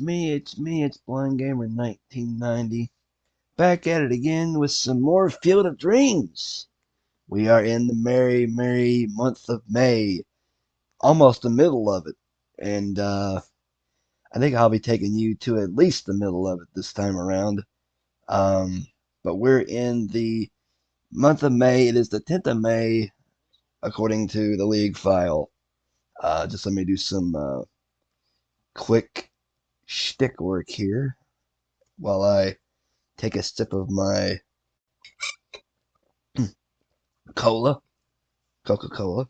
it's Blind Gamer 1990. Back at it again with some more Field of Dreams. We are in the merry, merry month of May, almost the middle of it. And I think I'll be taking you to at least the middle of it this time around. Um, but we're in the month of May. It is the 10th of May, according to the league file. Just let me do some quick shtick work here while I take a sip of my cola, Coca-Cola.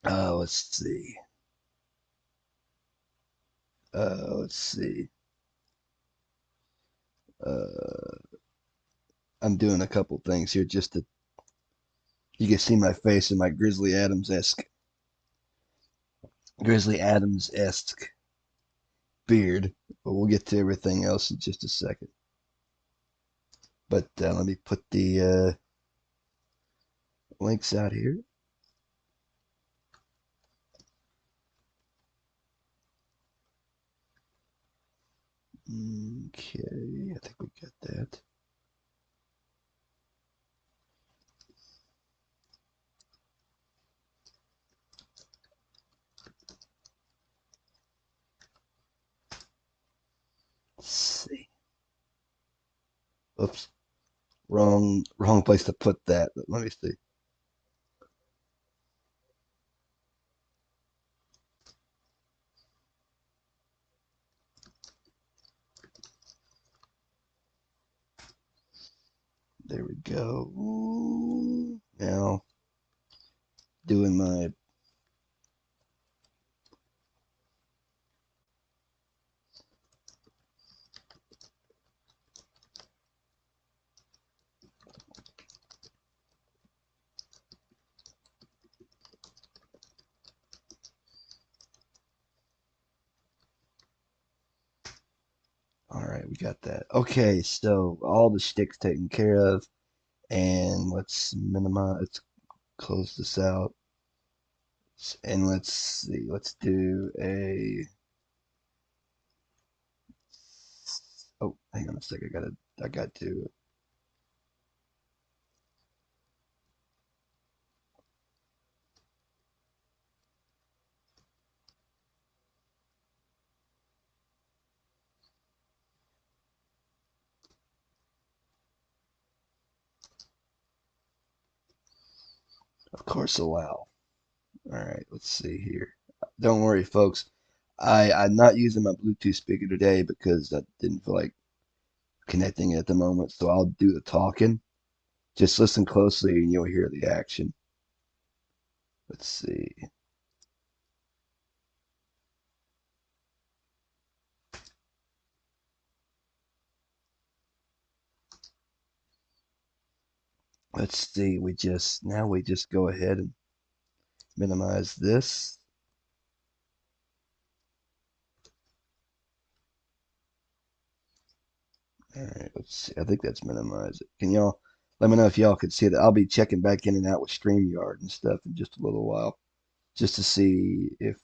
Let's see. Let's see. Uh, I'm doing a couple things here just to you can see my face in my Grizzly Adams-esque beard. But we'll get to everything else in just a second. But let me put the links out here. Okay, I think we got that. Let's see. Oops, wrong place to put that. But let me see. There we go. Now doing my All right, we got that. Okay, so all the sticks taken care of, and let's minimize, let's close this out, and let's see, let's do a, oh, hang on a sec, I got to, of course, allow. All right, let's see here. Don't worry, folks. I'm not using my Bluetooth speaker today because I didn't feel like connecting it at the moment, so I'll do the talking. Just listen closely and you'll hear the action. Let's see. Let's see. We just go ahead and minimize this. All right, let's see. I think that's minimize it. Can y'all let me know if y'all could see that? I'll be checking back in and out with StreamYard and stuff in just a little while, just to see if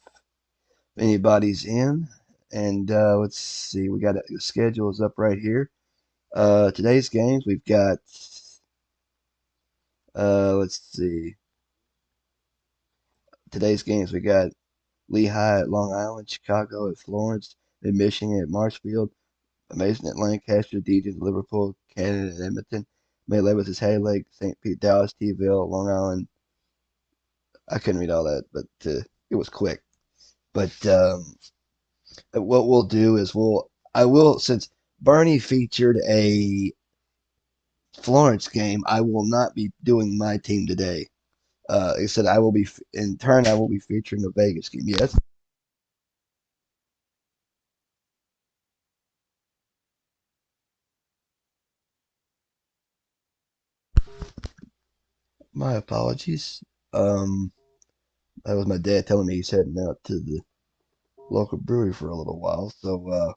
anybody's in. And let's see. We got the schedule is up right here. Today's games we've got. Let's see. Today's games we got Lehigh at Long Island, Chicago at Florence, Michigan at Marshfield, Mason at Lancaster, Deakin at Liverpool, Canada at Edmonton, May 11th is Hay Lake, St. Pete, Dallas, T-ville, Long Island. I couldn't read all that, but it was quick. But what we'll do is I will, since Bernie featured a Florence game, I will not be doing my team today. Like I said, I will be, in turn, I will be featuring a Vegas game. Yes. My apologies. Um, that was my dad telling me he's heading out to the local brewery for a little while. So,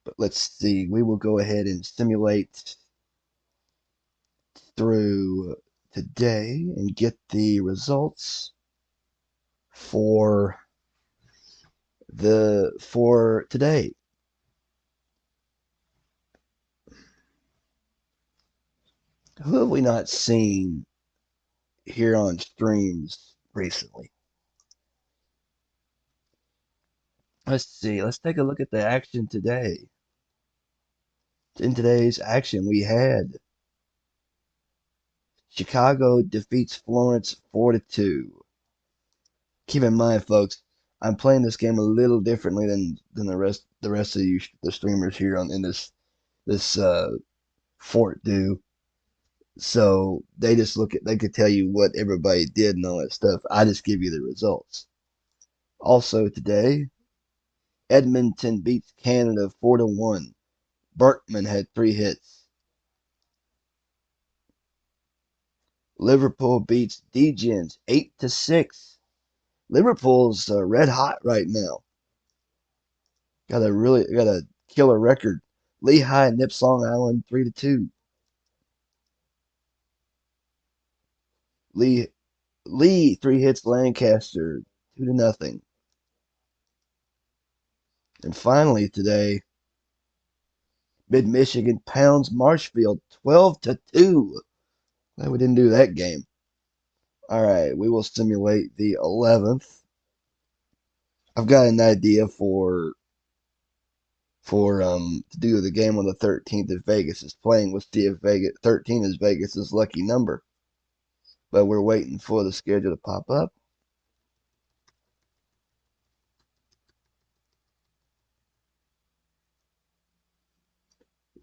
but let's see. We will go ahead and simulate through today and get the results for The for today, who have we not seen here on streams recently? Let's see. Let's take a look at the action today. In today's action, we had Chicago defeats Florence 4-2. Keep in mind, folks, I'm playing this game a little differently than the rest of you the streamers here on in this fort do. So they could tell you what everybody did and all that stuff. I just give you the results. Also today, Edmonton beats Canada 4-1. Berkman had 3 hits. Liverpool beats Degens 8-6. Liverpool's red hot right now. Got a killer record. Lehigh nips Long Island 3-2. Lee Lee 3 hits Lancaster 2-0. And finally today, Mid Michigan pounds Marshfield 12-2. Glad we didn't do that game. All right, we will simulate the 11th. I've got an idea for to do the game on the 13th if Vegas is playing. We'll see if Vegas 13 is Vegas's lucky number. But we're waiting for the schedule to pop up.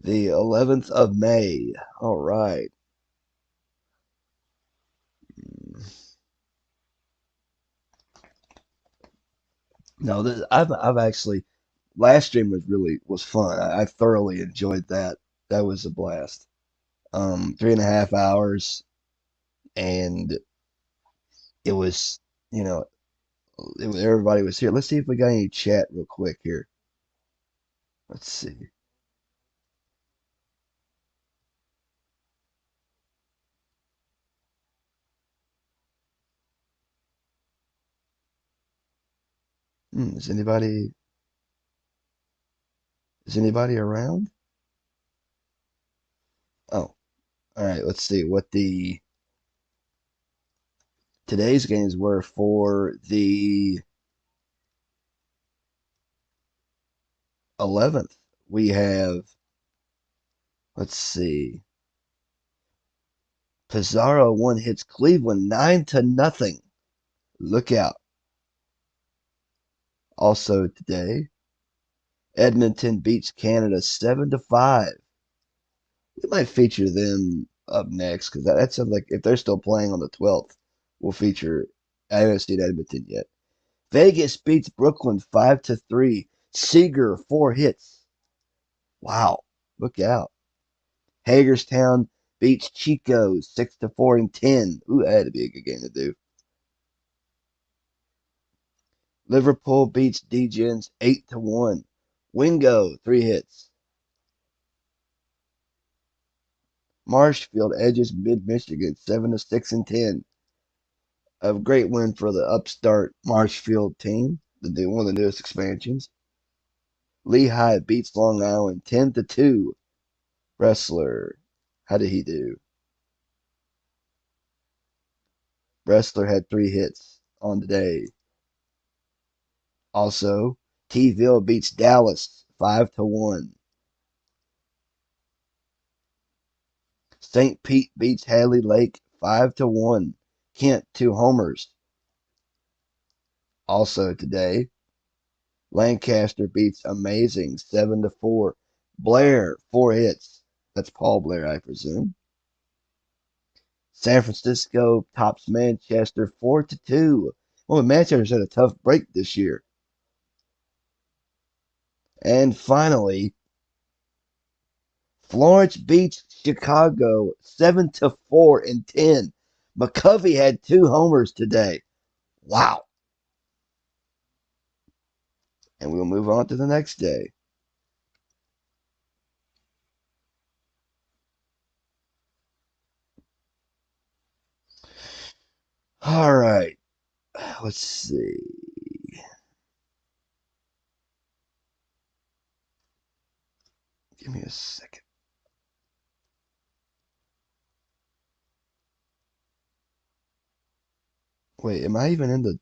The 11th of May. All right. No, I've actually last stream was fun. I thoroughly enjoyed that. That was a blast. 3.5 hours, and it was you know everybody was here. Let's see if we got any chat real quick here. Let's see. Is anybody around? Oh, all right. Let's see what the today's games were for the 11th. We have let's see. Pizarro one hits Cleveland 9-0. Look out. Also today, Edmonton beats Canada 7-5. We might feature them up next because that sounds like if they're still playing on the 12th, we'll feature. I haven't seen Edmonton yet. Vegas beats Brooklyn 5-3. Seager 4 hits. Wow, look out. Hagerstown beats Chico 6-4 and 10. Ooh, that had to be a good game to do. Liverpool beats Degens 8-1. Wingo 3 hits. Marshfield edges Mid Michigan 7-6 and 10. A great win for the upstart Marshfield team, one of the newest expansions. Lehigh beats Long Island 10-2. Wrestler, how did he do? Wrestler had 3 hits on the day. Also, T-ville beats Dallas 5-1. St. Pete beats Hadley Lake 5-1. Kent 2 homers. Also today, Lancaster beats Amazing 7-4. Blair 4 hits. That's Paul Blair, I presume. San Francisco tops Manchester 4-2. Well, Manchester's had a tough break this year. And finally, Florence beats Chicago 7-4 and 10. McCovey had 2 homers today. Wow. And we'll move on to the next day. All right. Let's see. Give me a second. Wait, am I even in the?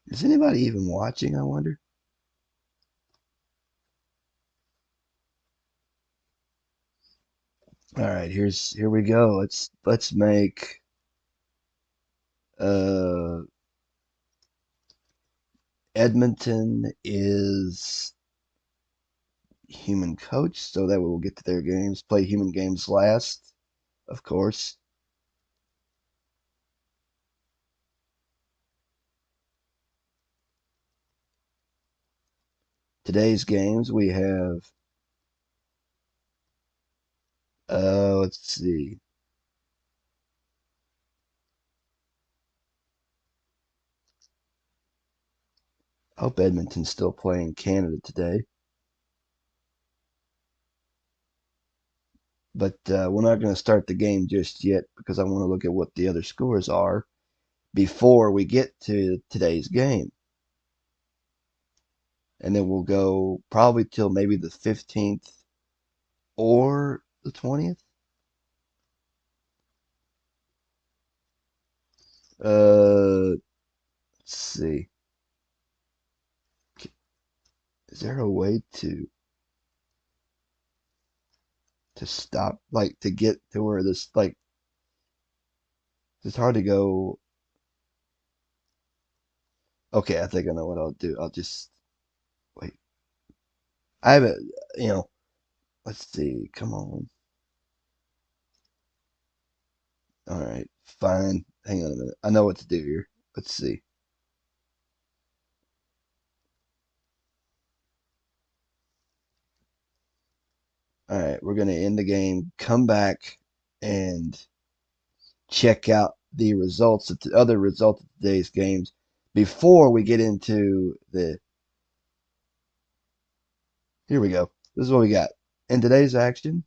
Is anybody even watching? I wonder. All right, here we go. Let's make uh Edmonton is human coach, so that way we'll get to their games. Play human games last, of course. Today's games we have let's see. I hope Edmonton's still playing Canada today. But we're not going to start the game just yet because I want to look at what the other scores are before we get to today's game. And then we'll go probably till maybe the 15th or the 20th. Let's see. Is there a way to stop, like to get to where this, like, it's hard to go. Okay, I think I know what I'll do. I'll just wait. I haven't, you know, let's see. Come on. All right, fine. Hang on a minute. I know what to do here. Let's see. All right, we're going to end the game, come back, and check out the results of the other results of today's games before we get into the. Here we go. This is what we got in today's action.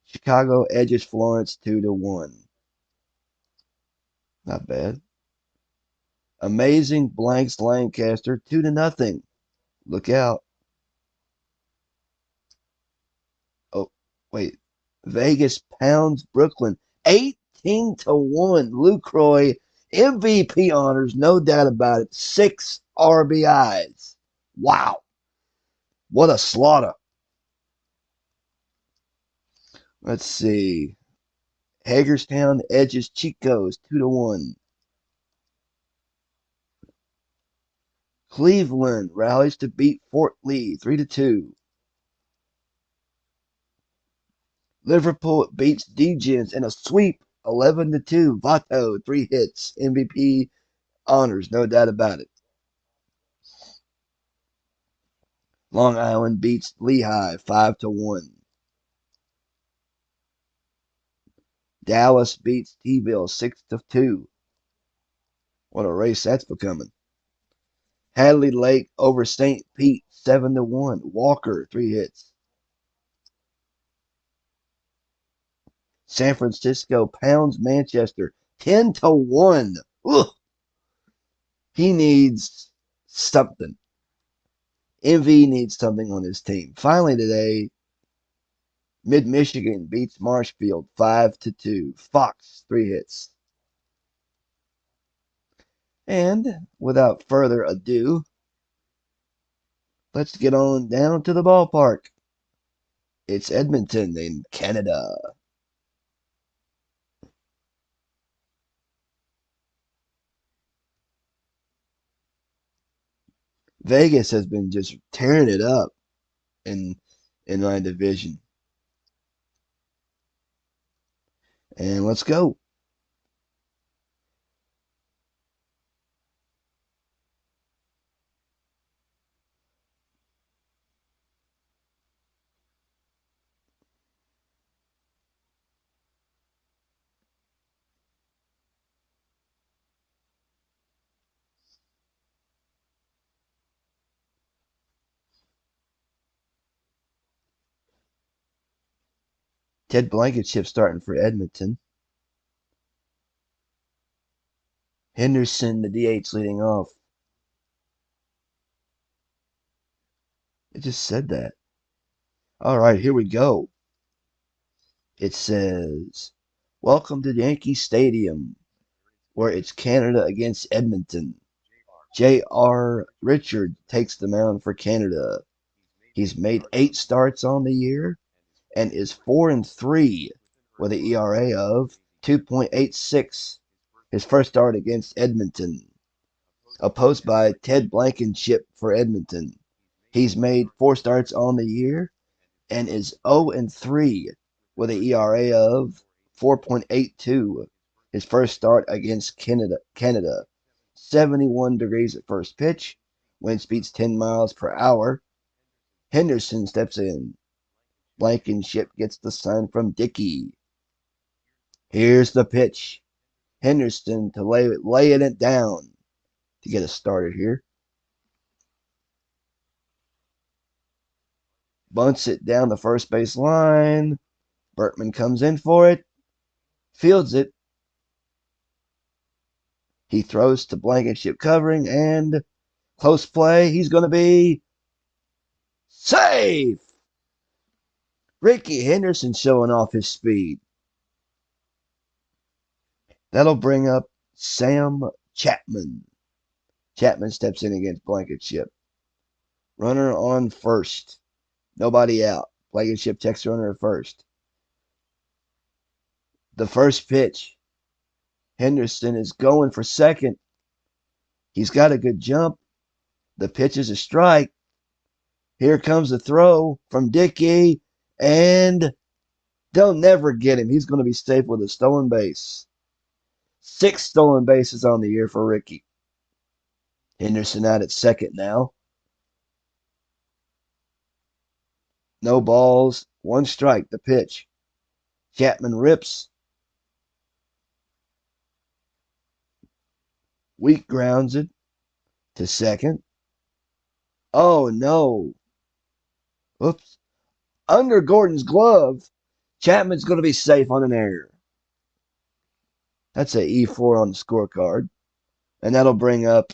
Chicago edges Florence 2-1. Not bad. Amazing blanks Lancaster 2-0. Look out. Oh, wait. Vegas pounds Brooklyn 18-1. Lucroy MVP honors, no doubt about it. 6 RBIs. Wow. What a slaughter. Let's see. Hagerstown edges Chicos 2-1. Cleveland rallies to beat Fort Lee 3-2. Liverpool beats Degens in a sweep 11-2. Vato 3 hits. MVP honors, no doubt about it. Long Island beats Lehigh 5-1. Dallas beats T-Ville 6-2. What a race that's becoming. Hadley Lake over St. Pete 7-1. Walker 3 hits. San Francisco pounds Manchester 10-1. Ugh, he needs something. MV needs something on his team. Finally today, Mid Michigan beats Marshfield 5-2. Fox 3 hits. And without further ado, let's get on down to the ballpark. It's Edmonton in Canada. Vegas has been just tearing it up in my division. And let's go. Ted Blankenship starting for Edmonton. Henderson, the DH, leading off. It just said that. All right, here we go. It says, "Welcome to Yankee Stadium, where it's Canada against Edmonton. J.R. Richard takes the mound for Canada. He's made 8 starts on the year and is 4-3 with an ERA of 2.86. His first start against Edmonton. Opposed by Ted Blankenship for Edmonton. He's made 4 starts on the year and is 0-3 with an ERA of 4.82. His first start against Canada. 71 degrees at first pitch. Wind speeds 10 miles per hour. Henderson steps in. Blankenship gets the sign from Dickey. Here's the pitch. Henderson to laying it down to get us started here. Bunts it down the first base line. Berkman comes in for it. Fields it. He throws to Blankenship covering and close play. He's going to be safe. Ricky Henderson showing off his speed. That'll bring up Sam Chapman. Chapman steps in against Blankenship. Runner on first. Nobody out. Blankenship takes runner at first. The first pitch. Henderson is going for second. He's got a good jump. The pitch is a strike. Here comes the throw from Dickey, and they'll never get him. He's going to be safe with a stolen base. 6 stolen bases on the year for Ricky. Henderson out at second now. No balls, 1 strike, the pitch. Chapman rips. Weak grounds it to second. Oh, no. Oops. Under Gordon's glove, Chapman's going to be safe on an error. That's a E4 on the scorecard. And that'll bring up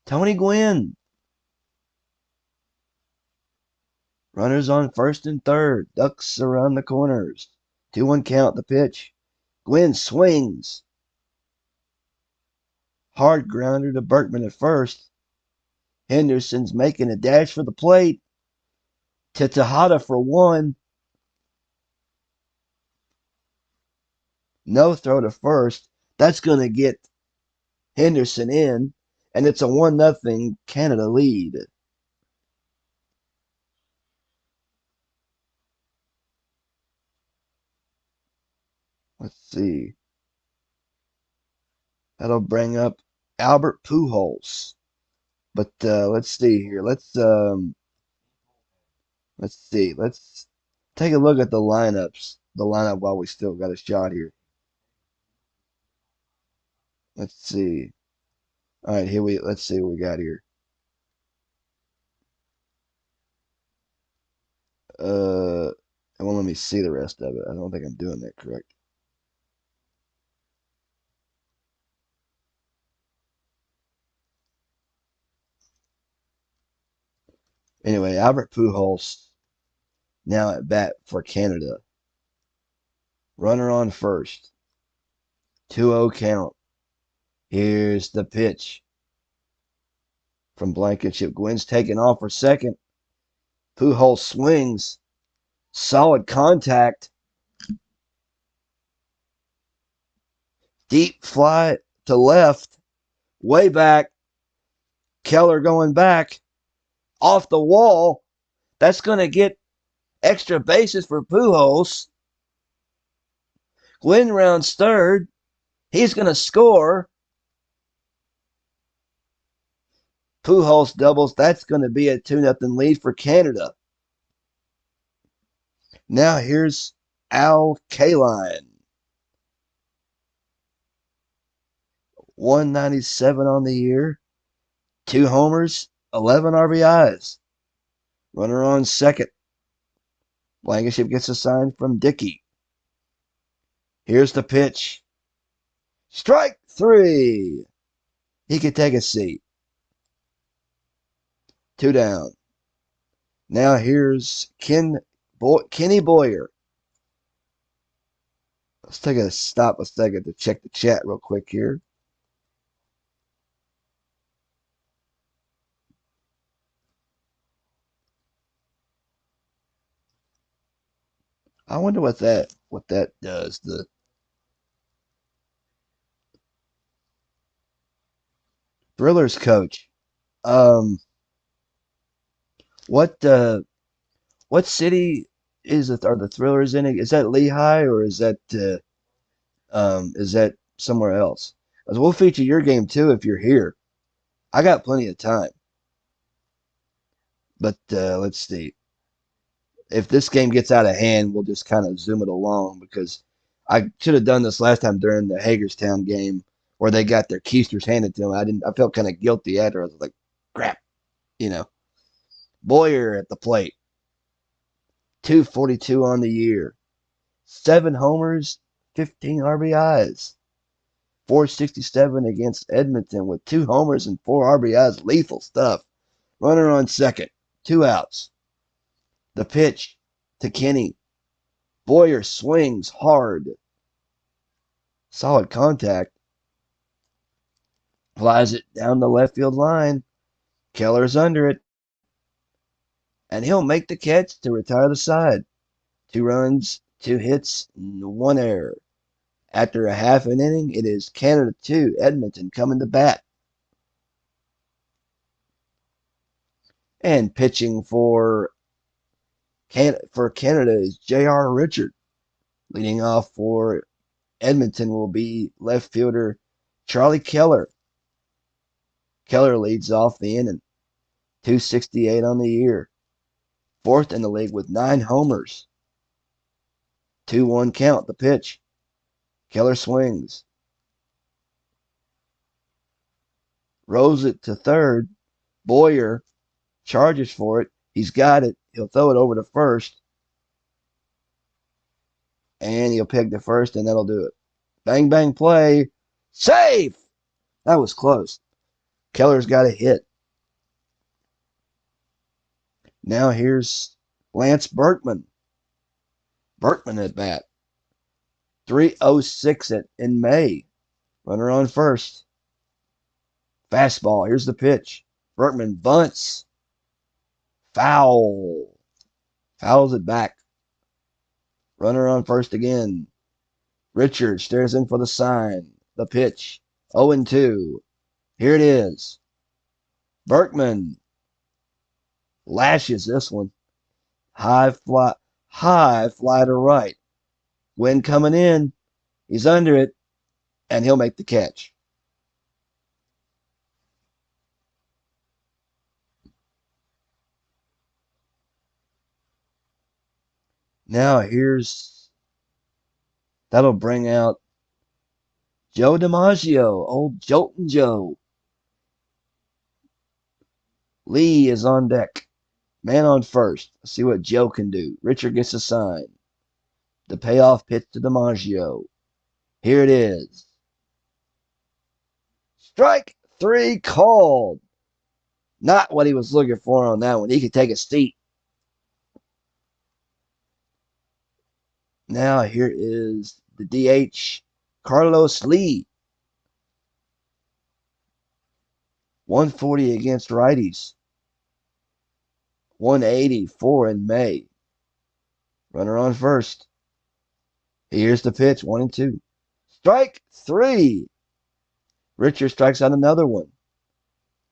Tony Gwynn. Runners on first and third. Ducks around the corners. 2-1 count, the pitch. Gwynn swings. Hard grounder to Berkman at first. Henderson's making a dash for the plate. To Tejada for 1. No throw to first. That's going to get Henderson in, and it's a 1-0 Canada lead. Let's see. That'll bring up Albert Pujols. But let's see here. Let's see. Let's take a look at the lineups. The lineup while we still got a shot here. Let's see. All right, let's see what we got here. It won't let me see the rest of it. I don't think I'm doing that correct. Anyway, Albert Pujols now at bat for Canada. Runner on first. 2-0 count. Here's the pitch from Blankenship. Gwynn's taking off for second. Pujols swings. Solid contact. Deep fly to left. Way back. Keller going back. Off the wall. That's going to get extra bases for Pujols. Gwynn rounds third. He's going to score. Pujols doubles. That's going to be a 2-0 lead for Canada. Now here's Al Kaline. 197 on the year. 2 homers, 11 RBIs. Runner on second. Blankenship gets a sign from Dickey. Here's the pitch. Strike three. He could take a seat. Two down. Now here's Kenny Boyer. Let's take a stop a second to check the chat real quick here. I wonder what that does. The Thrillers coach. Um, what what city is it? Are the Thrillers in it? Is that Lehigh or is that somewhere else? 'Cause we'll feature your game too if you're here. I got plenty of time, but let's see. If this game gets out of hand, we'll just kind of zoom it along because I should have done this last time during the Hagerstown game where they got their keisters handed to them. I didn't. I felt kind of guilty after. I was like, crap, you know. Boyer at the plate, 242 on the year, 7 homers, 15 RBIs, 467 against Edmonton with 2 homers and 4 RBIs. Lethal stuff. Runner on second, 2 outs. The pitch to Kenny. Boyer swings hard. Solid contact. Flies it down the left field line. Keller's under it. And he'll make the catch to retire the side. 2 runs, 2 hits, 1 error. After a half an inning, it is Canada 2, Edmonton coming to bat. And pitching for Canada is J.R. Richard. Leading off for Edmonton will be left fielder Charlie Keller. Keller leads off the inning, 268 on the year. Fourth in the league with 9 homers. 2-1 count, the pitch. Keller swings. Rolls it to third. Boyer charges for it. He's got it. He'll throw it over to first. And he'll peg to first, and that'll do it. Bang, bang, play. Safe! That was close. Keller's got a hit. Now here's Lance Berkman. Berkman at bat. 306 in May. Runner on first. Fastball. Here's the pitch. Berkman bunts. Foul. Fouls it back. Runner on first again. Richard stares in for the sign. The pitch. 0-2. Here it is. Berkman lashes this one. High fly to right. Wind coming in. He's under it, and he'll make the catch. Now that'll bring out Joe DiMaggio, old Joltin' Joe. Lee is on deck. Man on first. Let's see what Joe can do. Richard gets a sign. The payoff pitch to DiMaggio. Here it is. Strike three called. Not what he was looking for on that one. He could take a seat. Now here is the DH, Carlos Lee. 140 against righties. 184 in May. Runner on first. Here's the pitch, 1-2. Strike three. Richard strikes out another one.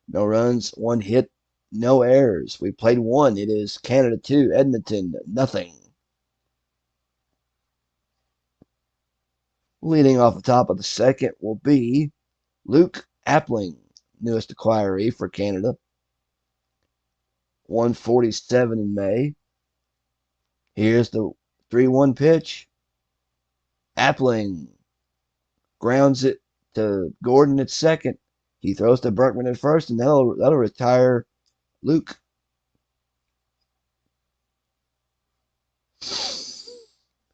No runs, 1 hit, no errors. We played 1. It is Canada 2, Edmonton nothing. Leading off the top of the second will be Luke Appling, newest acquiree for Canada. 147 in May. Here's the 3-1 pitch. Appling grounds it to Gordon at second. He throws to Berkman at first, and that'll retire Luke.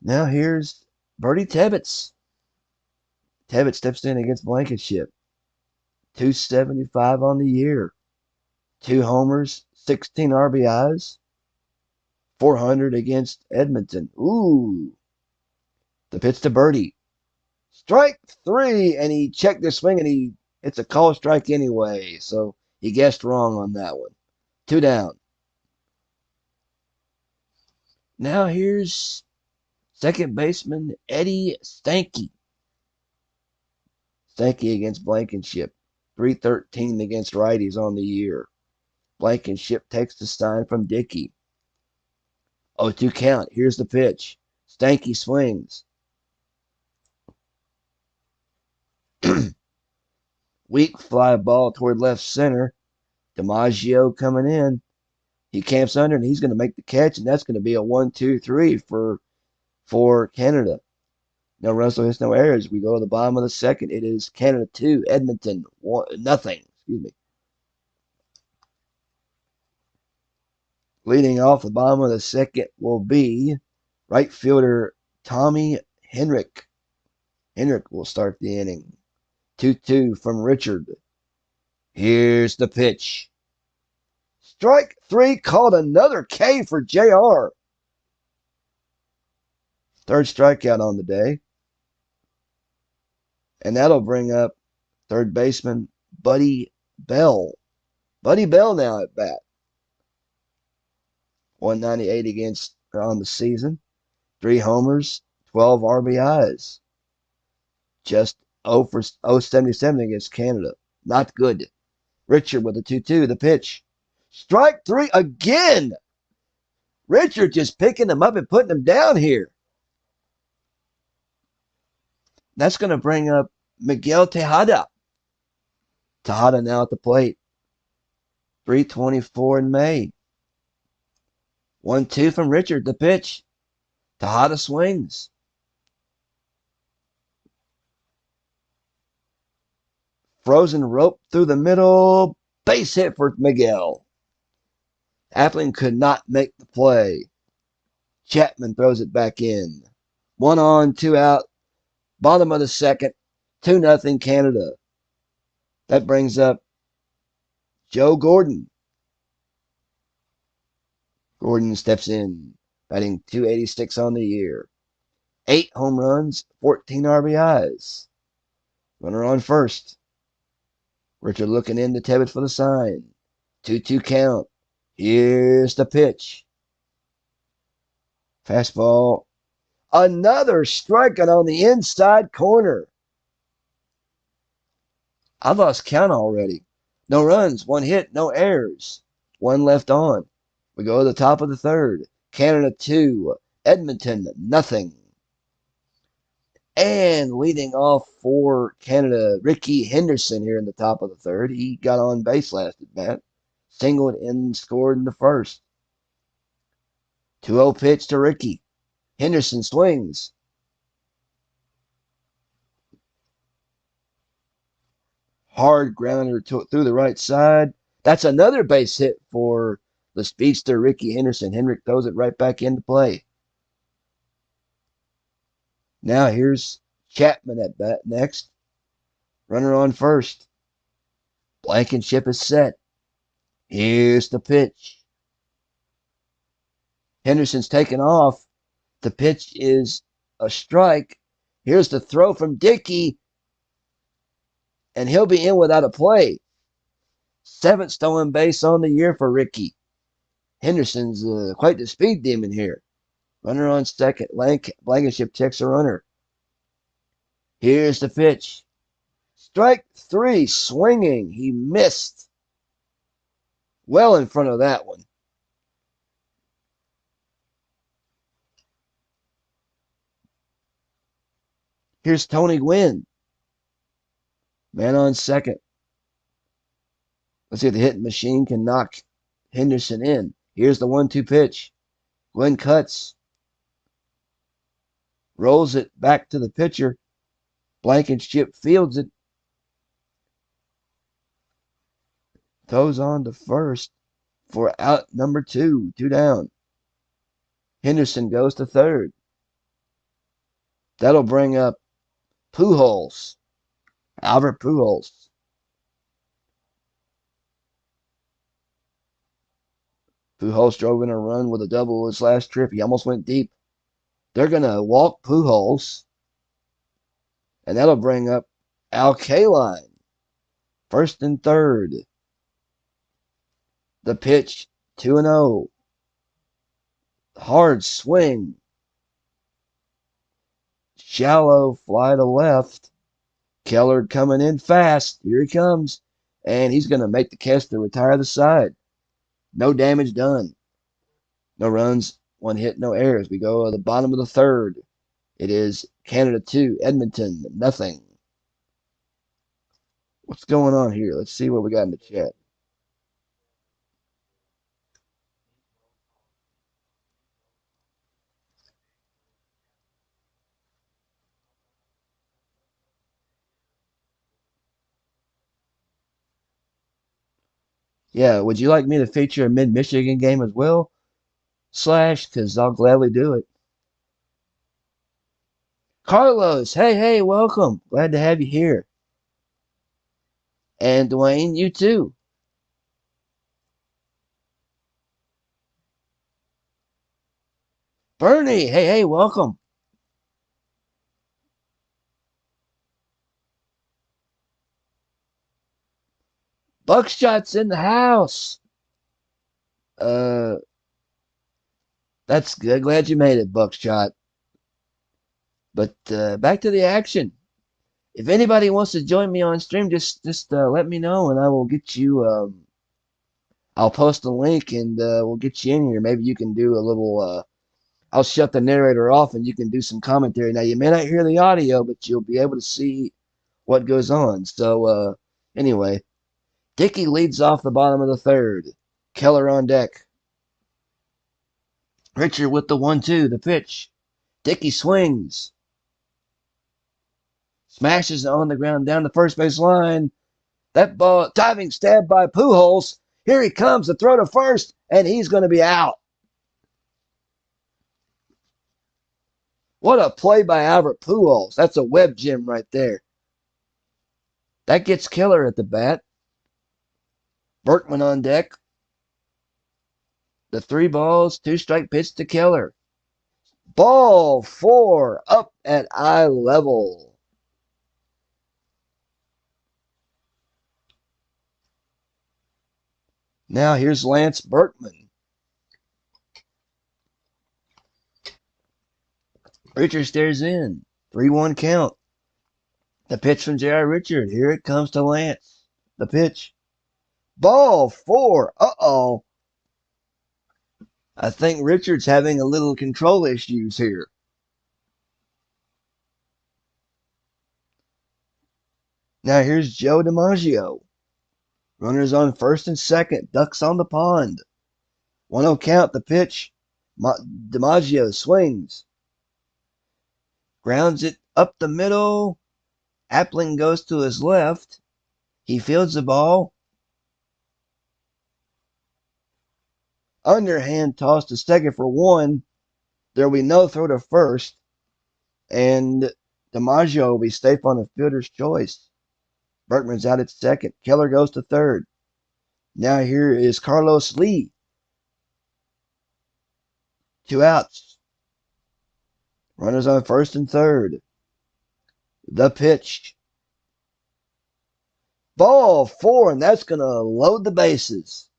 Now here's Bertie Tebbetts. Tebbett steps in against Blankenship. 275 on the year. 2 homers, 16 RBIs. 400 against Edmonton. Ooh. The pitch to Bertie. Strike three, and he checked the swing, and it's a call strike anyway. So he guessed wrong on that one. 2 down. Now here's second baseman Eddie Stanky. Stanky against Blankenship. 313 against righties on the year. Blankenship takes the sign from Dickey. 0-2 count. Here's the pitch. Stanky swings. Weak fly ball toward left center. DiMaggio coming in. He camps under, and he's going to make the catch, and that's going to be a 1-2-3 for Canada. No runs, no hits, no errors. We go to the bottom of the second. It is Canada 2, Edmonton 0. Excuse me. Leading off the bottom of the second will be right fielder Tommy Henrik. Henrik will start the inning. 2-2 from Richard. Here's the pitch. Strike three, called another K for JR. Third strikeout on the day. And that'll bring up third baseman Buddy Bell. Buddy Bell now at bat. 198 against on the season. 3 homers, 12 RBIs. Just 0-77 against Canada. Not good. Richard with a 2-2. The pitch. Strike three again. Richard just picking them up and putting them down here. That's going to bring up Miguel Tejada. Tejada now at the plate. 324 in May. 1-2 from Richard. The pitch. Tejada swings. Frozen rope through the middle. Base hit for Miguel. Appling could not make the play. Chapman throws it back in. 1 on, 2 out. Bottom of the second. 2-0 Canada. That brings up Joe Gordon. Gordon steps in, batting .286 on the year. 8 home runs, 14 RBIs. Runner on first. Richard looking in to Tebbett for the sign. 2-2 count. Here's the pitch. Fastball. Another strikeout on the inside corner. I lost count already. No runs, 1 hit, no errors. 1 left on. We go to the top of the third. Canada 2, Edmonton 0. And leading off for Canada, Ricky Henderson here in the top of the third. He got on base last at bat. Singled and scored in the first. 2-0 pitch to Ricky. Henderson swings. Hard grounder through the right side. That's another base hit for the speedster Ricky Henderson. Henrik throws it right back into play. Now here's Chapman at bat next. Runner on first. Blankenship is set. Here's the pitch. Henderson's taken off. The pitch is a strike. Here's the throw from Dickey. And he'll be in without a play. 7th stolen base on the year for Ricky. Henderson's quite the speed demon here. Runner on second. Blankenship checks a runner. Here's the pitch. Strike three, swinging. He missed. Well in front of that one. Here's Tony Gwynn. Man on second. Let's see if the hitting machine can knock Henderson in. Here's the 1-2 pitch. Gwynn cuts. Rolls it back to the pitcher. Blankenship fields it. Throws on to first for out number 2. 2 down. Henderson goes to third. That'll bring up Pujols. Albert Pujols. Pujols drove in a run with a double his last trip. He almost went deep. They're going to walk Pujols, and that'll bring up Al Kaline. First and third. The pitch, 2-0. Hard swing. Shallow fly to left. Keller coming in fast. Here he comes. And he's going to make the catch to retire the side. No damage done. No runs, one hit, no errors. We go to the bottom of the third. It is Canada 2, Edmonton, nothing. What's going on here? Let's see what we got in the chat. Yeah, would you like me to feature a Mid-Michigan game as well? Slash, because I'll gladly do it. Carlos, hey, welcome. Glad to have you here. And Dwayne, you too. Bernie, hey, welcome. Buckshot's in the house. Uh, that's good. Glad you made it, Buckshot. But back to the action. If anybody wants to join me on stream, just let me know, and I will get you. I'll post a link, and we'll get you in here. Maybe you can do a little. I'll shut the narrator off, and you can do some commentary. Now you may not hear the audio, but you'll be able to see what goes on. So anyway, Dickey leads off the bottom of the third. Keller on deck. Richard with the 1-2, the pitch. Dickey swings. Smashes on the ground down the first base line. That ball, diving stab by Pujols. Here he comes to throw to first, and he's going to be out. What a play by Albert Pujols. That's a web gem right there. That gets Keller at the bat. Berkman on deck. The 3 balls, 2-strike pitch to Keller. Ball 4 up at eye level. Now here's Lance Berkman. Richard stares in. 3-1 count. The pitch from J.R. Richard. Here it comes to Lance. The pitch. Ball 4. Uh-oh. I think Richard's having a little control issues here. Now here's Joe DiMaggio. Runners on first and second. Ducks on the pond. 1-0 count. The pitch. DiMaggio swings. Grounds it up the middle. Appling goes to his left. He fields the ball. Underhand toss to second for 1. There will be no throw to first. And DiMaggio will be safe on a fielder's choice. Berkman's out at second. Keller goes to third. Now here is Carlos Lee. 2 outs. Runners on first and third. The pitch. Ball 4, and that's going to load the bases.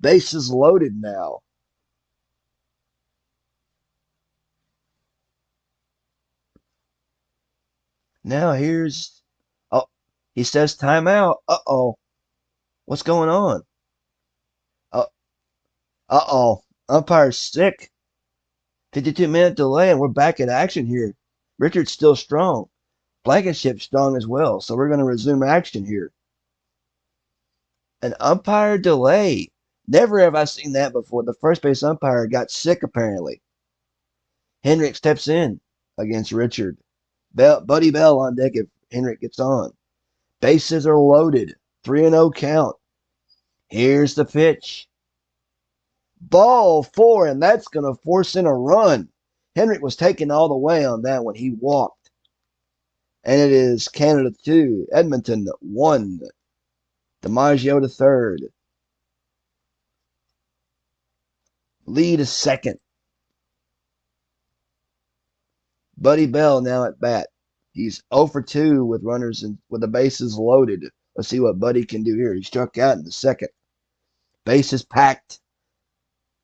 Bases loaded now. Now here's... Oh, he says timeout. Uh-oh. What's going on? Uh-oh. Umpire's sick. 52-minute delay, and we're back in action here. Richard's still strong. Blankenship's strong as well, so we're going to resume action here. An umpire delay. Never have I seen that before. The first base umpire got sick, apparently. Henrik steps in against Richard. Buddy Bell on deck if Henrik gets on. Bases are loaded. 3-0 count. Here's the pitch. Ball 4, and that's going to force in a run. Henrik was taken all the way on that one. He walked. And it is Canada 2, Edmonton 1, DiMaggio to third. Lee to second. Buddy Bell now at bat. He's 0 for 2 with runners and with the bases loaded. Let's see what Buddy can do here. He struck out in the second. Bases packed.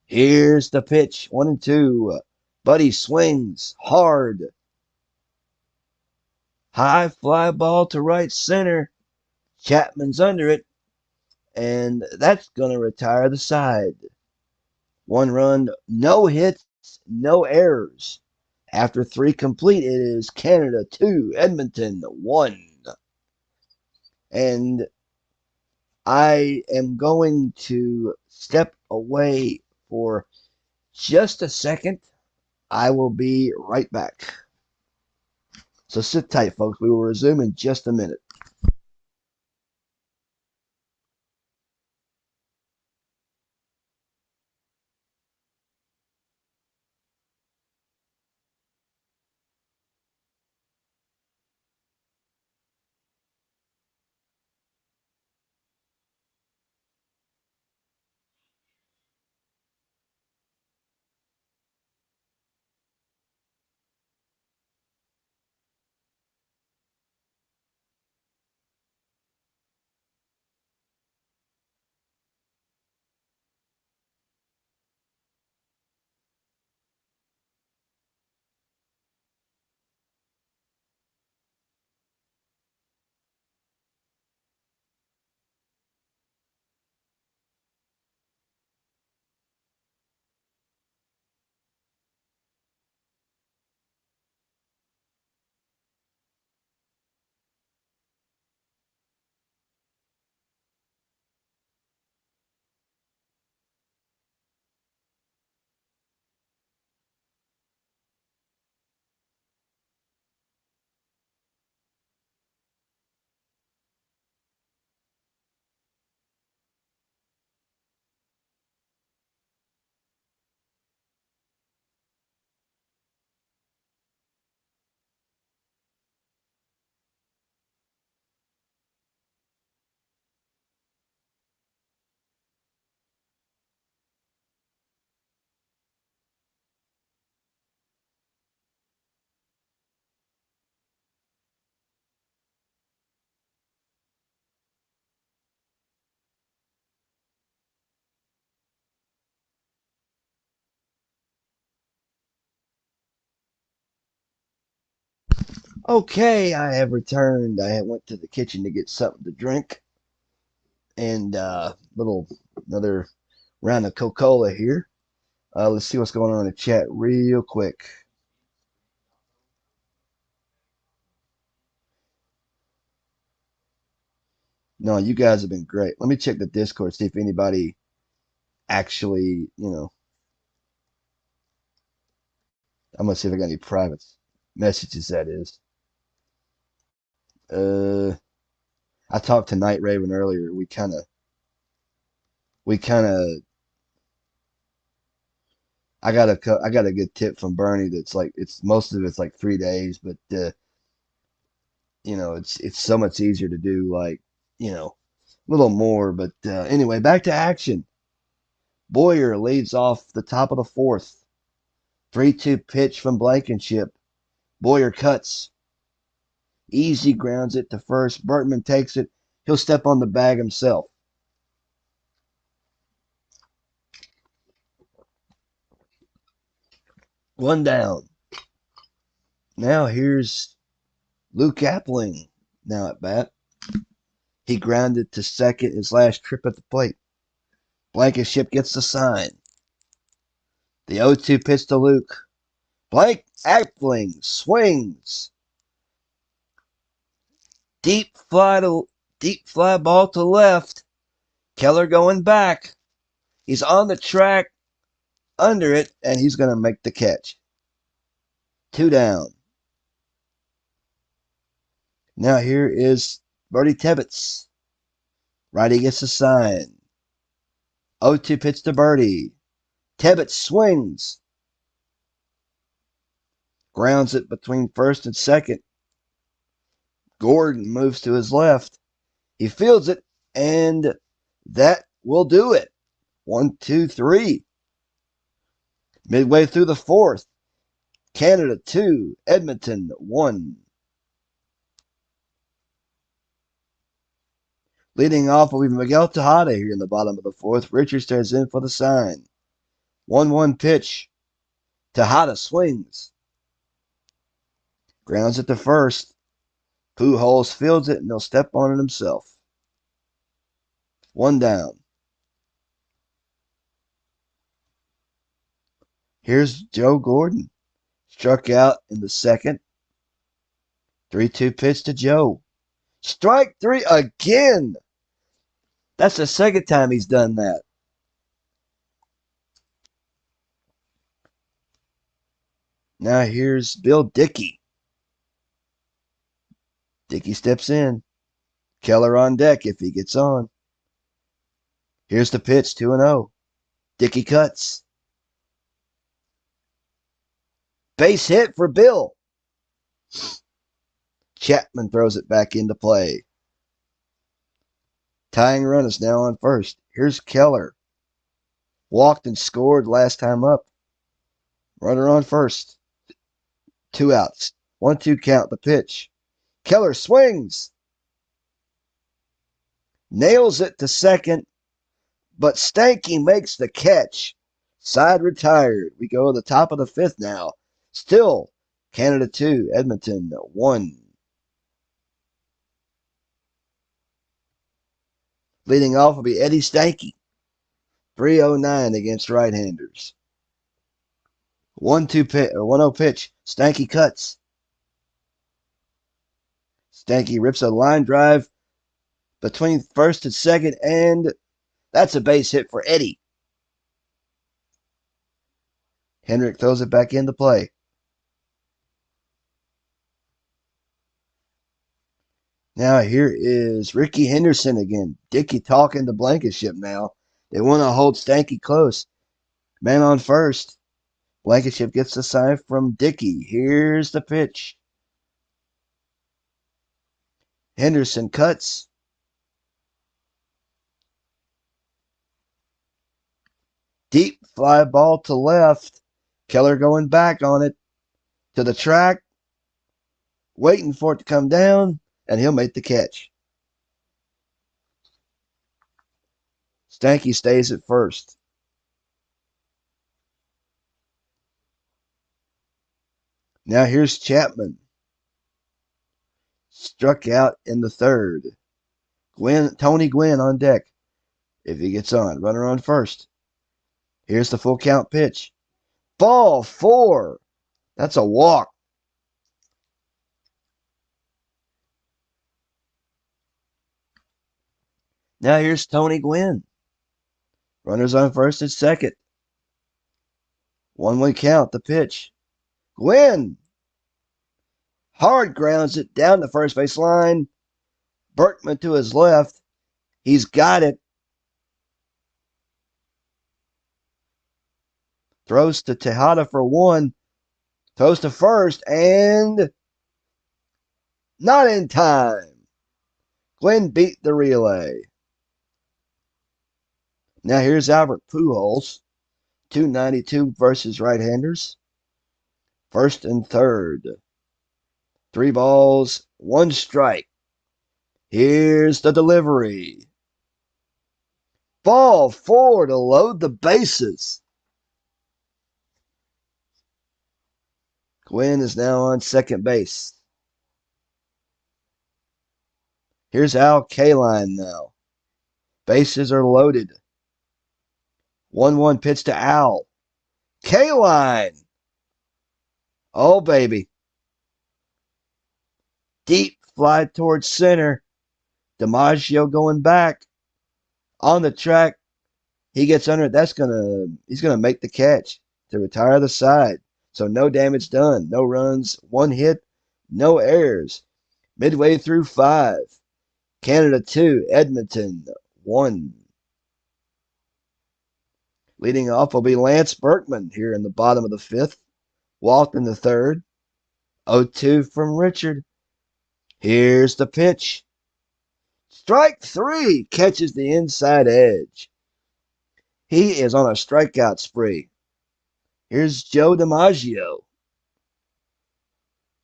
Here's the pitch. 1 and 2. Buddy swings hard. High fly ball to right center. Chapman's under it. And that's going to retire the side. 1 run, no hits, no errors. After 3 complete, it is Canada 2, Edmonton 1. And I am going to step away for just a second. I will be right back. So sit tight, folks. We will resume in just a minute. Okay, I have returned. I went to the kitchen to get something to drink and little another round of Coca-Cola here. Let's see what's going on in the chat real quick. No, you guys have been great. Let me check the Discord, see if anybody actually, I'm gonna see if I got any private messages. That is. Uh, I talked to Night Raven earlier. We kind of. I got a good tip from Bernie. That's like it's most of it's like 3 days, but it's so much easier to do like a little more. But anyway, back to action. Boyer leads off the top of the fourth. 3-2 pitch from Blankenship. Boyer cuts. Easy grounds it to first. Bertman takes it. He'll step on the bag himself. One down. Now here's Luke Appling now at bat. He grounded to second his last trip at the plate. Blankenship gets the sign. The 0-2 pitch to Luke. Blank Appling swings. Deep deep fly ball to left. Keller going back. He's on the track under it, and he's going to make the catch. 2 down. Now here is Bertie Tebbetts. Righty gets a sign. 0-2 pitch to Bertie. Tebbetts swings. Grounds it between first and second. Gordon moves to his left. He fields it, and that will do it. 1, 2, 3. Midway through the fourth, Canada 2, Edmonton 1. Leading off will be Miguel Tejada here in the bottom of the fourth. Richard stares in for the sign. 1-1 pitch. Tejada swings. Grounds it to first. Pujols fields it, and he'll step on it himself. 1 down. Here's Joe Gordon. Struck out in the second. 3-2 pitch to Joe. Strike 3 again. That's the second time he's done that. Now here's Bill Dickey. Dickey steps in. Keller on deck if he gets on. Here's the pitch, 2-0. Dickey cuts. Base hit for Bill. Chapman throws it back into play. Tying run is now on first. Here's Keller. Walked and scored last time up. Runner on first. 2 outs. 1-2 count the pitch. Keller swings. Nails it to second, but Stanky makes the catch. Side retired. We go to the top of the fifth now. Still, Canada 2, Edmonton 1. Leading off will be Eddie Stanky. 309 against right-handers. 1-2 pitch or 1-0 pitch. Stanky cuts. Stanky rips a line drive between first and second, and that's a base hit for Eddie. Hendrick throws it back into play. Now here is Ricky Henderson again. Dickey talking to Blankenship now. They want to hold Stanky close. Man on first. Blankenship gets the sign from Dickey. Here's the pitch. Henderson cuts. Deep fly ball to left. Keller going back on it to the track. Waiting for it to come down, and he'll make the catch. Stanky stays at first. Now here's Chapman. Struck out in the third. Tony Gwynn on deck if he gets on. Runner on first. Here's the full count pitch. Ball 4. That's a walk. Now here's Tony Gwynn. Runners on first and second. 1-1 count, the pitch. Gwynn hard grounds it down the first base line. Berkman to his left. He's got it. Throws to Tejada for 1. Throws to first, and not in time. Gwynn beat the relay. Now here's Albert Pujols. 292 versus right-handers. First and third. 3 balls, 1 strike. Here's the delivery. Ball 4 to load the bases. Gwynn is now on second base. Here's Al Kaline now. Bases are loaded. 1-1 pitch to Al. Kaline. Oh, baby. Deep fly towards center. DiMaggio going back. On the track. He gets under it. He's gonna make the catch to retire the side. So no damage done. No runs. 1 hit. No errors. Midway through 5. Canada 2. Edmonton 1. Leading off will be Lance Berkman here in the bottom of the 5th. Walked in the 3rd. 0-2 from Richard. Here's the pitch. Strike three. Catches the inside edge. He is on a strikeout spree. Here's Joe DiMaggio.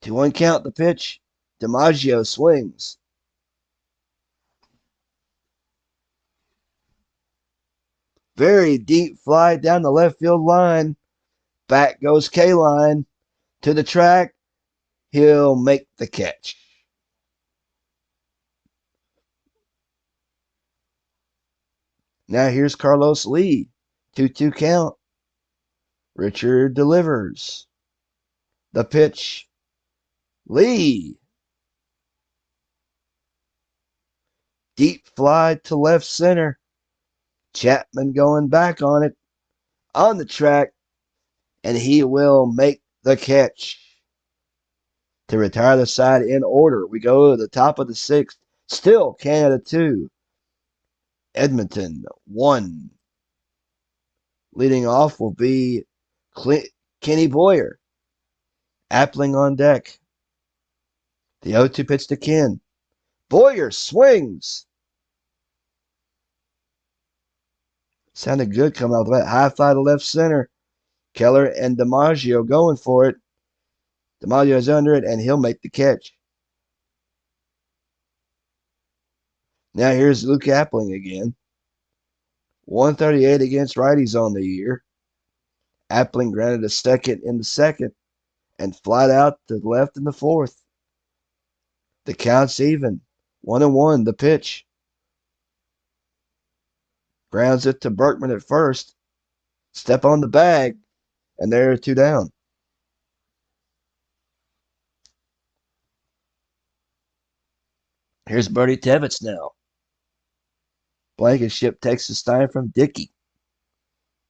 2-1 count the pitch. DiMaggio swings. Very deep fly down the left field line. Back goes K-Line to the track. He'll make the catch. Now here's Carlos Lee. 2-2 count. Richard delivers. The pitch. Lee. Deep fly to left center. Chapman going back on it. On the track. And he will make the catch. To retire the side in order, we go to the top of the sixth. Still Canada 2. Edmonton 1. Leading off will be Kenny Boyer. Appling on deck. The 0-2 pitch to Ken. Boyer swings. Sounded good coming out of that high fly to left center. Keller and DiMaggio going for it. DiMaggio is under it, and he'll make the catch. Now here's Luke Appling again. 138 against righties on the year. Appling granted a second in the second and flied out to the left in the fourth. The count's even. 1-1 the pitch. Grounds it to Berkman at first. Step on the bag, and they're 2 down. Here's Bertie Tevitz now. Blankenship takes the stein from Dickey.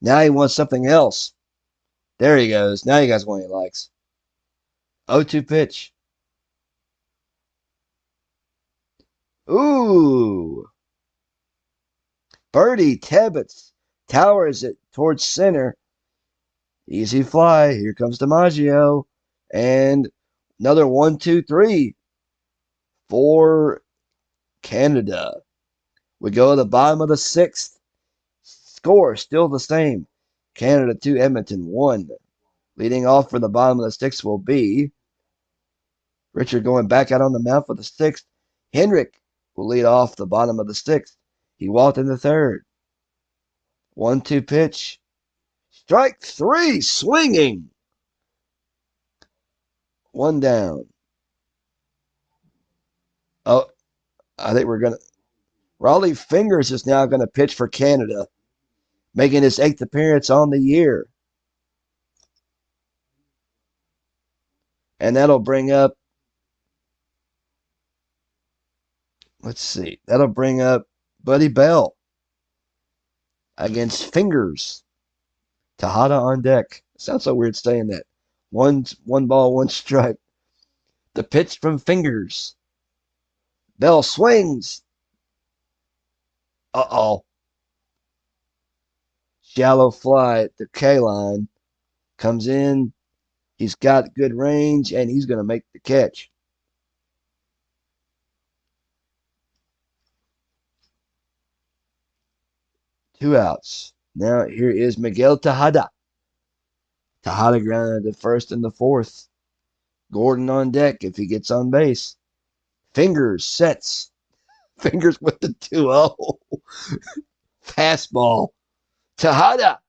Now he wants something else. There he goes. Now he got one he likes. 0-2 pitch. Ooh. Bertie Tevitz towers it towards center. Easy fly. Here comes DiMaggio. And another 1-2-3 for Canada. We go to the bottom of the sixth. Score still the same. Canada 2, Edmonton 1. Leading off for the bottom of the sixth will be Richard going back out on the mound for the sixth. Hendrick will lead off the bottom of the sixth. He walked in the third. 1-2 pitch. Strike three, swinging. 1 down. Oh, I think we're going to. Raleigh Fingers is now going to pitch for Canada, making his 8th appearance on the year. And that'll bring up, that'll bring up Buddy Bell against Fingers. Tejada on deck. Sounds so weird saying that. One ball, 1 strike. The pitch from Fingers. Bell swings. Uh-oh. Shallow fly to K-Line. Comes in. He's got good range, and he's going to make the catch. Two outs. Now here is Miguel Tejada. Tejada grounded to first in the fourth. Gordon on deck if he gets on base. Fingers sets. Fingers with the 2-0. Fastball. Tejada.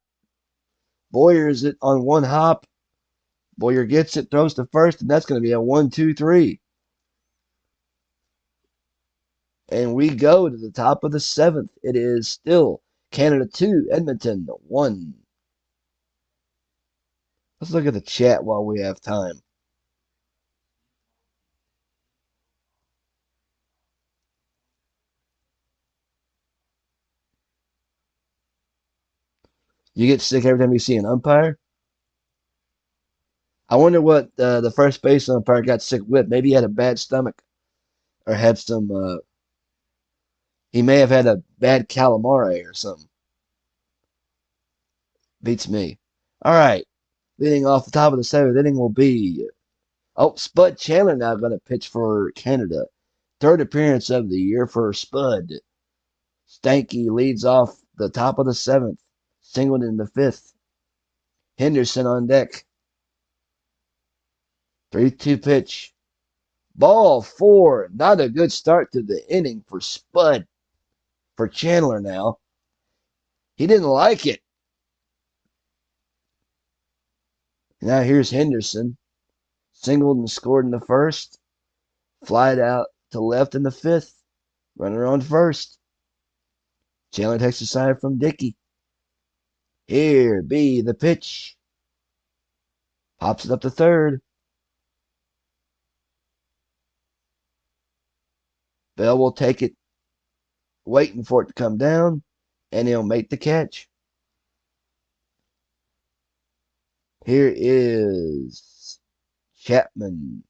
Boyer's it on 1 hop. Boyer gets it, throws to first, and that's going to be a 1-2-3. And we go to the top of the 7th. It is still Canada 2, Edmonton 1. Let's look at the chat while we have time. You get sick every time you see an umpire? I wonder what the first base umpire got sick with. Maybe he had a bad stomach or had some, he may have had a bad calamari or something. Beats me. All right. Leading off the top of the 7th inning will be Oh, Spud Chandler now going to pitch for Canada. Third appearance of the year for Spud. Stanky leads off the top of the seventh. Singled in the fifth. Henderson on deck. 3-2 pitch. Ball four. Not a good start to the inning for Spud. For Chandler now. He didn't like it. Now here's Henderson. Singled and scored in the first. Flied out to left in the fifth. Runner on first. Chandler takes a side from Dickey. Here be the pitch. Pops it up to third. Bell will take it, waiting for it to come down, and he'll make the catch. Here is Chapman.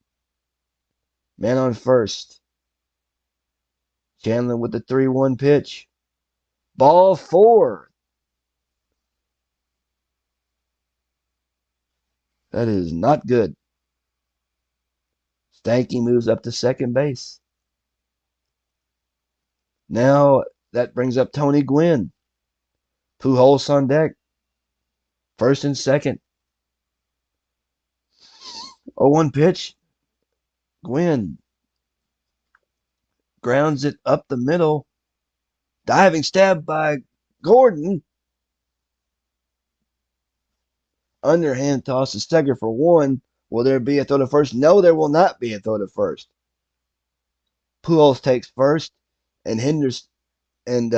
Man on first. Chandler with the 3-1 pitch. Ball four. That is not good. Stanky moves up to second base. Now that brings up Tony Gwynn. Pujols on deck. First and second. 0-1 pitch. Gwynn grounds it up the middle. Diving stab by Gordon. Underhand toss to Steger for one. Will there be a throw to first? No, there will not be a throw to first. Pujols takes first, and Henderson and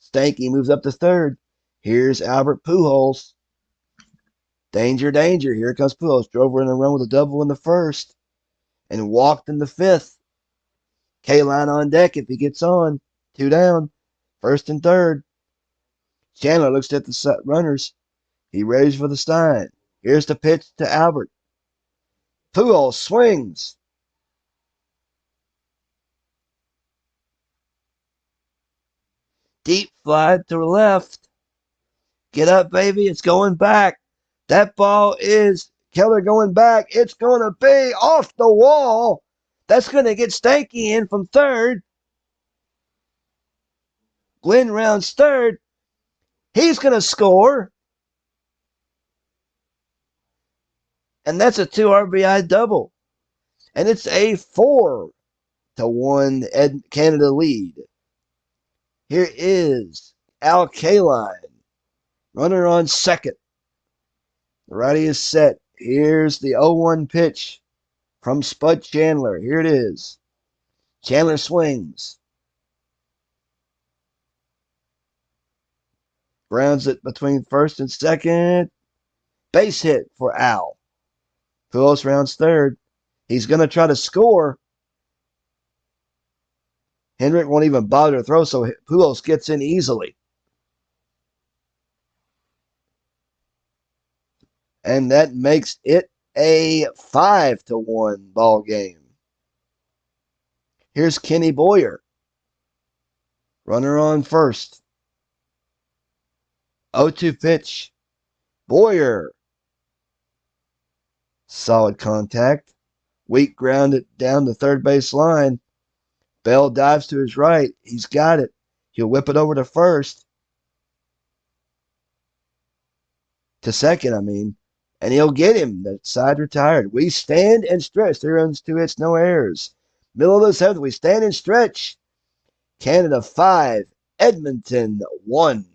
Stanky moves up to third. Here's Albert Pujols. Danger, danger. Here comes Pujols. Drove in a run with a double in the first and walked in the fifth. K-line on deck if he gets on. 2 down. First and third. Chandler looks at the runners. He readies for the Stein. Here's the pitch to Albert. Pujols swings. Deep fly to the left. Get up, baby. It's going back. That ball is Keller going back. It's going to be off the wall. That's going to get Stanky in from third. Glenn rounds third. He's going to score. And that's a 2 RBI double. And it's a 4-1 Canada lead. Here is Al Kaline. Runner on second. The righty is set. Here's the 0-1 pitch from Spud Chandler. Here it is. Chandler swings. Grounds it between first and second. Base hit for Al. Pujols rounds third. He's going to try to score. Hendrick won't even bother to throw, so Pujols gets in easily. And that makes it a 5-1 ball game. Here's Kenny Boyer. Runner on first. 0-2 pitch. Boyer. Solid contact. Weak grounded down the third base line. Bell dives to his right. He's got it. He'll whip it over to first. To second, I mean. And he'll get him. That side retired. We stand and stretch. 3 runs, 2 hits, no errors. Middle of the seventh, we stand and stretch. Canada 5, Edmonton 1.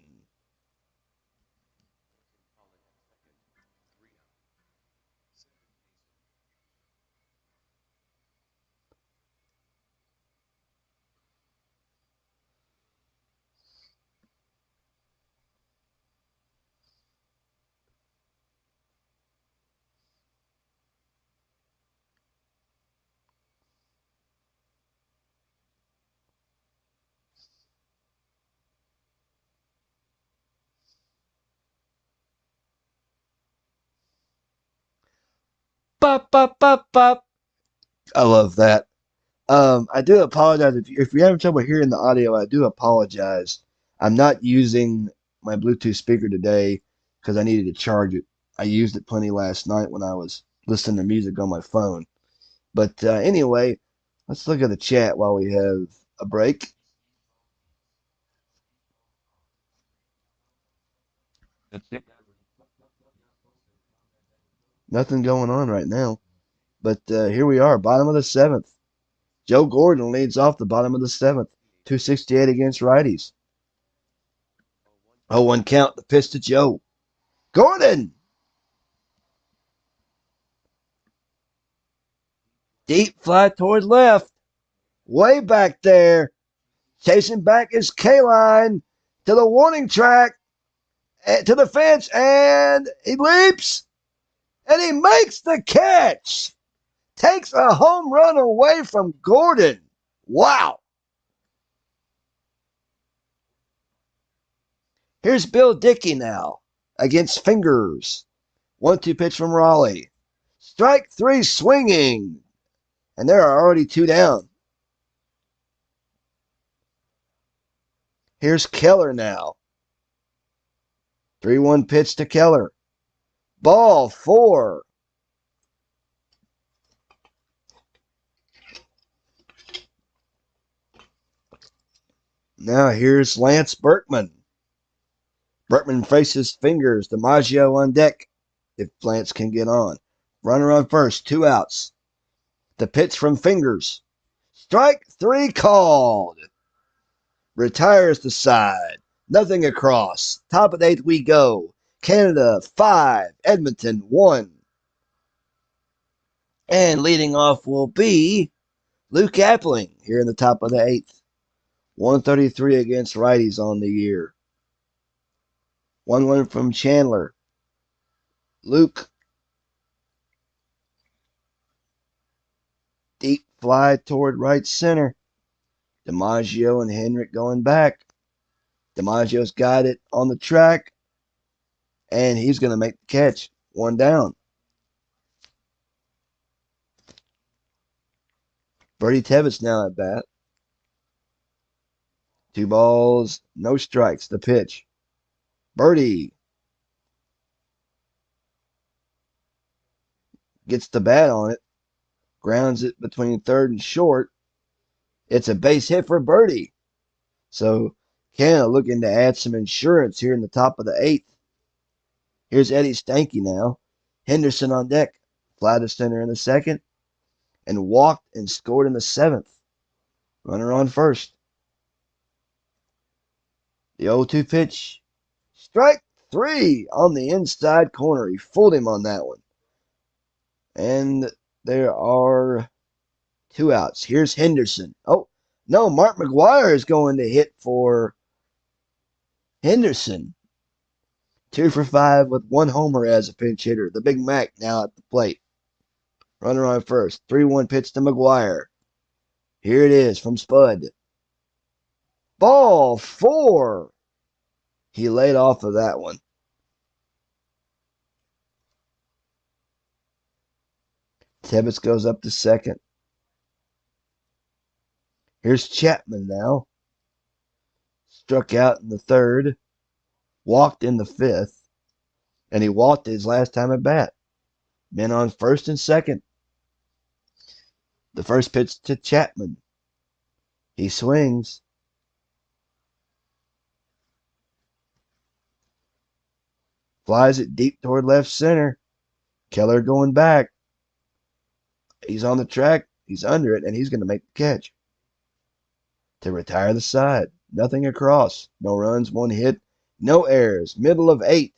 Bop, bop, bop, bop. I love that. I do apologize if you're having trouble hearing the audio. I do apologize. I'm not using my Bluetooth speaker today because I needed to charge it. I used it plenty last night when I was listening to music on my phone. But anyway, let's look at the chat while we have a break. Nothing going on right now. But here we are, bottom of the seventh. Joe Gordon leads off the bottom of the seventh. 268 against righties. 0-1 count, the pitch to Joe. Gordon! Deep fly toward left. Way back there. Chasing back is Kaline to the warning track, to the fence, and he leaps, and he makes the catch. Takes a home run away from Gordon. Wow. Here's Bill Dickey now against Fingers. 1-2 pitch from Raleigh. Strike three swinging. And there are already two down. Here's Keller now. 3-1 pitch to Keller. Ball four. Now here's Lance Berkman. Berkman faces Fingers. DiMaggio on deck if Lance can get on. Runner on first, 2 outs. The pitch from Fingers. Strike three called. Retires the side. Nothing across. Top of the eighth we go. Canada 5, Edmonton 1. And leading off will be Luke Appling here in the top of the eighth. 133 against righties on the year. 1-1 from Chandler. Luke. Deep fly toward right center. DiMaggio and Henrik going back. DiMaggio's got it on the track. And he's going to make the catch. 1 down. Bertie Tebbets now at bat. 2 balls, no strikes. The pitch. Bertie gets the bat on it. Grounds it between third and short. It's a base hit for Bertie. So Canada looking to add some insurance here in the top of the eighth. Here's Eddie Stanky now. Henderson on deck. Fly to center in the second. And walked and scored in the seventh. Runner on first. The 0-2 pitch. Strike three on the inside corner. He fooled him on that one. And there are 2 outs. Here's Henderson. Oh, no, Mark McGwire is going to hit for Henderson. 2 for 5 with 1 homer as a pinch hitter. The Big Mac now at the plate. Runner on first. 3-1 pitch to McGwire. Here it is from Spud. Ball 4. He laid off of that one. Tebbets goes up to second. Here's Chapman now. Struck out in the third. Walked in the fifth. And he walked his last time at bat. Men on first and second. The first pitch to Chapman. He swings. Flies it deep toward left center. Keller going back. He's on the track. He's under it, and he's going to make the catch. To retire the side. Nothing across. No runs, 1 hit. No errors. Middle of 8.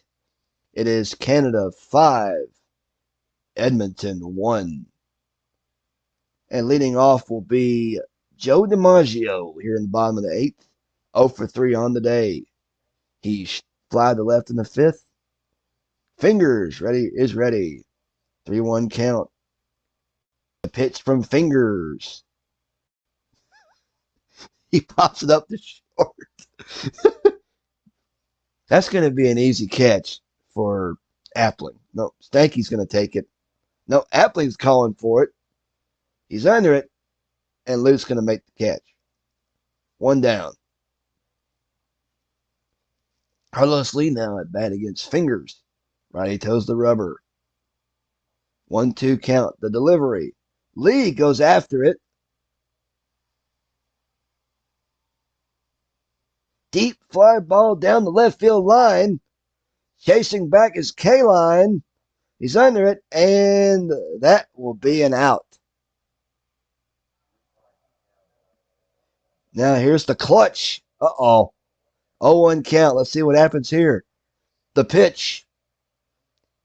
It is Canada 5. Edmonton 1. And leading off will be Joe DiMaggio here in the bottom of the 8th. 0 for 3 on the day. He flied to left in the 5th. Fingers is ready. 3-1 count. The pitch from Fingers. He pops it up to short. That's going to be an easy catch for Appling. No, Stanky's going to take it. No, Appling's calling for it. He's under it, and Luke's going to make the catch. 1 down. Carlos Lee now at bat against Fingers. Righty toes the rubber. 1-2 count. The delivery. Lee goes after it. Deep fly ball down the left field line. Chasing back is K-Line. He's under it, and that will be an out. Now here's the clutch. Uh-oh. 0-1 count. Let's see what happens here. The pitch.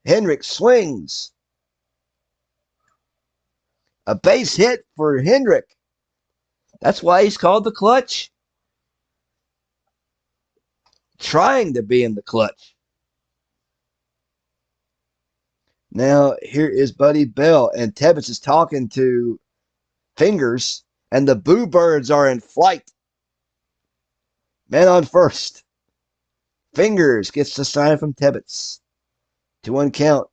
Hendrick swings. A base hit for Hendrick. That's why he's called the clutch. Trying to be in the clutch. Now here is Buddy Bell, and Tebbets is talking to Fingers, and the Boo Birds are in flight. Man on first. Fingers gets the sign from Tebbets. 2-1 count.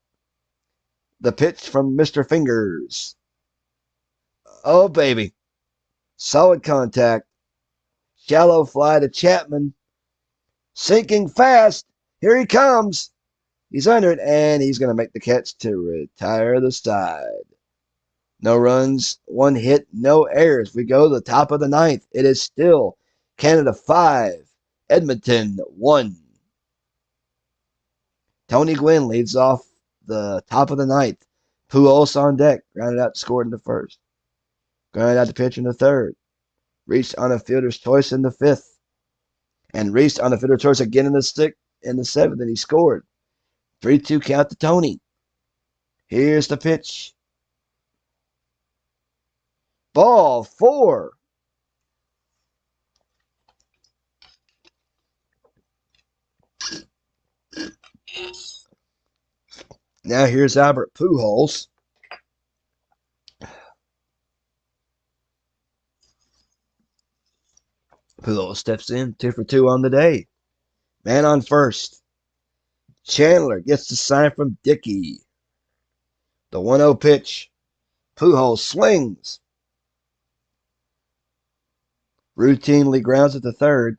The pitch from Mr. Fingers. Oh, baby. Solid contact. Shallow fly to Chapman. Sinking fast. Here he comes. He's under it, and he's going to make the catch to retire the side. No runs, 1 hit, no errors. We go to the top of the ninth. It is still Canada 5, Edmonton 1. Tony Gwynn leads off the top of the ninth. Pujols on deck. Grounded out, scored in the first. Grounded out the pitch in the third. Reached on a fielder's choice in the fifth. And reached on a fielder's choice again in the seventh, and he scored. 3-2 count to Tony. Here's the pitch. Ball 4. Now here's Albert Pujols. Pujols steps in, 2 for 2 on the day. Man on first. Chandler gets the sign from Dickey. The 1-0 pitch. Pujols swings. Routinely grounds at the third.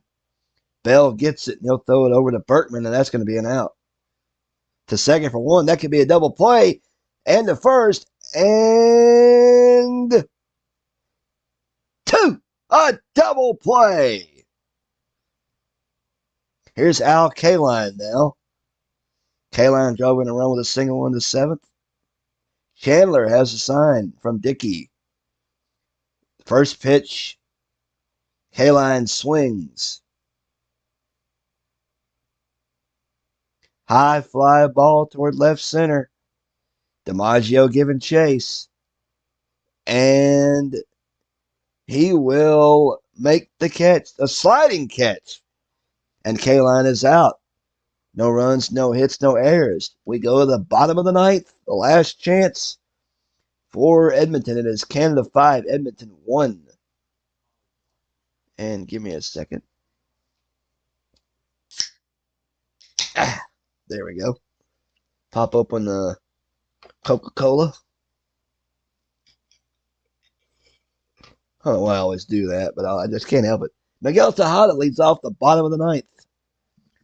Bell gets it, and he'll throw it over to Berkman, and that's going to be an out. To second for 1. That could be a double play. And to first. And 2. A double play. Here's Al Kaline now. Kaline drove in a run with a single in the 7th. Chandler has a sign from Dickey. First pitch. Kaline swings. High fly ball toward left center. DiMaggio giving chase. And he will make the catch. A sliding catch. And Kaline is out. No runs, no hits, no errors. We go to the bottom of the ninth. The last chance for Edmonton. It is Canada 5, Edmonton 1. And give me a second. There we go. Pop open the Coca-Cola. I don't know why I always do that, but I just can't help it. Miguel Tejada leads off the bottom of the ninth.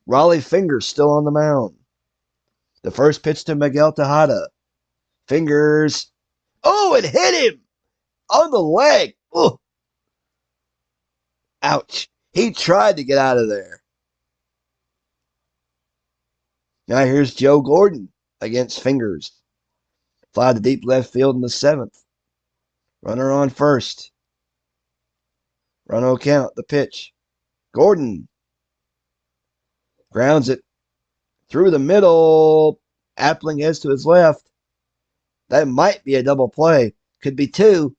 Raleigh Fingers still on the mound. The first pitch to Miguel Tejada. Fingers. Oh, it hit him on the leg. Oh. Ouch. He tried to get out of there. Now here's Joe Gordon against Fingers. Fly to deep left field in the 7th. Runner on first. Run-o count. The pitch. Gordon grounds it through the middle. Appling heads to his left. That might be a double play. Could be 2.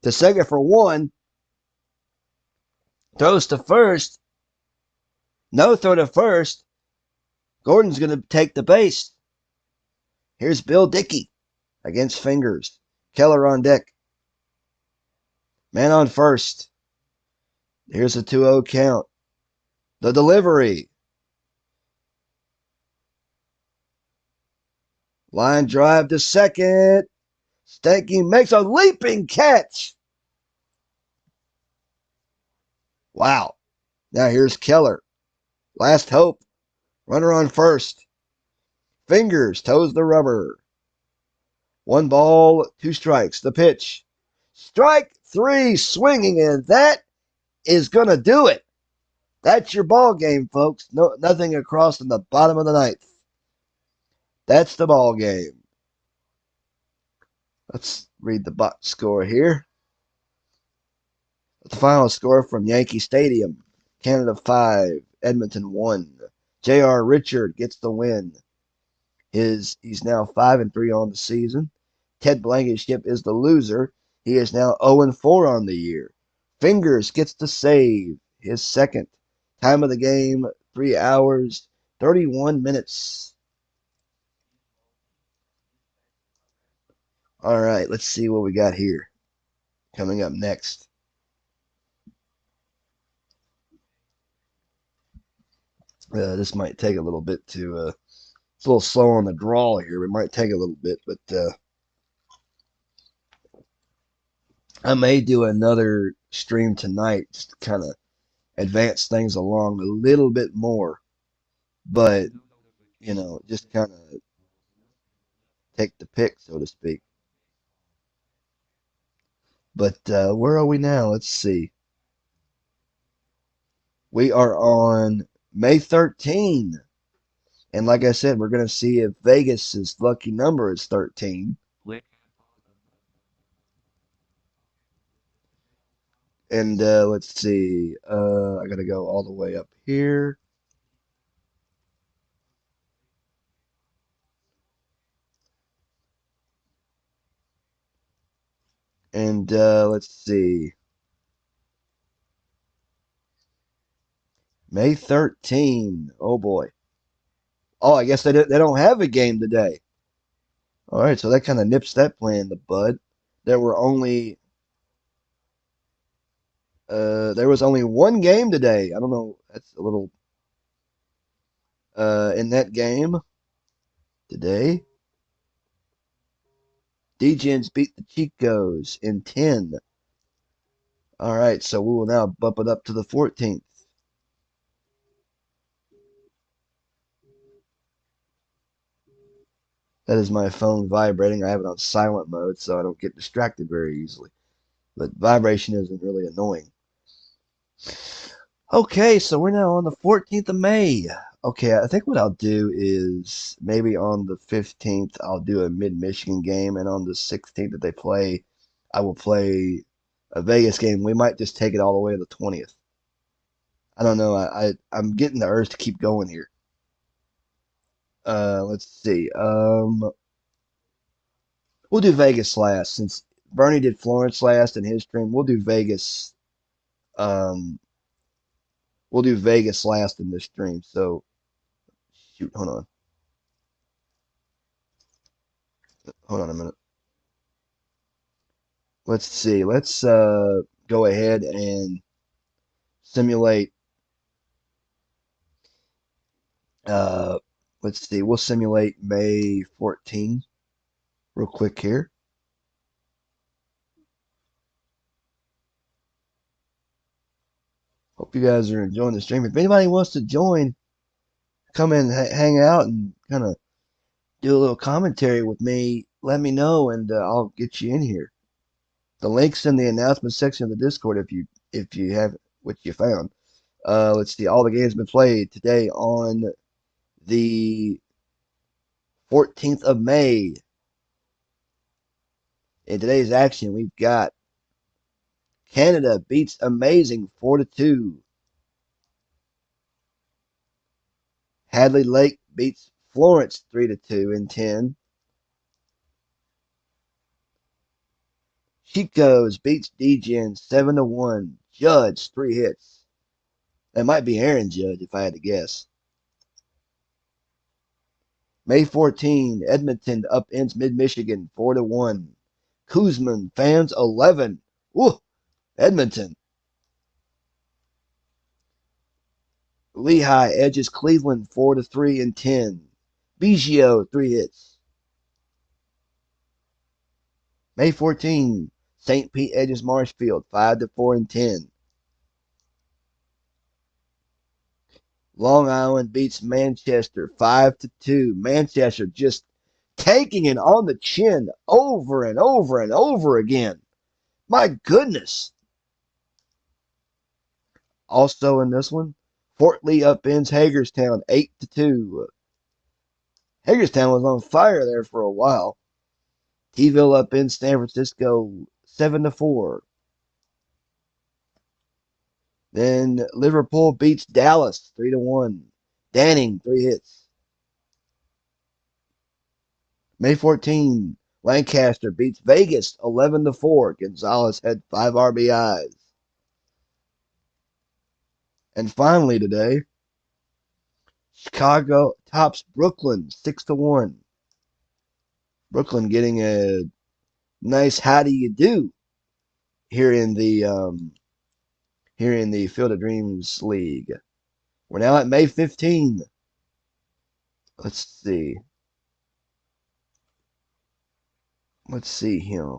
To second for 1. Throws to first. No throw to first. Gordon's going to take the base. Here's Bill Dickey against Fingers. Keller on deck. Man on first. Here's a 2-0 count. The delivery. Line drive to second. Stanky makes a leaping catch. Wow. Now here's Keller. Last hope. Runner on first. Fingers toes the rubber. One ball, two strikes. The pitch. Strike three, swinging, and that is going to do it. That's your ball game, folks. No, nothing across in the bottom of the ninth. That's the ball game. Let's read the box score here. The final score from Yankee Stadium: Canada 5, Edmonton 1. J.R. Richard gets the win. He's now 5-3 on the season. Ted Blankenship is the loser. He is now 0-4 on the year. Fingers gets the save, his second. Time of the game, 3 hours, 31 minutes. All right, let's see what we got here coming up next. This might take a little bit to. It's a little slow on the draw here. It might take a little bit, but I may do another stream tonight just to kind of advance things along a little bit more. But just kind of take the pick, so to speak. But where are we now? Let's see. We are on May 13. And like I said, we're going to see if Vegas's lucky number is 13. And let's see. I got to go all the way up here. And let's see. May 13. Oh boy. Oh, I guess they don't have a game today. All right, so that kind of nips that plan in the bud. There were only there was only one game today. I don't know. That's a little in that game today. DGens beat the Chicos in 10. All right, so we will now bump it up to the 14th. That is my phone vibrating. I have it on silent mode so I don't get distracted very easily. But vibration isn't really annoying. Okay, so we're now on the 14th of May. Okay, I think what I'll do is maybe on the 15th, I'll do a mid-Michigan game, and on the 16th that they play, I will play a Vegas game. We might just take it all the way to the 20th. I don't know. I'm getting the urge to keep going here. Let's see. We'll do Vegas last since Bernie did Florence last in his stream. We'll do Vegas. Um, we'll do Vegas last in this stream. So shoot, hold on a minute. Let's see. Let's go ahead and simulate. Uh, let's see. We'll simulate May 14 real quick here. Hope you guys are enjoying the stream. If anybody wants to join, come in, hang out, and kind of do a little commentary with me, let me know, and I'll get you in here. The link's in the announcement section of the Discord if you have what you found. Let's see. All the games been played today on the 14th of May. In today's action, we've got Canada beats Amazing 4-2. Hadley Lake beats Florence 3-2 in 10. Chico's beats DGen 7-1. Judge 3 hits. That might be Aaron Judge if I had to guess. May 14, Edmonton upends Mid-Michigan 4-1. Kuzman fans 11. Ooh, Edmonton. Lehigh edges Cleveland 4-3 in 10. Biggio 3 hits. May 14, St. Pete edges Marshfield 5-4 in 10. Long Island beats Manchester 5-2. Manchester just taking it on the chin over and over and over again. My goodness. Also in this one, Fort Lee upends Hagerstown 8-2. Hagerstown was on fire there for a while. T-ville upends San Francisco 7-4. Then Liverpool beats Dallas 3-1. Danning 3 hits. May 14, Lancaster beats Vegas 11-4. Gonzalez had 5 RBIs. And finally today, Chicago tops Brooklyn 6-1. Brooklyn getting a nice how do you do here in the Field of Dreams League. We're now at May 15. Let's see. Let's see here.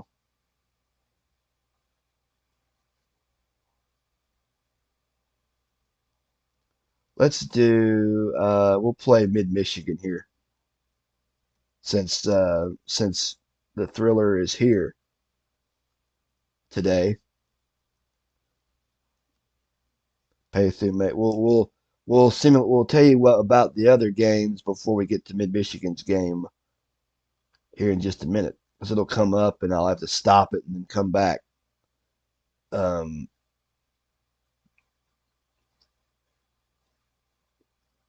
Let's do we'll play Mid Michigan here since the thriller is here today. Pay through mate. We'll tell you what about the other games before we get to Mid Michigan's game here in just a minute. Because it'll come up and I'll have to stop it and then come back. Um,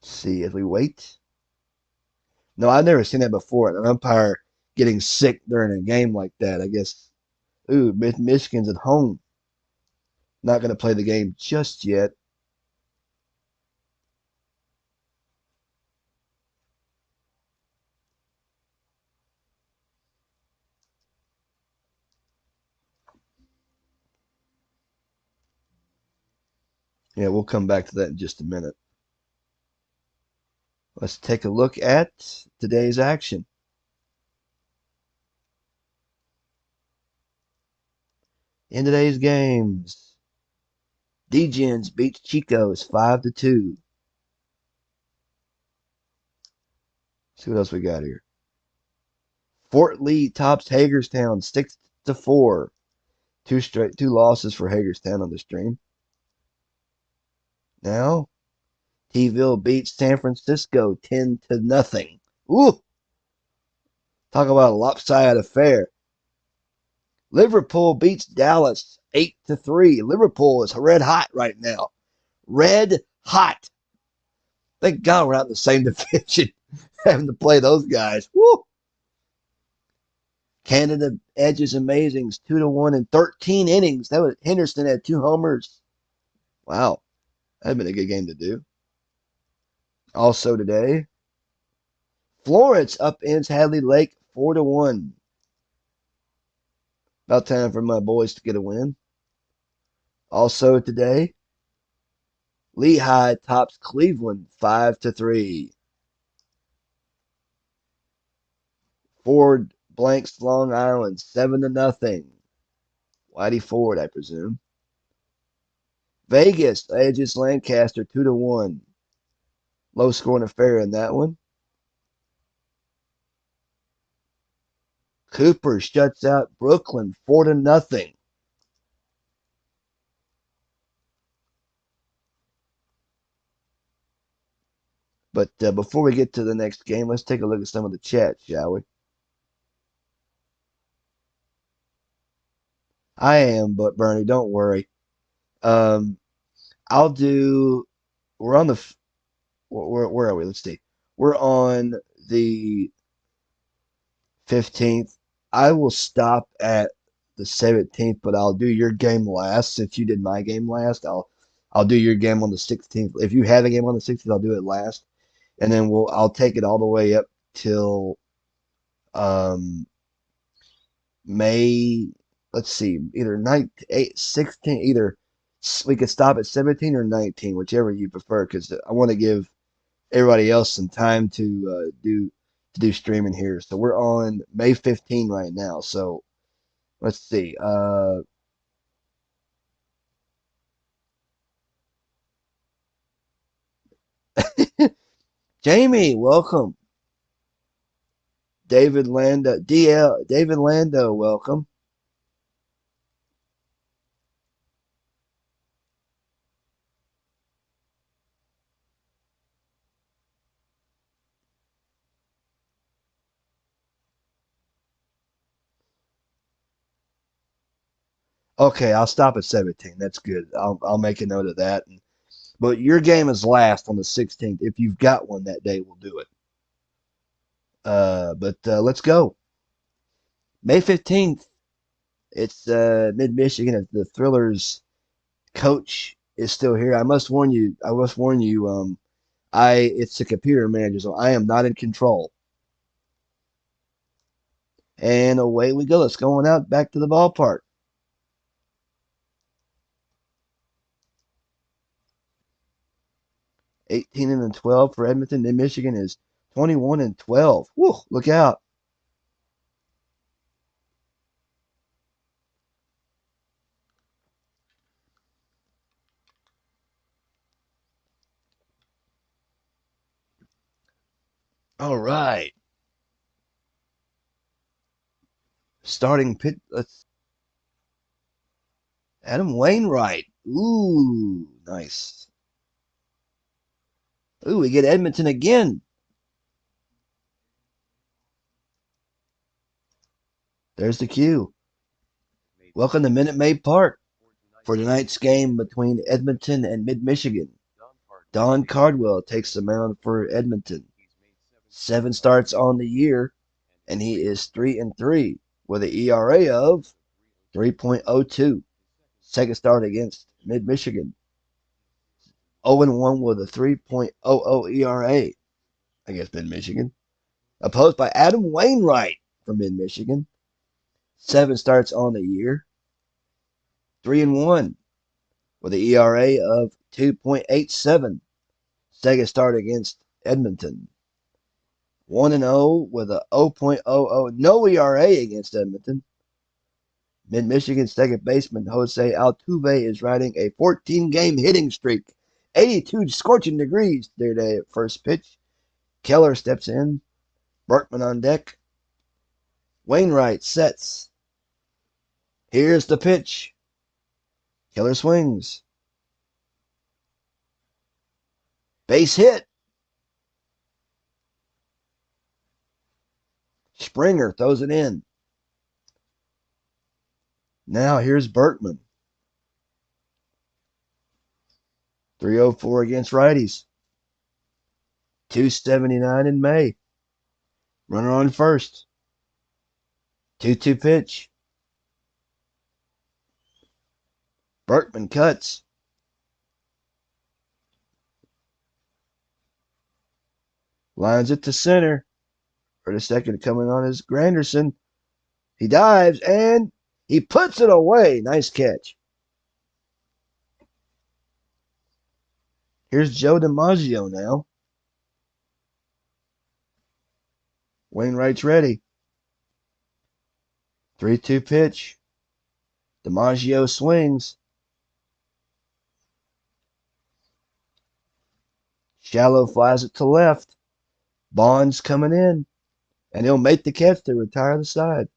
see as we wait. No, I've never seen that before. An umpire getting sick during a game like that. I guess. Ooh, Michigan's at home. Not going to play the game just yet. Yeah, we'll come back to that in just a minute. Let's take a look at today's action. In today's games, D-Gens beats Chico's 5-2. See what else we got here. Fort Lee tops Hagerstown 6-4. Two losses for Hagerstown on the stream. Now, T-ville beats San Francisco 10-0. Ooh, talk about a lopsided affair. Liverpool beats Dallas 8-3. Liverpool is red hot right now. Red hot. Thank God we're not in the same division having to play those guys. Woo! Canada edges Amazings 2-1 in 13 innings. That was Henderson had 2 homers. Wow, that'd been a good game to do. Also today, Florence upends Hadley Lake 4-1. About time for my boys to get a win. Also today, Lehigh tops Cleveland 5-3. Ford blanks Long Island 7-0. Whitey Ford, I presume. Vegas edges Lancaster 2-1. Low scoring affair in that one. Cooper shuts out Brooklyn 4-0. But before we get to the next game, let's take a look at some of the chat, shall we? I am, but Bernie, don't worry. Um, I'll do. We're on the. Where are we? Let's see. We're on the 15th. I will stop at the 17th, but I'll do your game last. Since you did my game last, I'll do your game on the 16th. If you have a game on the 16th, I'll do it last, and then I'll take it all the way up till um May. Let's see, either 19, 16, either we could stop at 17 or 19, whichever you prefer, because I want to give everybody else some time to do streaming here. So we're on May 15 right now. So let's see. Jamie, welcome. David Lando, David Lando, welcome. Okay, I'll stop at 17. That's good. I'll make a note of that. But your game is last on the 16th. If you've got one that day, we'll do it. But let's go. May 15th. It's Mid Michigan. The Thrillers coach is still here. I must warn you. I must warn you. It's a computer manager, so I am not in control. And away we go. Let's go on out back to the ballpark. 18-12 for Edmonton. Mid Michigan is 21-12. Woo, look out. All right. Starting pit. Let's Adam Wainwright. Ooh, nice. Ooh, we get Edmonton again. There's the cue. Welcome to Minute Maid Park for tonight's game between Edmonton and Mid Michigan. Don Cardwell takes the mound for Edmonton. 7 starts on the year, and he is 3-3 with an ERA of 3.02. Second start against Mid Michigan. 0-1 with a 3.00 ERA against Mid Michigan. Opposed by Adam Wainwright from Mid Michigan. 7 starts on the year. 3-1 with an ERA of 2.87. Second start against Edmonton. 1-0 with a 0.00 no ERA against Edmonton. Mid Michigan second baseman Jose Altuve is riding a 14-game hitting streak. 82 scorching degrees today at first pitch. Keller steps in. Berkman on deck. Wainwright sets. Here's the pitch. Keller swings. Base hit. Springer throws it in. Now here's Berkman. 304 against righties. 279 in May. Runner on first. 2-2 pitch. Berkman cuts. Lines it to center. For the second coming on is Granderson. He dives and he puts it away. Nice catch. Here's Joe DiMaggio now. Wainwright's ready. 3-2 pitch. DiMaggio swings. Shallow flies it to left. Bond's coming in. And he'll make the catch to retire the side.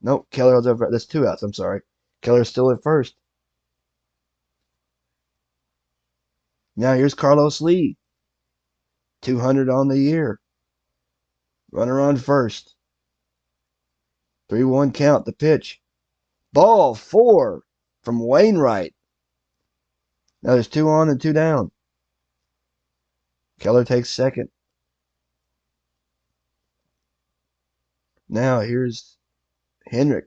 Nope, Keller's over. That's 2 outs. I'm sorry. Keller's still at first. Now here's Carlos Lee. 200 on the year. Runner on first. 3-1 count. The pitch. Ball 4 from Wainwright. Now there's 2 on and 2 down. Keller takes second. Now here's Henrik.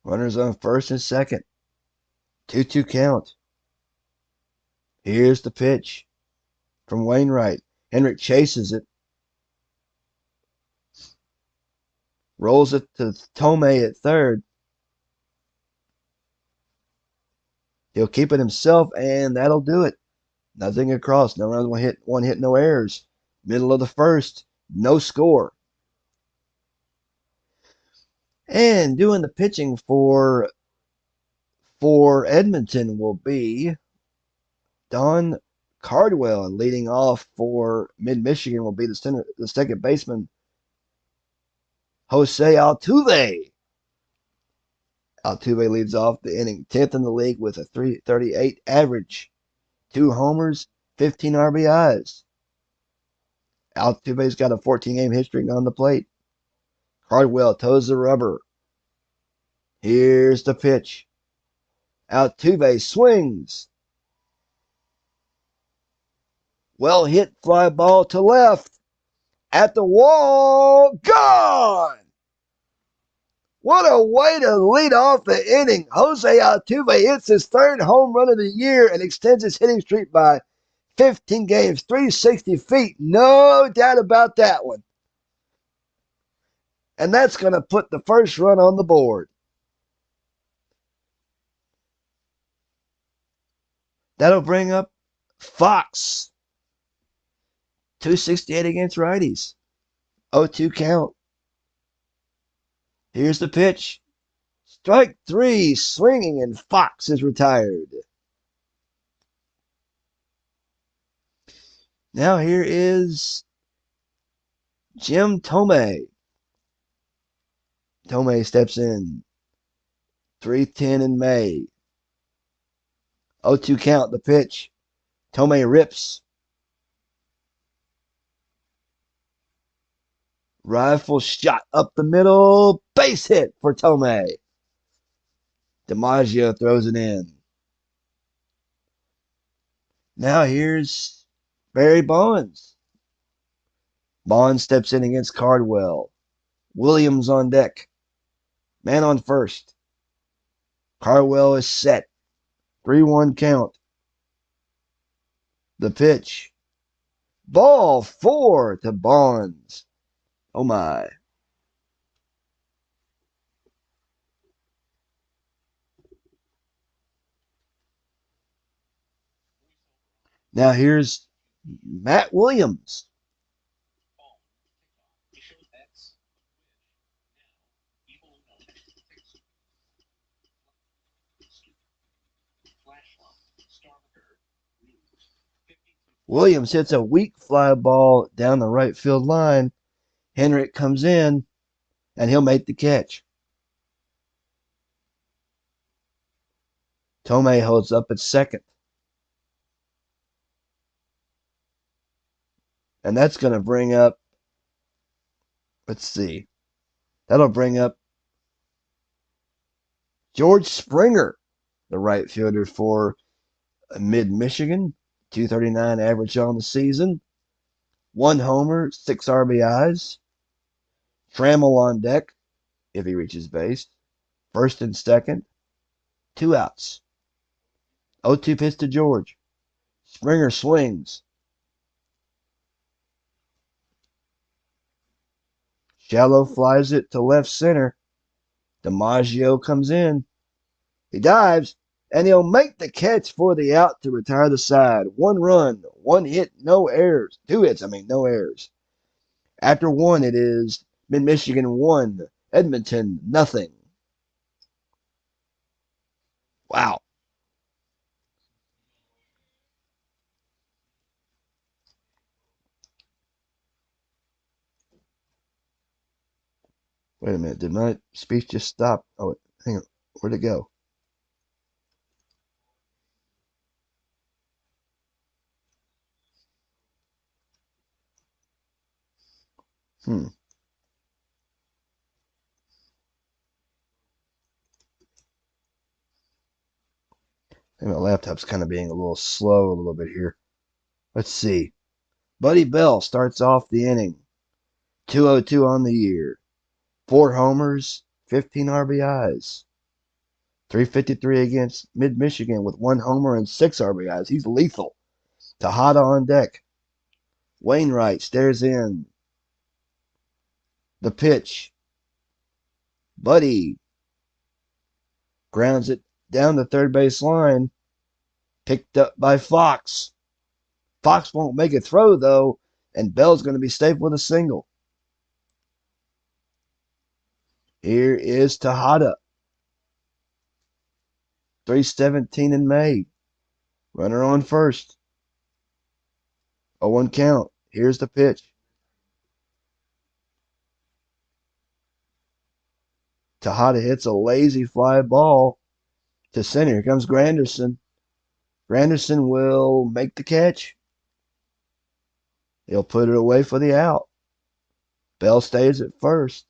Runners on first and second. 2-2 count. Here's the pitch from Wainwright. Henrik chases it. Rolls it to Tomei at third. He'll keep it himself, and that'll do it. Nothing across. No runs, one hit, no errors. Middle of the first. No score. And doing the pitching for Edmonton will be Don Cardwell, and leading off for Mid-Michigan will be the second baseman, Jose Altuve. Altuve leads off the inning, 10th in the league with a 338 average, 2 homers, 15 RBIs. Altuve's got a 14-game hit streak on the plate. Cardwell toes the rubber. Here's the pitch. Altuve swings. Well hit fly ball to left. At the wall. Gone! What a way to lead off the inning. Jose Altuve hits his 3rd home run of the year and extends his hitting streak by 15 games, 360 feet. No doubt about that one. And that's going to put the first run on the board. That'll bring up Fox. 268 against righties. 0-2 count. Here's the pitch. Strike 3, swinging, and Fox is retired. Now here is Jim Thome. Thome steps in. 3-10 in May. 0-2 count, the pitch. Thome rips. Rifle shot up the middle. Base hit for Thome. DiMaggio throws it in. Now here's Barry Bonds. Bonds steps in against Cardwell. Williams on deck. Man on first. Cardwell is set. 3-1 count. The pitch. Ball 4 to Bonds. Oh my. Now here's Matt Williams. Williams hits a weak fly ball down the right field line. Henrik comes in, and he'll make the catch. Thome holds up at second. And that's going to bring up, let's see, that'll bring up George Springer, the right fielder for Mid-Michigan. 239 average on the season. 1 homer, 6 RBIs. Trammell on deck if he reaches base. First and second. 2 outs. 0-2 pitch to George. Springer swings. Shallow flies it to left center. DiMaggio comes in. He dives, and he'll make the catch for the out to retire the side. 1 run, 1 hit, no errors. 2 hits, no errors. After 1, it is Mid-Michigan 1, Edmonton nothing. Wow. Wait a minute. Did my speech just stop? Oh, hang on. Where'd it go? Maybe my laptop's kind of being a little slow a little bit here. Let's see. Buddy Bell starts off the inning. 202 on the year. 4 homers, 15 RBIs. 353 against Mid-Michigan with 1 homer and 6 RBIs. He's lethal. Tejada on deck. Wainwright stares in. The pitch. Buddy grounds it down the third base line. Picked up by Fox. Fox won't make a throw, though, and Bell's going to be safe with a single. Here is Tejada. 317 in May. Runner on first. 0-1 count. Here's the pitch. Tejada hits a lazy fly ball to center. Here comes Granderson. Granderson will make the catch. He'll put it away for the out. Bell stays at first.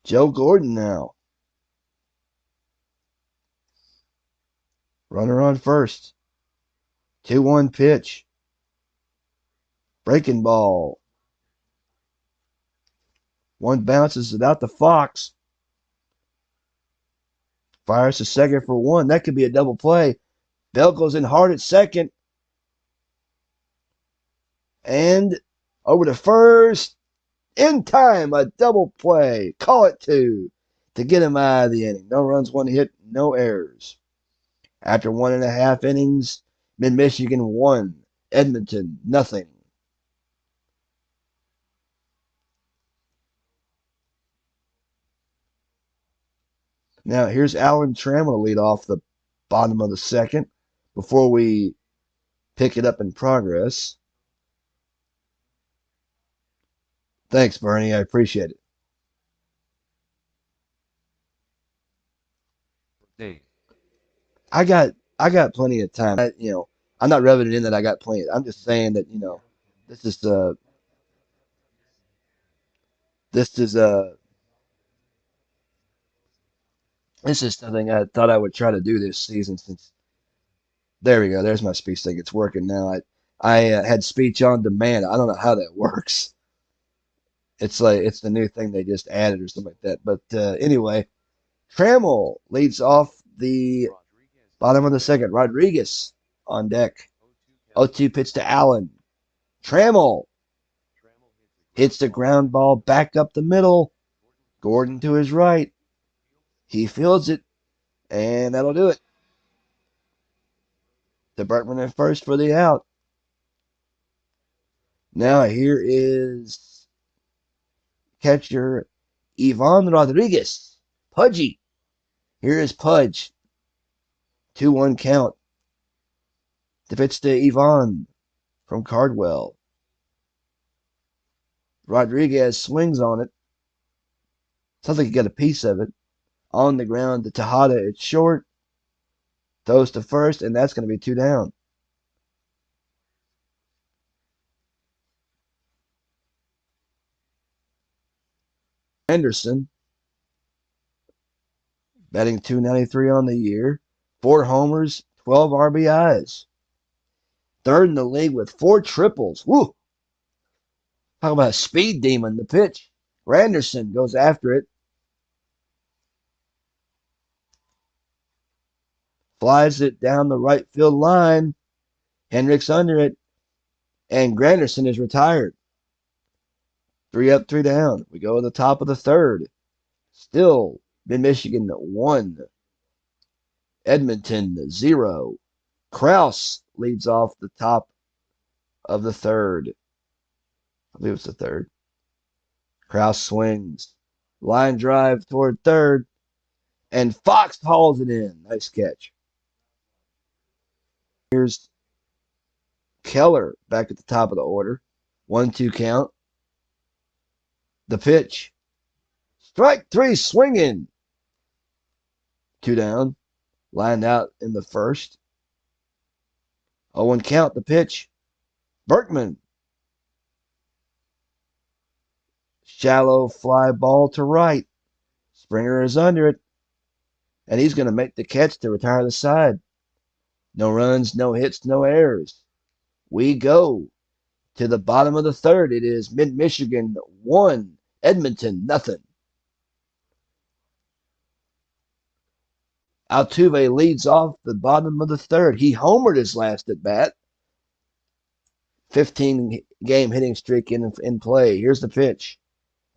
Joe Gordon now. Runner on first. 2-1 pitch. Breaking ball. One bounces it out to Fox. Fires to second for one. That could be a double play. Bell goes in hard at second. And over to first. In time, a double play. Call it two to get him out of the inning. No runs, one hit, no errors. After 1.5 innings, Mid-Michigan won. Edmonton, nothing. Now, here's Alan Trammell to lead off the bottom of the second before we pick it up in progress. Thanks, Bernie. I appreciate it. Hey, I got plenty of time. I'm not rubbing it in that I got plenty. I'm just saying that, this is this is this is something I thought I would try to do this season since there we go. There's my speech thing. It's working now. I had speech on demand. I don't know how that works. It's like it's the new thing they just added or something like that. But anyway, Trammell leads off the bottom of the second. Rodriguez on deck. 0-2 pitch to Allen. Trammell hits the ground ball back up the middle. Gordon to his right. He fields it, and that'll do it. The Berkman at first for the out. Now here is catcher Ivan Rodriguez. Pudgy. Here is Pudge. 2-1 count. The pitch to Ivan from Cardwell. Rodriguez swings on it. Sounds like he got a piece of it. On the ground to Tejada. It's short. Throws to first, and that's going to be 2 down. Anderson, batting .293 on the year. 4 homers, 12 RBIs. Third in the league with 4 triples. Woo! Talk about a speed demon. The pitch. Granderson goes after it. Flies it down the right field line. Hendricks under it. And Granderson is retired. 3 up, 3 down. We go to the top of the third. Still, Mid-Michigan 1. Edmonton 0. Kraus leads off the top of the third. I believe it's the third. Kraus swings. Line drive toward third. And Fox hauls it in. Nice catch. Here's Keller back at the top of the order. 1-2 count. The pitch. Strike 3 swinging. 2 down. Lined out in the first. 0-1 count. The pitch. Berkman. Shallow fly ball to right. Springer is under it. And he's going to make the catch to retire the side. No runs, no hits, no errors. We go to the bottom of the third. It is Mid-Michigan 1, Edmonton nothing. Altuve leads off the bottom of the third. He homered his last at bat. 15-game hitting streak in play. Here's the pitch.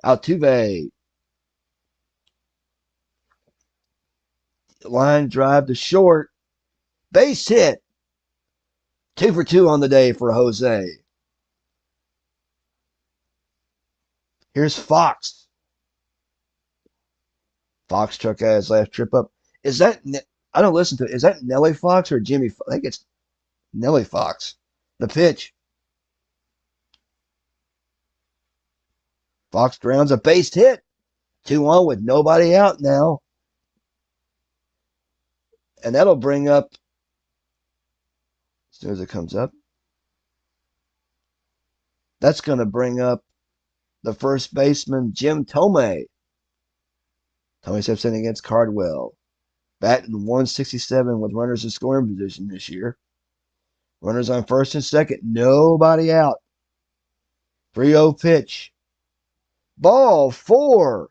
Altuve. Line drive to short. Base hit. 2 for 2 on the day for Jose. Here's Fox. Fox truck out his last trip up. Is that, I don't listen to it. Is that Nellie Fox or Jimmy? I think it's Nellie Fox. The pitch. Fox grounds a base hit. 2-1 with nobody out now. And that'll bring up, as soon as it comes up, that's going to bring up the first baseman, Jim Tomei. Tomei steps in against Cardwell. Batting 167 with runners in scoring position this year. Runners on first and second. Nobody out. 3-0 pitch. Ball 4.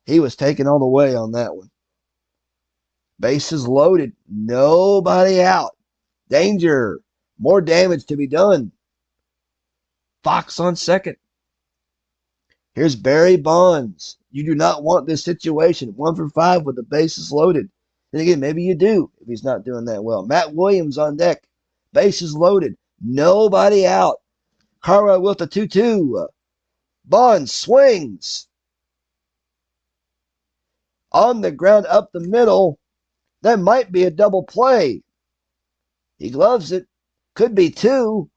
He was taken all the way on that one. Bases loaded. Nobody out. Danger. More damage to be done. Fox on second. Here's Barry Bonds. You do not want this situation. 1 for 5 with the bases loaded. Then again, maybe you do if he's not doing that well. Matt Williams on deck. Bases loaded. Nobody out. Carwell with the 2-2. Bonds swings. On the ground up the middle. That might be a double play. He gloves it. Could be 2.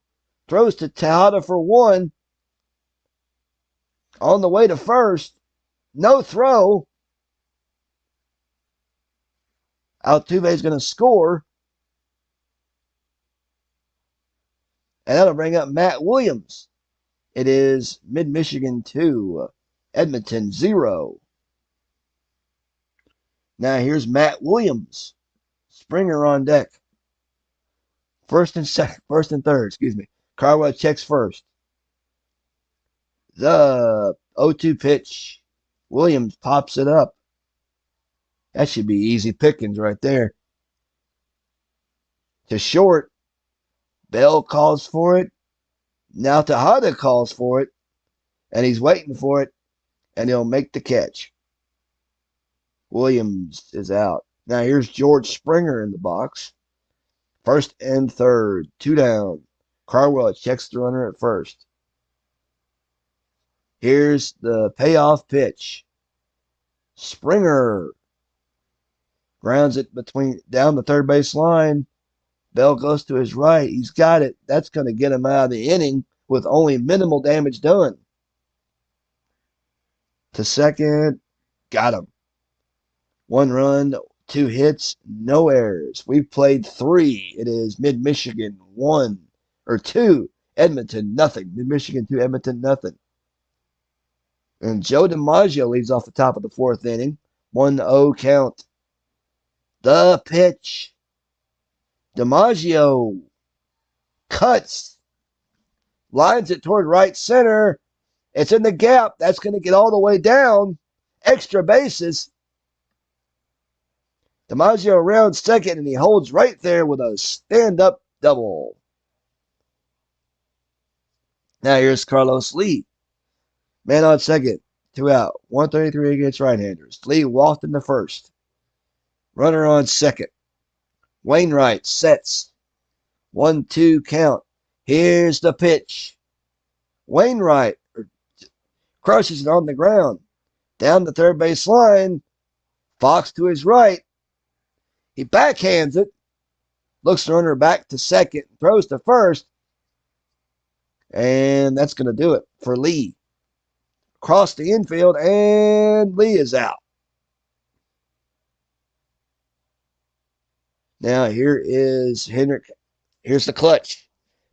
Throws to Tejada for 1. On the way to first. No throw. Altuve's going to score. And that'll bring up Matt Williams. It is Mid-Michigan 2, Edmonton 0. Now here's Matt Williams. Springer on deck. First and third, excuse me. Carwell checks first. The 0-2 pitch. Williams pops it up. That should be easy pickings right there. To short. Bell calls for it. Now Tejada calls for it. And he's waiting for it. And he'll make the catch. Williams is out. Now here's George Springer in the box. First and third. 2 down. Carwell checks the runner at first. Here's the payoff pitch. Springer grounds it down the third base line. Bell goes to his right. He's got it. That's going to get him out of the inning with only minimal damage done. To second. Got him. 1 run, 2 hits, no errors. We've played 3. It is Mid-Michigan 2, Edmonton nothing. Mid-Michigan 2, Edmonton nothing. And Joe DiMaggio leads off the top of the 4th inning. 1-0 count. The pitch. DiMaggio cuts. Lines it toward right center. It's in the gap. That's going to get all the way down. Extra bases. DiMaggio around second, and he holds right there with a stand-up double. Now here's Carlos Lee. Man on second. 2 out. 133 against right-handers. Lee walked in the first. Runner on second. Wainwright sets. 1-2 count. Here's the pitch. Wainwright crushes it on the ground. Down the third base line. Fox to his right. He backhands it. Looks the runner back to second. Throws to first. And that's going to do it for Lee. Across the infield, and Lee is out. Now here is Hendrick. Here's the clutch.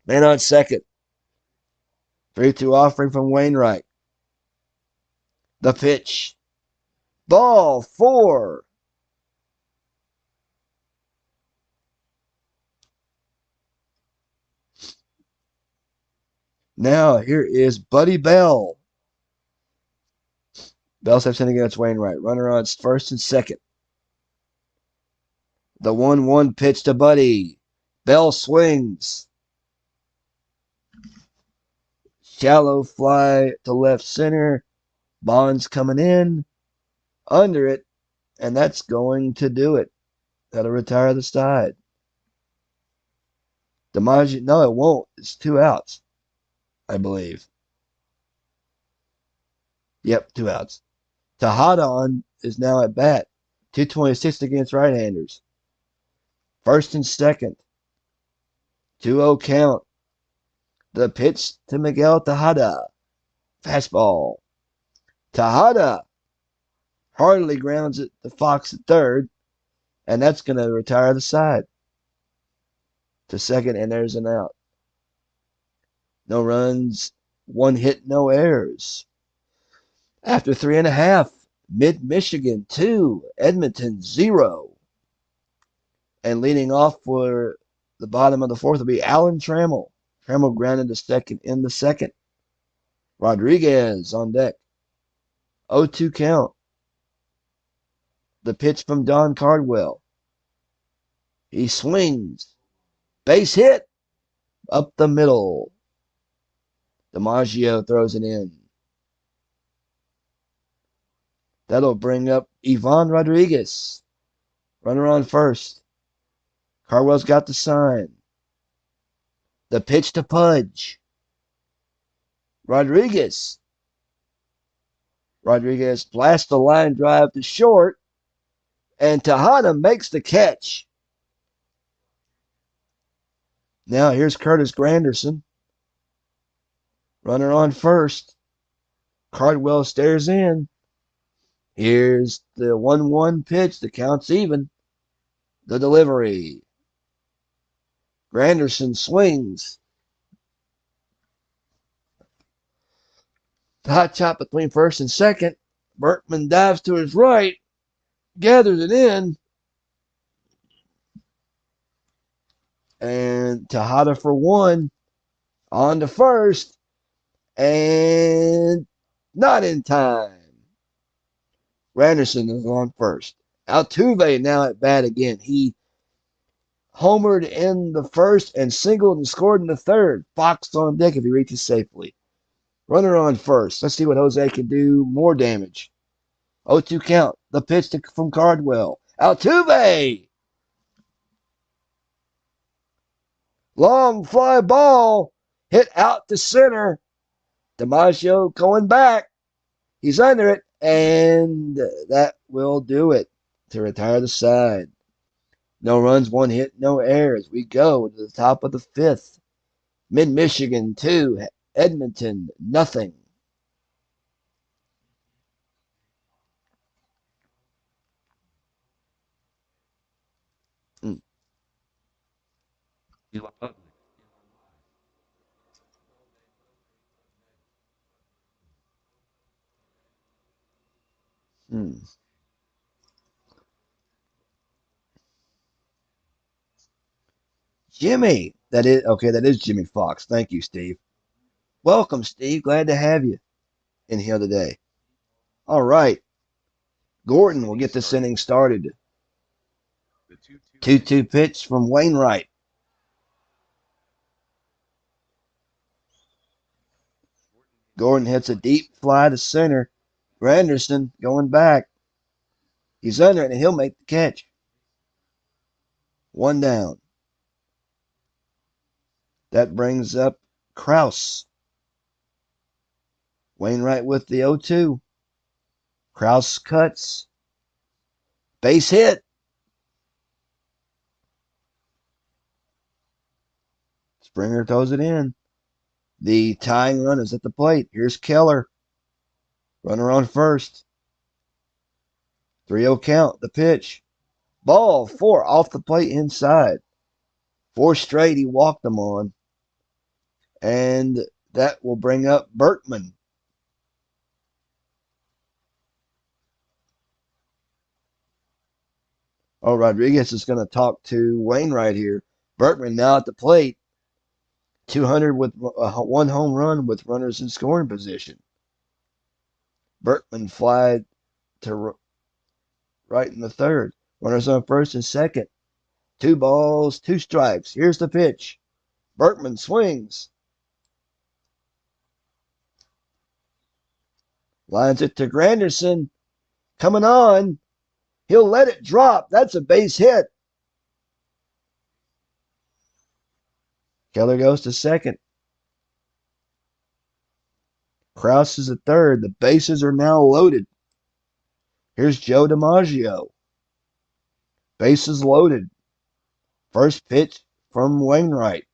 Man on second. 3-2 offering from Wainwright. The pitch. Ball 4. Now here is Buddy Bell. Bell steps in against Wainwright. Runner on first and second. The 1-1 pitch to Buddy. Bell swings. Shallow fly to left center. Bonds coming in. Under it. And that's going to do it. That'll retire the side. DiMaggio, no, it won't. It's 2 outs, I believe. Yep, 2 outs. Tejada is now at bat. 226 against right-handers. First and second. 2-0 count. The pitch to Miguel Tejada. Fastball. Tejada hardly grounds it to Fox at third, and that's going to retire the side to second, and there's an out. No runs, 1 hit, no errors. After 3.5, Mid-Michigan 2, Edmonton 0. And leading off for the bottom of the fourth will be Alan Trammell. Trammell grounded to second in the second. Rodriguez on deck. 0-2 count. The pitch from Don Cardwell. He swings. Base hit. Up the middle. DiMaggio throws it in. That'll bring up Ivan Rodriguez. Runner on first. Cardwell's got the sign. The pitch to Pudge. Rodriguez blasts the line drive to short, and Tejada makes the catch. Now here's Curtis Granderson. Runner on first. Cardwell stares in. Here's the 1-1 pitch. The count's even. The delivery. Granderson swings. The hot chop between first and second. Berkman dives to his right. Gathers it in. And Tejada for one. On to first. And not in time. Granderson is on first. Altuve now at bat again. He homered in the first and singled and scored in the third. Fox on deck if he reaches safely. Runner on first. Let's see what Jose can do. More damage. 0-2 count. The pitch from Cardwell. Altuve! Long fly ball. Hit out to center. DiMaggio going back. He's under it. And that will do it to retire the side. No runs, 1 hit, no errors. We go to the top of the fifth. Mid-Michigan 2, Edmonton nothing. Hmm. Hmm. Jimmy. That is Jimmy Fox. Thank you, Steve. Welcome, Steve. Glad to have you in here today. All right. Gordon will get this inning started. 2-2 pitch from Wainwright. Gordon hits a deep fly to center. Granderson going back. He's under it, and he'll make the catch. 1 down. That brings up Kraus. Wainwright with the 0-2. Kraus cuts. Base hit. Springer throws it in. The tying run is at the plate. Here's Keller. Runner on first. 3-0 count. The pitch. Ball 4 off the plate inside. 4 straight he walked them on. And that will bring up Berkman. Oh, Rodriguez is going to talk to Wainwright here. Berkman now at the plate. 200 with 1 home run with runners in scoring position. Berkman flied to right in the third. Runners on first and second. 2 balls, 2 strikes. Here's the pitch. Berkman swings. Lines it to Granderson. Coming on. He'll let it drop. That's a base hit. Keller goes to second. Kraus is at third. The bases are now loaded. Here's Joe DiMaggio. Bases loaded. First pitch from Wainwright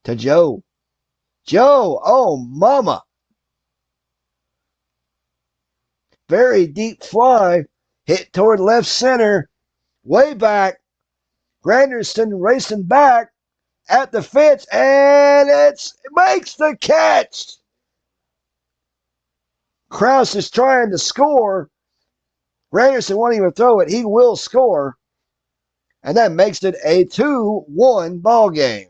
to Joe. Joe, oh mama. Very deep fly. Hit toward left center. Way back. Granderson racing back at the fence, and it makes the catch. Kraus is trying to score. Granderson won't even throw it. He will score. And that makes it a 2-1 ball game.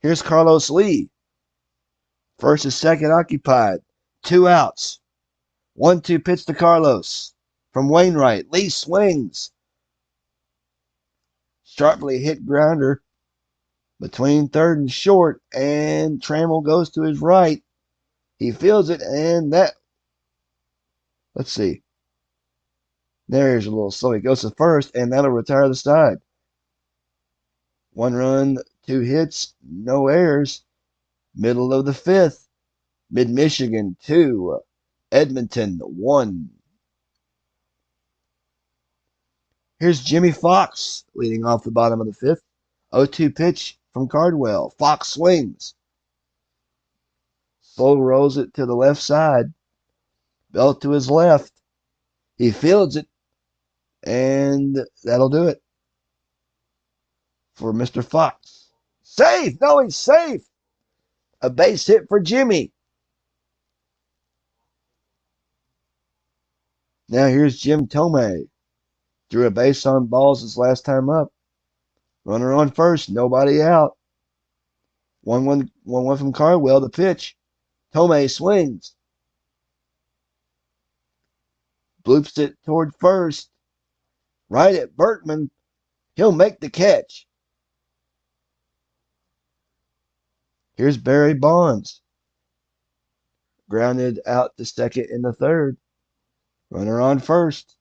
Here's Carlos Lee. First and second occupied. 2 outs. 1-2 pitch to Carlos. From Wainwright. Lee swings. Sharply hit grounder between third and short. And Trammell goes to his right. He fields it, and that, let's see. There's a little slow. He goes to first, and that'll retire the side. 1 run, 2 hits, no errors. Middle of the 5th. Mid-Michigan 2, Edmonton 1. Here's Jimmy Fox leading off the bottom of the 5th. 0-2 pitch from Cardwell. Fox swings. Slow rolls it to the left side. Belt to his left. He fields it, and that'll do it for Mr. Fox. Safe! No, he's safe! A base hit for Jimmy. Now here's Jim Tomei. Drew a base on balls his last time up. Runner on first, nobody out. 1-1 from Cardwell. The pitch. Tomei swings. Bloops it toward first. Right at Berkman. He'll make the catch. Here's Barry Bonds. Grounded out to second in the 3rd. Runner on first.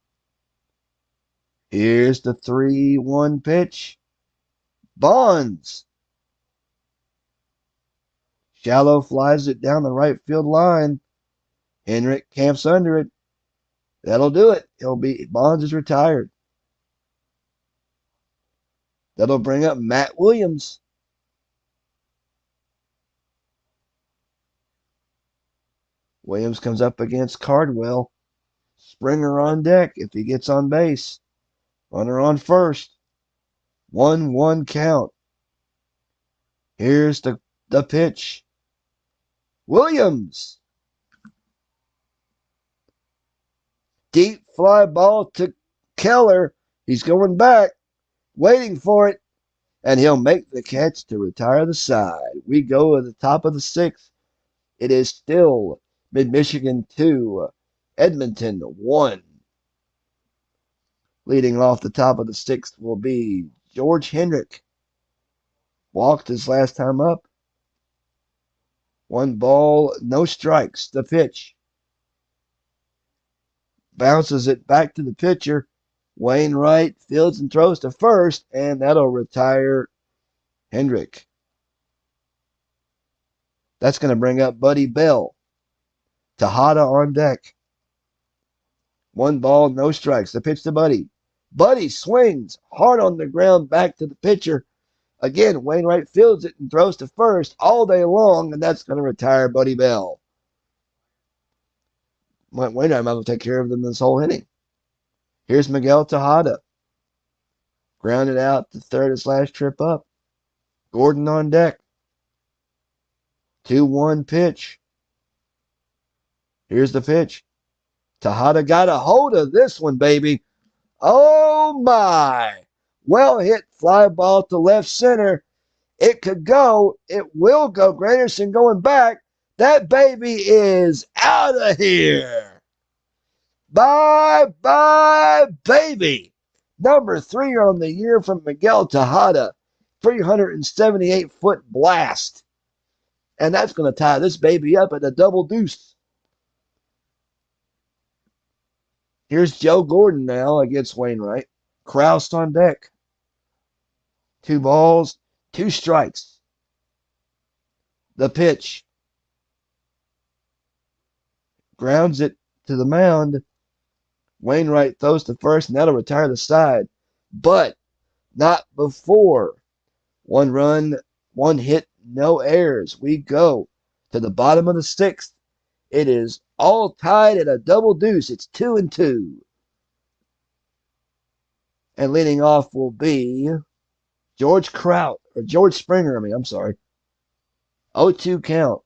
Here's the 3-1 pitch. Bonds. Shallow flies it down the right field line. Henrik camps under it. That'll do it. Bonds is retired. That'll bring up Matt Williams. Williams comes up against Cardwell. Springer on deck if he gets on base. Runner on first. 1-1 count. Here's the pitch. Williams. Deep fly ball to Keller. He's going back, waiting for it, and he'll make the catch to retire the side. We go to the top of the 6th. It is still Mid-Michigan 2, Edmonton 1. Leading off the top of the 6th will be George Henrik. Walked his last time up. 1 ball, no strikes. The pitch. Bounces it back to the pitcher. Wainwright fields and throws to first, and that'll retire Hendrick. That's going to bring up Buddy Bell. Tejada on deck. 1 ball, no strikes. The pitch to Buddy. Buddy swings hard on the ground back to the pitcher. Again, Wainwright fields it and throws to first all day long, and that's going to retire Buddy Bell. Wainwright might as well take care of them this whole inning. Here's Miguel Tejada. Grounded out to third his last trip up. Gordon on deck. 2-1 pitch. Here's the pitch. Tejada got a hold of this one, baby. Oh, my. Well hit fly ball to left center. It could go. It will go. Granderson going back. That baby is out of here. Bye, baby. Number 3 on the year from Miguel Tejada. 378-foot blast. And that's going to tie this baby up at a double deuce. Here's Joe Gordon now against Wainwright. Kraus on deck. 2 balls, 2 strikes. The pitch. Grounds it to the mound. Wainwright throws to first, and that'll retire the side. But not before. 1 run, 1 hit, no errors. We go to the bottom of the 6th. It is all tied at a double deuce. It's 2-2. And leading off will be George Springer. I'm sorry. 0-2 count.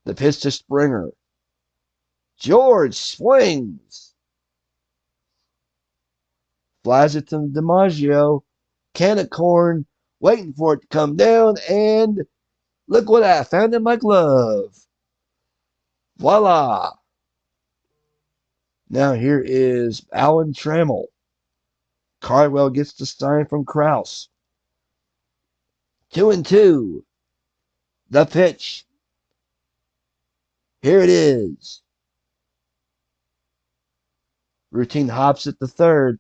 The pitch to Springer. George swings. Flies it to DiMaggio. Can of corn. Waiting for it to come down. And look what I found in my glove. Voila. Now here is Alan Trammell. Cardwell gets the sign from Krause. 2-2. The pitch. Here it is. Routine hops at the third.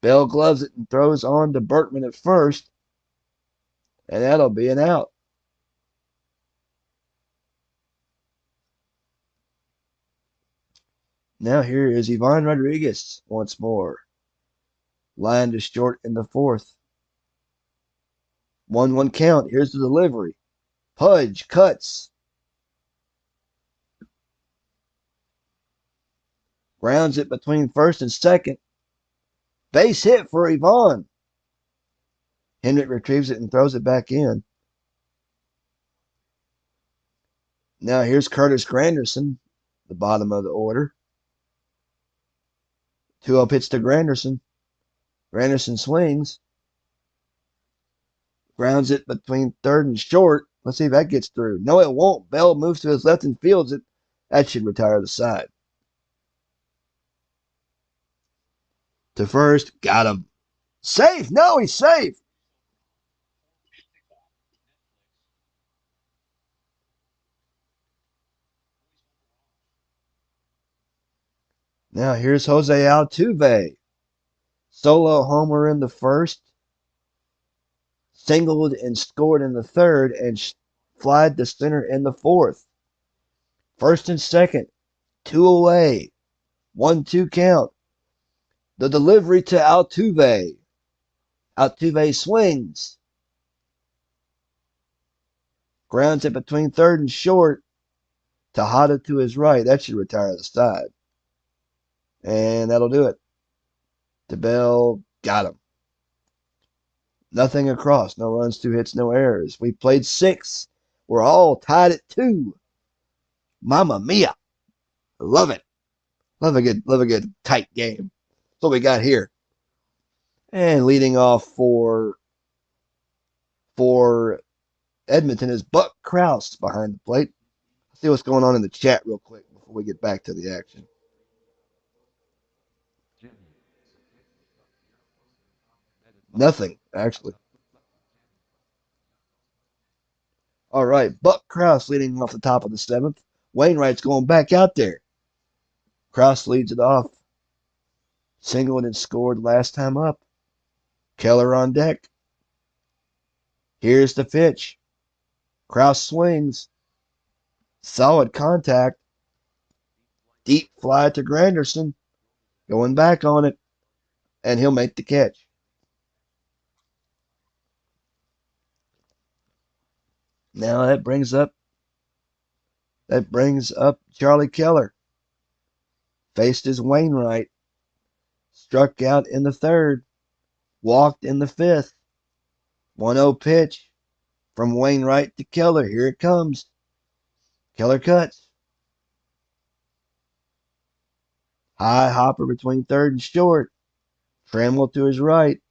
Bell gloves it and throws on to Berkman at first. And that'll be an out. Now here is Ivan Rodriguez once more. Line to short in the 4th. 1-1 count. Here's the delivery. Pudge cuts. Grounds it between first and second. Base hit for Ivan. Hendrick retrieves it and throws it back in. Now here's Curtis Granderson, the bottom of the order. 2-0 pitch to Granderson. Granderson swings. Grounds it between third and short. Let's see if that gets through. No, it won't. Bell moves to his left and fields it. That should retire the side. To first. Got him. Safe. No, he's safe. Now here's Jose Altuve. Solo homer in the first. Singled and scored in the third and flied to center in the 4th. First and second. 2 away. 1-2 count. The delivery to Altuve. Altuve swings. Grounds it between third and short. Tejada to his right. That should retire the side. And that'll do it. DeBell got him. Nothing across. No runs, 2 hits, no errors. We played 6. We're all tied at 2. Mamma mia. Love it. Love a good tight game. That's what we got here. And leading off for Edmonton is Buck Krause behind the plate. Let's see what's going on in the chat real quick before we get back to the action. Nothing, actually. All right, Buck Krause leading off the top of the 7th. Wainwright's going back out there. Krause leads it off. Singled and scored last time up. Keller on deck. Here's the pitch. Krause swings. Solid contact. Deep fly to Granderson. Going back on it. And he'll make the catch. Now that brings up Charlie Keller. Faced his Wainwright. Struck out in the 3rd. Walked in the 5th. 1-0 pitch from Wainwright to Keller. Here it comes. Keller cuts. High hopper between third and short. Trammell to his right.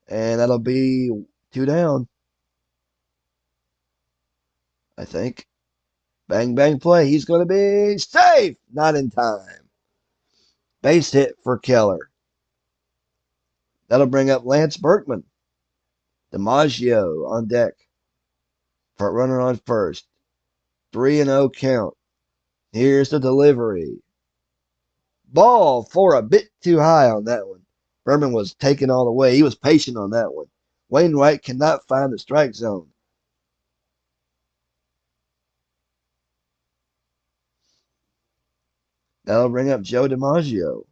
And that'll be 2 down. I think. Bang, bang play. He's going to be safe. Not in time. Base hit for Keller. That'll bring up Lance Berkman. DiMaggio on deck. Front runner on first. 3-0 count. Here's the delivery. Ball for a bit too high on that one. Berkman was taking all the way. He was patient on that one. Wainwright cannot find the strike zone. That'll bring up Joe DiMaggio.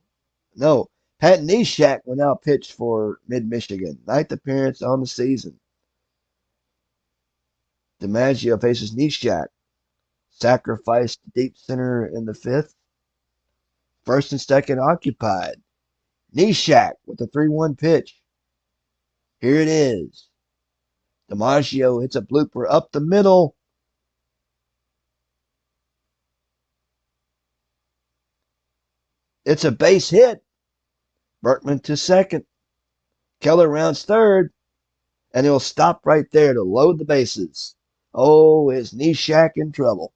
No, Pat Neshek will now pitch for Mid-Michigan. Ninth appearance on the season. DiMaggio faces Neshek. Sacrificed deep center in the fifth. First and second occupied. Neshek with a 3-1 pitch. Here it is. DiMaggio hits a blooper up the middle. It's a base hit. Berkman to second. Keller rounds third. And he'll stop right there to load the bases. Oh, is Neshek in trouble?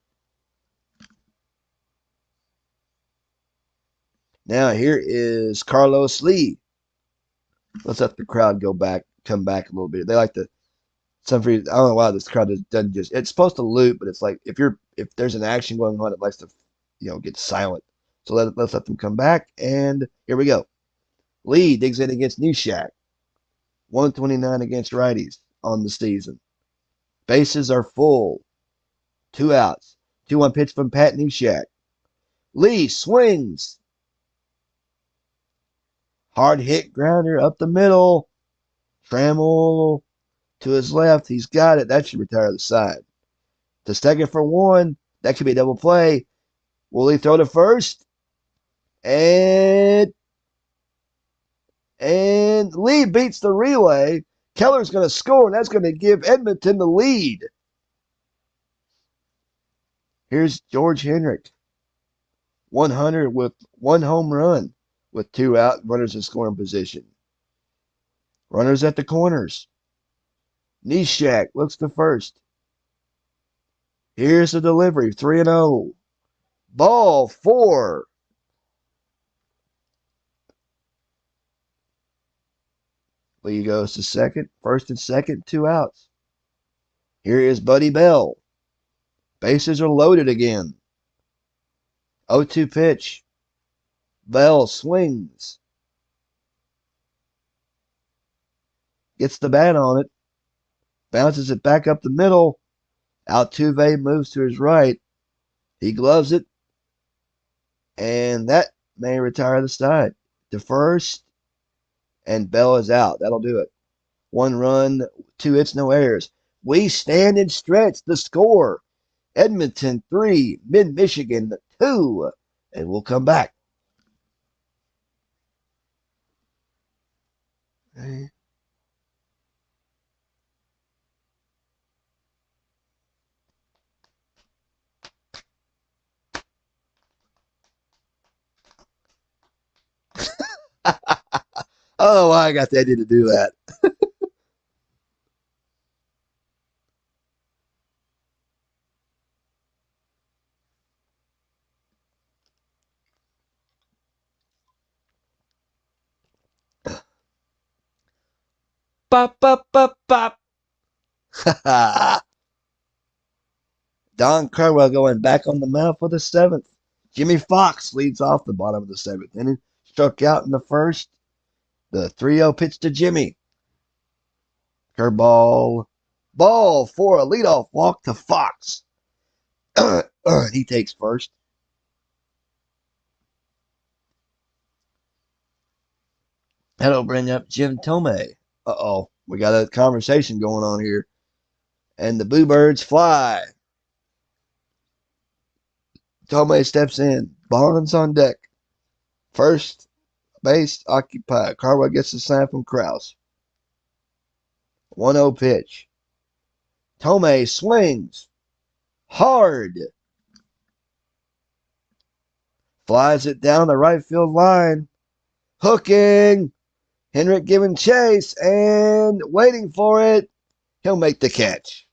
Now here is Carlos Lee. Let's let the crowd come back a little bit. They like to some reason, I don't know why this crowd doesn't just. It's supposed to loop, but it's like if there's an action going on, it likes to get silent. So let's let them come back, and here we go. Lee digs in against Neshek. 129 against righties on the season. Bases are full. 2 outs. 2-1 pitch from Pat Neshek. Lee swings. Hard hit grounder up the middle. Trammell to his left. He's got it. That should retire the side. To second for 1. That could be a double play. Will he throw to first? And Lee beats the relay. Keller's going to score, and that's going to give Edmonton the lead. Here's George Henrik. 100 with 1 home run with 2 out, runners in scoring position. Runners at the corners. Neshek looks to first. Here's the delivery, 3-0. Ball 4. Lee goes to second. First and second, 2 outs. Here is Buddy Bell. Bases are loaded again. 0-2 pitch. Bell swings. Gets the bat on it. Bounces it back up the middle. Altuve moves to his right. He gloves it. And that may retire the side. To first. And Bell is out. That'll do it. 1 run, 2 hits, no errors. We stand and stretch. The score. Edmonton 3, Mid-Michigan 2. And we'll come back. Okay. I don't know why I got the idea to do that. Bop, bop, bop, bop. Don Carwell going back on the mound for the 7th. Jimmy Fox leads off the bottom of the 7th inning. Struck out in the first. The 3-0 pitch to Jimmy. Curveball. Ball for a leadoff walk to Fox. He takes first. That'll bring up Jim Tomei. Uh-oh. We got a conversation going on here. And the Boo Birds fly. Tomei steps in. Bonds on deck. First base occupied. Carwell gets the sign from Krause. 1-0 pitch. Tomei swings. Hard. Flies it down the right field line. Hooking. Henrik giving chase and waiting for it. He'll make the catch.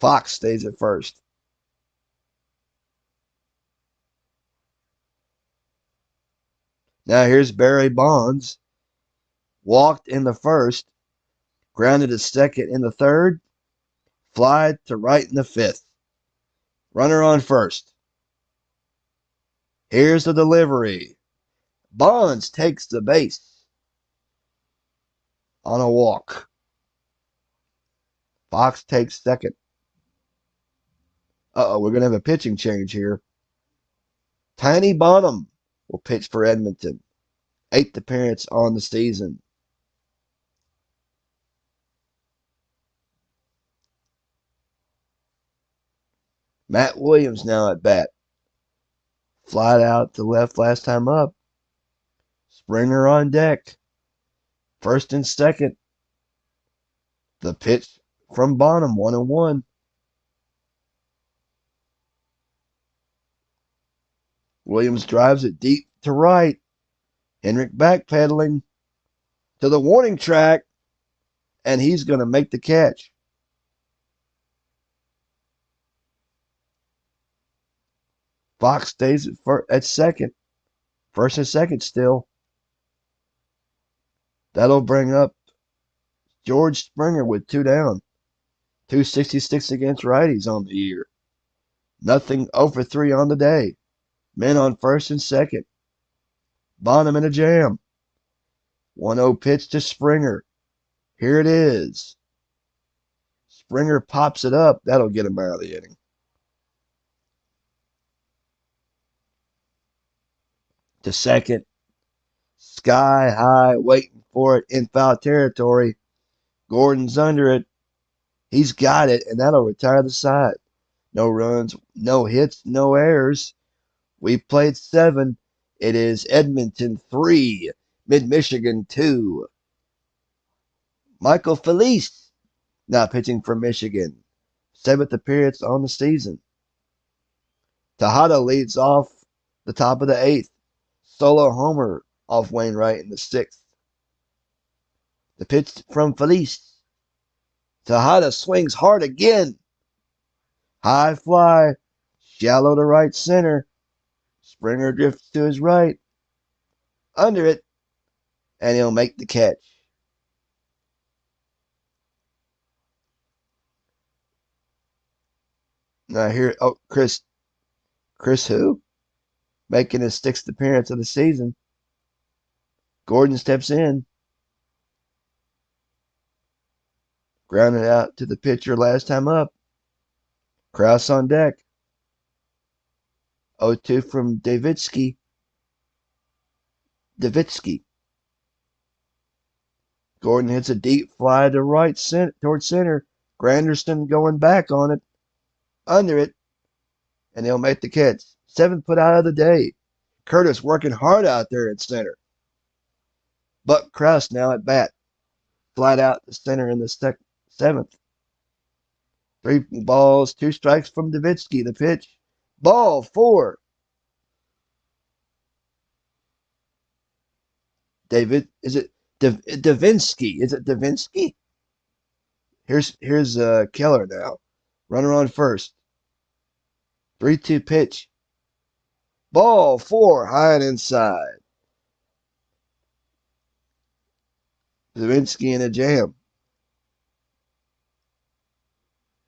Fox stays at first. Now here's Barry Bonds. Walked in the first. Grounded to second in the third. Fly to right in the 5th. Runner on first. Here's the delivery. Bonds takes the base on a walk. Fox takes second. We're going to have a pitching change here. Tiny Bonham will pitch for Edmonton. 8th appearance on the season. Matt Williams now at bat. Flied out to left last time up. Springer on deck. First and second. The pitch from Bonham, 1-1. Williams drives it deep to right. Henrik backpedaling to the warning track, and he's going to make the catch. Fox stays at second. First and second still. That'll bring up George Springer with 2 down. 266 against righties on the year. Nothing over 3 on the day. Men on first and second. Bonham in a jam. 1-0 pitch to Springer. Here it is. Springer pops it up. That'll get him out of the inning. To second. Sky high, waiting for it in foul territory. Gordon's under it. He's got it, and that'll retire the side. No runs, no hits, no errors. We played 7. It is Edmonton 3, Mid-Michigan 2. Michael Felice now pitching for Michigan. 7th appearance on the season. Tejada leads off the top of the 8th. Solo homer off Wainwright in the 6th. The pitch from Felice. Tejada swings hard again. High fly. Shallow to right center. Springer drifts to his right. Under it. And he'll make the catch. Now here, Chris who? Making his 6th appearance of the season. Gordon steps in. Grounded out to the pitcher last time up. Krause on deck. 0-2 from Davitsky. Gordon hits a deep fly to right center, towards center. Granderson going back on it. Under it. And he'll make the catch. 7th put out of the day. Curtis working hard out there at center. Buck Krause now at bat. Flied out to center in the 7th. 3 balls, 2 strikes from Davitsky. The pitch. Ball 4. David, is it Davinsky? Is it Davinsky? Here's Keller now. Runner on first. 3-2 pitch. Ball 4, high and inside. Davinsky in a jam.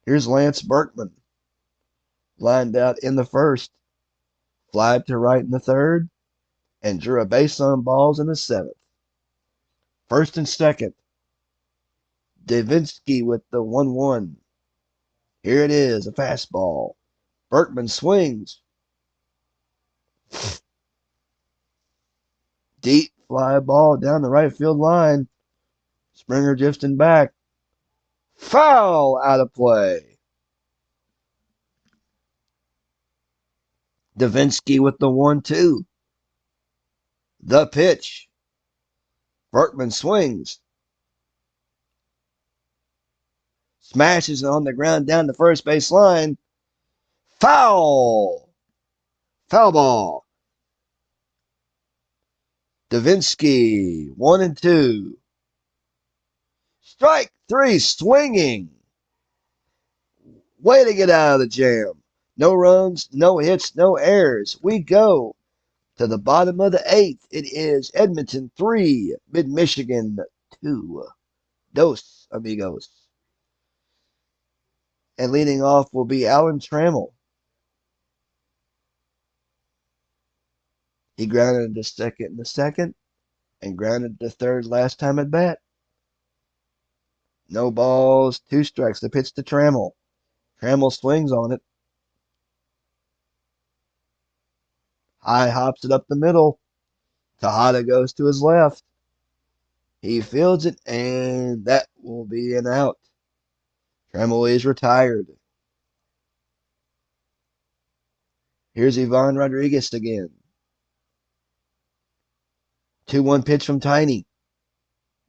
Here's Lance Berkman. Lined out in the 1st. Flied to right in the 3rd. And drew a base on balls in the 7th. 1st and 2nd. Davinsky with the 1-1. Here it is, a fastball. Berkman swings. Deep fly ball down the right field line. Springer drifting back. Foul out of play. Davinsky with the 1-2. The pitch. Berkman swings. Smashes on the ground down the first base line. Foul. Foul ball. Davinsky, 1-2. Strike 3, swinging. Way to get out of the jam. No runs, no hits, no errors. We go to the bottom of the 8th. It is Edmonton 3, Mid-Michigan 2. Dos, amigos. And leading off will be Alan Trammell. He grounded to second in the second and grounded to third last time at bat. No balls, 2 strikes. The pitch to Trammell. Trammell swings on it. High hops it up the middle. Tejada goes to his left. He fields it, and that will be an out. Trammell is retired. Here's Ivan Rodriguez again. 2-1 pitch from Tiny.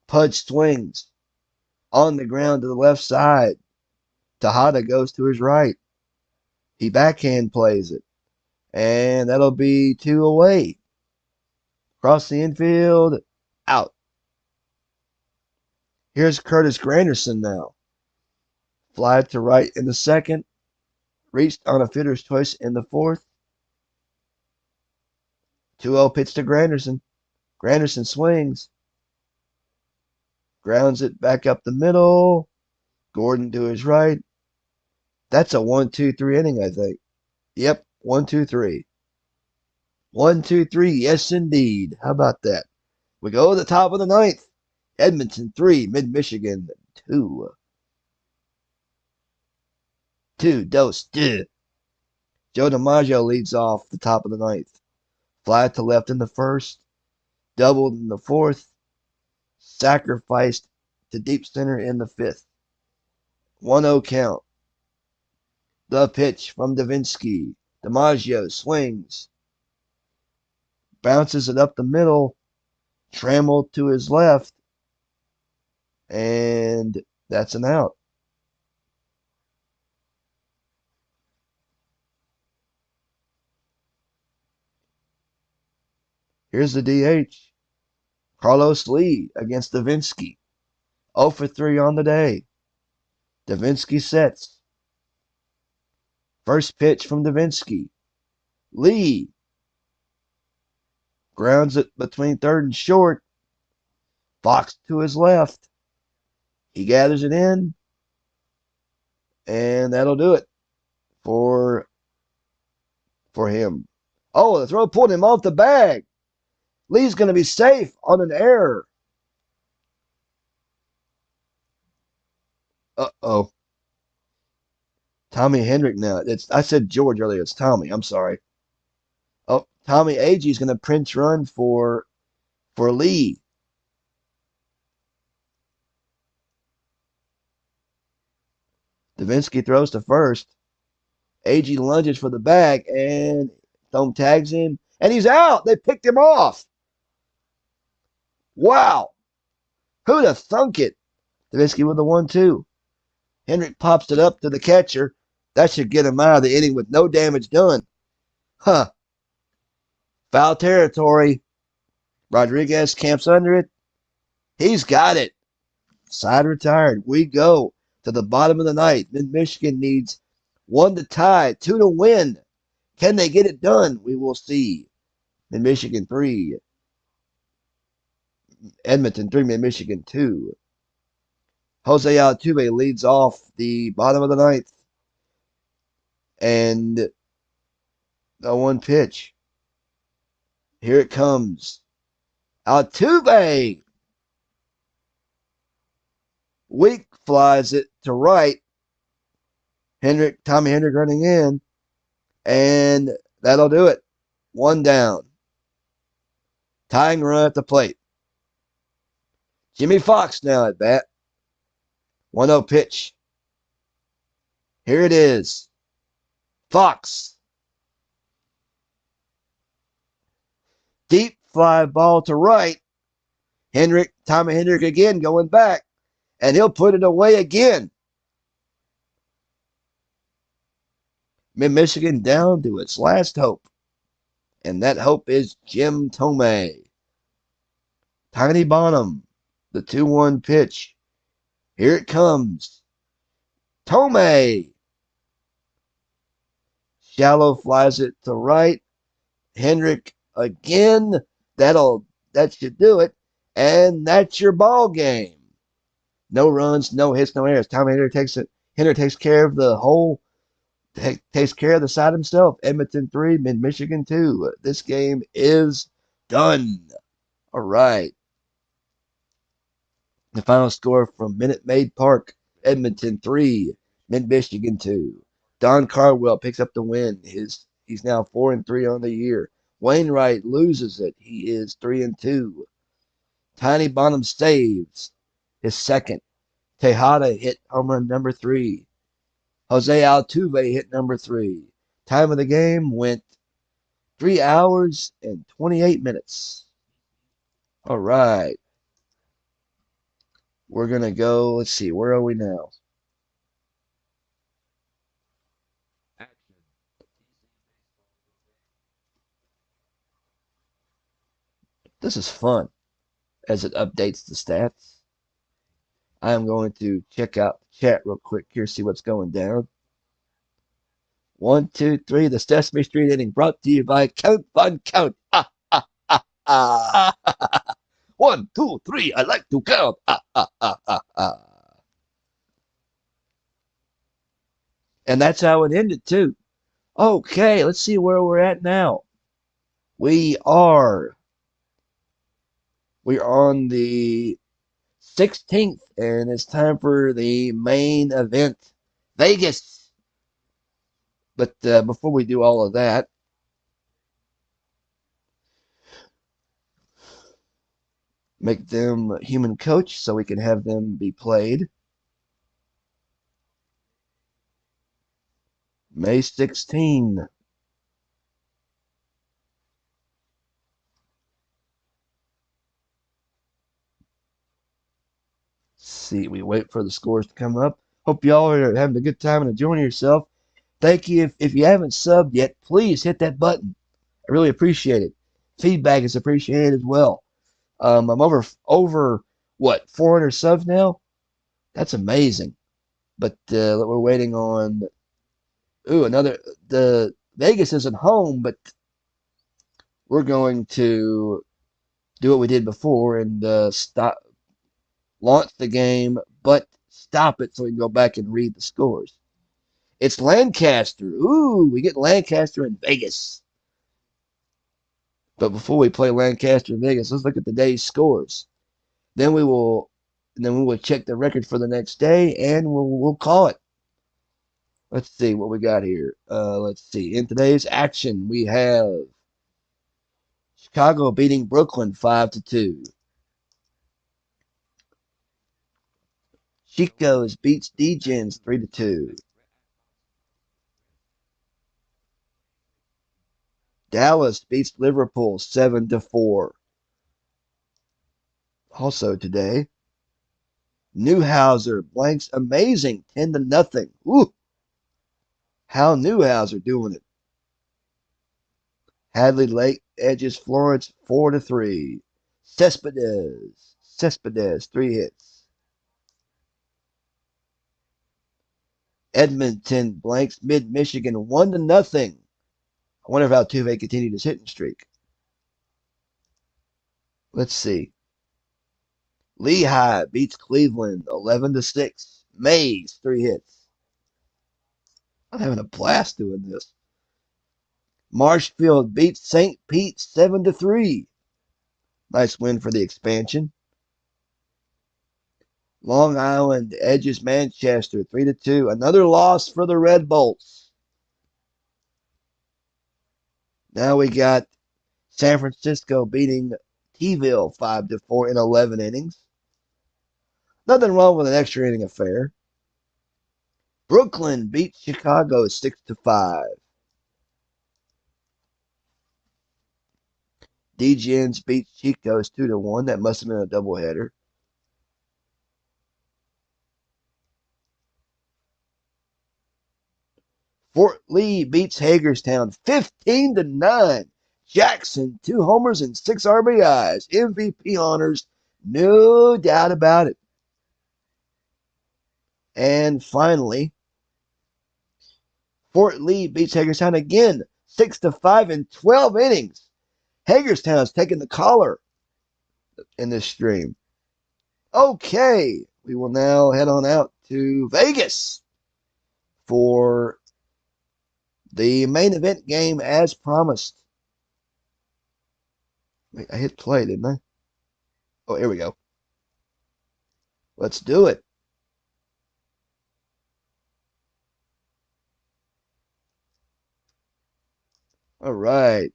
Pudge swings. On the ground to the left side. Tejada goes to his right. He backhand plays it. And that'll be 2 away. Across the infield. Out. Here's Curtis Granderson now. Fly to right in the second. Reached on a fielder's choice in the fourth. 2-0 pitch to Granderson. Granderson swings. Grounds it back up the middle. Gordon to his right. That's a 1-2-3 inning, I think. Yep, 1-2-3. 1-2-3, yes indeed. How about that? We go to the top of the ninth. Edmonton 3, Mid-Michigan 2. 2-2. Joe DiMaggio leads off the top of the ninth. Fly to left in the first. Doubled in the fourth. Sacrificed to deep center in the fifth. 1-0 count. The pitch from Davinsky. DiMaggio swings. Bounces it up the middle. Trammell to his left. And that's an out. Here's the DH. Carlos Lee against Davinsky. 0 for 3 on the day. Davinsky sets. First pitch from Davinsky. Lee grounds it between third and short. Fox to his left. He gathers it in. And that'll do it for him. Oh, the throw pulled him off the bag. Lee's going to be safe on an error. Uh-oh. Tommy Hendrick now. I said George earlier. It's Tommy. I'm sorry. Oh, Tommy Agee is going to pinch run for Lee. Davinsky throws to first. Agee lunges for the bag, and Thome tags him, and he's out. They picked him off. Wow. Who'd have thunk it? Davinsky with the 1-2. Hendrick pops it up to the catcher. That should get him out of the inning with no damage done. Huh. Foul territory. Rodriguez camps under it. He's got it. Side retired. We go to the bottom of the ninth. Mid-Michigan needs 1 to tie, 2 to win. Can they get it done? We will see. Mid-Michigan 3. Edmonton 3, Mid-Michigan 2. Jose Altuve leads off the bottom of the ninth. And the 1 pitch. Here it comes. Altuve. Weak flies it to right. Tommy Hendrick running in. And that'll do it. 1 down. Tying run at the plate. Jimmy Fox now at bat. 1-0 pitch. Here it is. Fox. Deep fly ball to right. Tommy Hendrick again going back. And he'll put it away again. Mid-Michigan down to its last hope. And that hope is Jim Thome. Tiny Bonham. The 2-1 pitch. Here it comes. Thome. Shallow flies it to right. Hendrick again. That should do it. And that's your ball game. No runs, no hits, no errors. Tommy Hendrick takes care of the whole takes care of the side himself. Edmonton 3, Mid-Michigan 2. This game is done. All right. The final score from Minute Maid Park, Edmonton 3, Mid-Michigan 2. Don Cardwell picks up the win. He's now 4-3 on the year. Wainwright loses it. He is 3-2. Tiny Bonham saves his second. Tejada hit home run number 3. Jose Altuve hit number 3. Time of the game went 3 hours and 28 minutes. All right. We're going to go. Let's see. Where are we now? This is fun as it updates the stats. I am going to check out the chat real quick here, see what's going down. 1, 2, 3. The Sesame Street inning brought to you by Count Fun Count. Ah, ah, ah, ah. 1, 2, 3. I like to count. Ah, ah, ah, ah, ah. And that's how it ended, too. Okay, let's see where we're at now. We're on the 16th, and it's time for the main event, Vegas. But before we do all of that, make them human coach so we can have them be played. May 16. See, we wait for the scores to come up. Hope y'all are having a good time and enjoying yourself. Thank you. If you haven't subbed yet, please hit that button. I really appreciate it. Feedback is appreciated as well. I'm over what 400 subs now. That's amazing. But we're waiting on. Ooh, another. The Vegas isn't home, but we're going to do what we did before and launch the game, but stop it so we can go back and read the scores. It's Lancaster. Ooh, we get Lancaster in Vegas. But before we play Lancaster in Vegas, let's look at the day's scores. Then we will check the record for the next day and we'll call it. Let's see what we got here. Let's see. In today's action, we have Chicago beating Brooklyn 5-2. Chico's beats D-Gens 3-2. Dallas beats Liverpool 7-4. Also today, Newhouser blanks amazing 10-0. Ooh, how Newhouser doing it? Hadley Lake edges Florence 4-3. Cespedes 3 hits. Edmonton blanks Mid-Michigan 1-0. I wonder if Altuve continued his hitting streak. Let's see. Lehigh beats Cleveland 11-6. Mays 3 hits. I'm having a blast doing this. Marshfield beats St. Pete 7-3. Nice win for the expansion. Long Island edges Manchester 3-2. Another loss for the Red Bolts. Now we got San Francisco beating T-Ville 5-4 in 11 innings. Nothing wrong with an extra inning affair. Brooklyn beats Chicago 6-5. D-Gens beats Chico's 2-1. That must have been a doubleheader. Fort Lee beats Hagerstown 15-9. Jackson, 2 homers and 6 RBIs. MVP honors, no doubt about it. And finally, Fort Lee beats Hagerstown again 6-5 in 12 innings. Hagerstown's taking the collar in this stream. Okay, we will now head on out to Vegas for The main event game as promised. Wait, I hit play, didn't I? Oh, here we go. Let's do it. All right.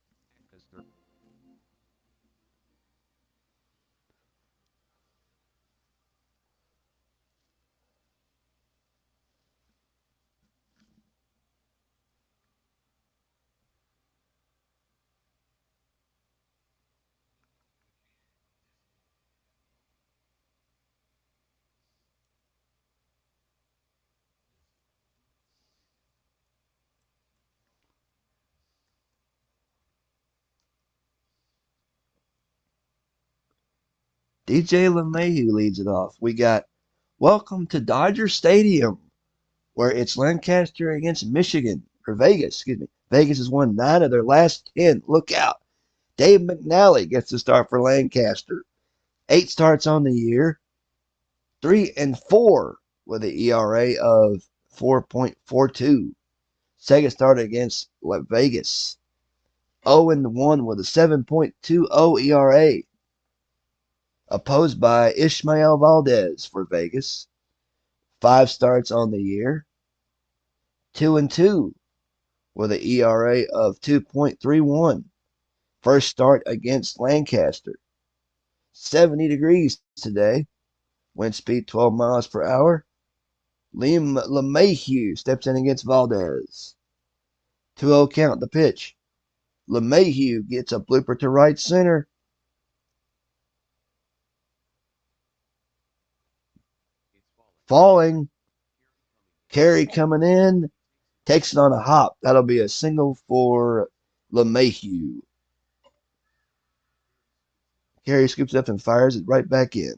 DJ LeMahieu leads it off. We got Welcome to Dodger Stadium, where it's Lancaster against Michigan, or Vegas, excuse me. Vegas has won 9 of their last 10. Look out. Dave McNally gets the start for Lancaster. 8 starts on the year, 3-4 with an ERA of 4.42. Second started against Vegas, 0-1 with a 7.20 ERA. Opposed by Ishmael Valdez for Vegas. 5 starts on the year, 2-2 with an ERA of 2.31. First start against Lancaster. 70 degrees today. Wind speed 12 miles per hour. Liam LeMahieu steps in against Valdez. 2-0 count the pitch. LeMahieu gets a blooper to right center. Falling. Carey coming in. Takes it on a hop. That'll be a single for LeMahieu. Carey scoops up and fires it right back in.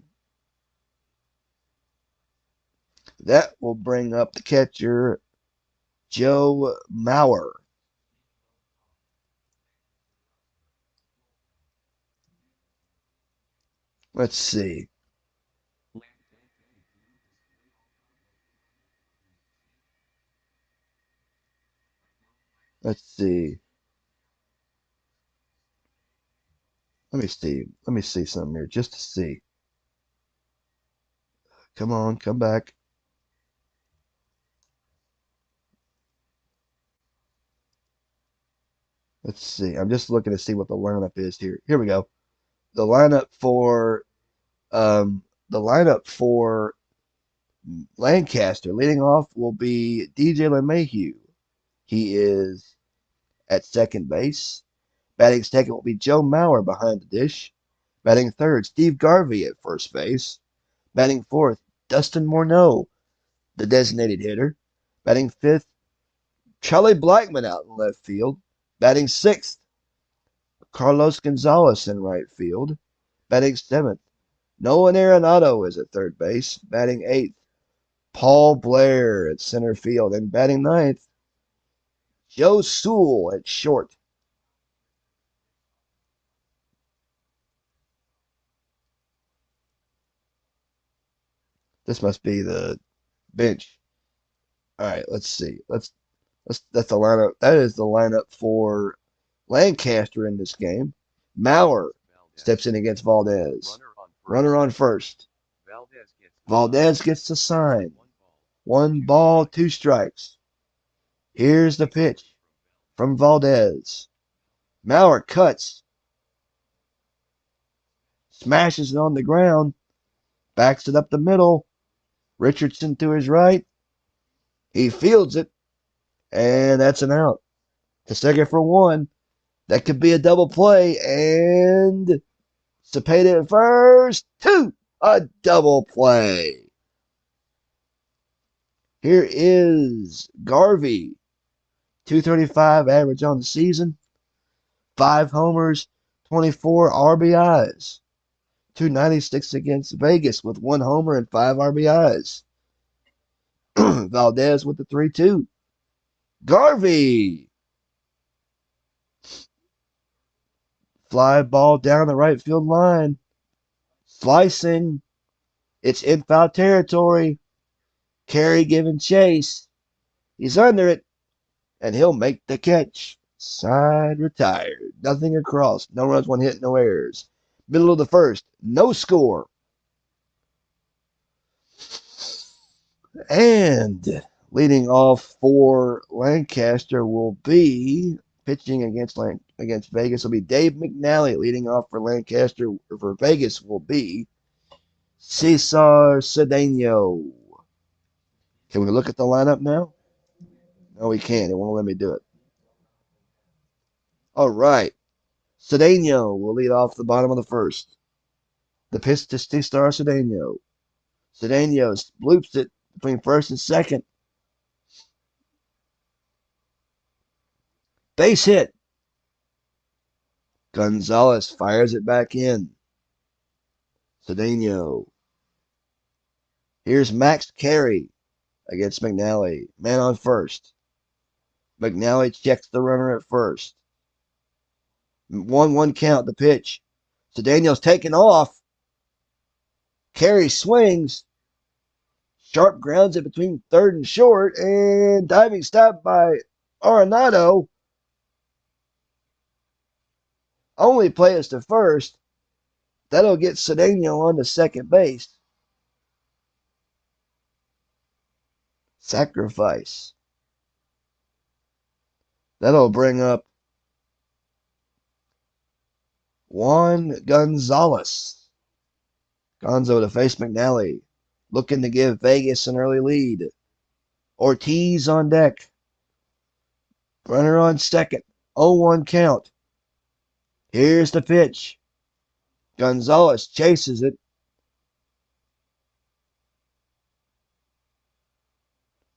That will bring up the catcher, Joe Mauer. Let's see. Let's see. Let me see. Let me see something here just to see. Come on, come back. Let's see. I'm just looking to see what the lineup is here. Here we go. The lineup for the lineup for Lancaster leading off will be DJ LeMahieu. He is at second base. Batting second will be Joe Mauer behind the dish. Batting third, Steve Garvey at first base. Batting fourth, Dustin Morneau, the designated hitter. Batting fifth, Charlie Blackman out in left field. Batting sixth, Carlos Gonzalez in right field. Batting seventh, Nolan Arenado is at third base. Batting eighth, Paul Blair at center field. And batting ninth, Joe Sewell at short. This must be the bench. All right, let's see. That's the lineup. That is the lineup for Lancaster in this game. Mauer steps in against Valdez. Runner on first. Valdez gets the sign. 1 ball, 2 strikes. Here's the pitch from Valdez. Mauer cuts, smashes it on the ground, backs it up the middle. Richardson to his right. He fields it, and that's an out. To second for one. That could be a double play, and Cepeda at first. 2. A double play. Here is Garvey. 235 average on the season. 5 homers, 24 RBIs. 296 against Vegas with 1 homer and 5 RBIs. Valdez with the 3-2. Garvey. Fly ball down the right field line. Slicing. It's in foul territory. Carey giving chase. He's under it. and he'll make the catch. Side retired. Nothing across. No runs, one hit, no errors. Middle of the first. No score. And leading off for Lancaster will be pitching against Vegas will be Dave McNally. Leading off for Lancaster for Vegas will be Cesar Cedeno. Can we look at the lineup now? No, we can't. It won't let me do it. All right. Cedeno will lead off the bottom of the first. The pitch to Cesar Cedeno. Cedeno bloops it between first and second. Base hit. Gonzalez fires it back in. Cedeno. Here's Max Carey against McNally. Man on first. McNally checks the runner at first. 1-1 count, the pitch. Cedeno's taken off. Carey swings. Sharp grounds it between third and short, and diving stop by Arenado. Only play is to first. That'll get Cedeno on to second base. Sacrifice. That'll bring up Juan Gonzalez. Gonzo to face McNally, looking to give Vegas an early lead. Ortiz on deck. Runner on second. 0-1 count. Here's the pitch. Gonzalez chases it.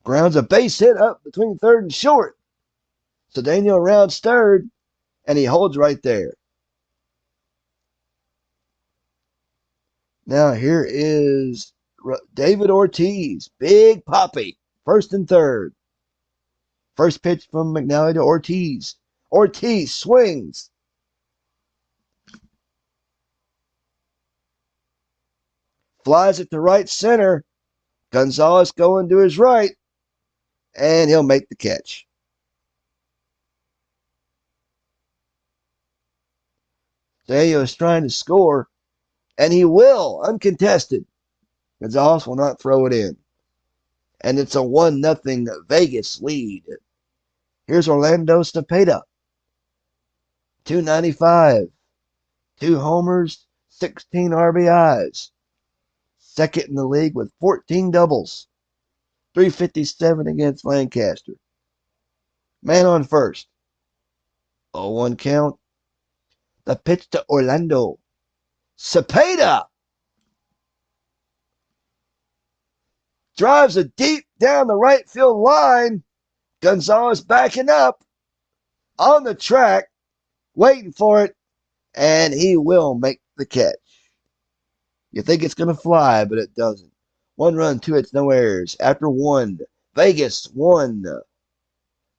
Grounds a base hit up between third and short. Cedeno rounds third, and he holds right there. Now here is David Ortiz. Big Poppy. First and third. First pitch from McNally to Ortiz. Ortiz swings. Flies it to right center. Gonzalez going to his right. And he'll make the catch. Cedeno is trying to score. And he will, uncontested. Gonzalez will not throw it in. And it's a 1-0 Vegas lead. Here's Orlando Cepeda. 295. 2 homers, 16 RBIs. Second in the league with 14 doubles. 357 against Lancaster. Man on first. 0-1 count. The pitch to Orlando. Cepeda drives it deep down the right field line. Gonzalez backing up on the track, waiting for it, and he will make the catch. You think it's going to fly, but it doesn't. 1 run, 2 hits, no errors. After 1, Vegas 1,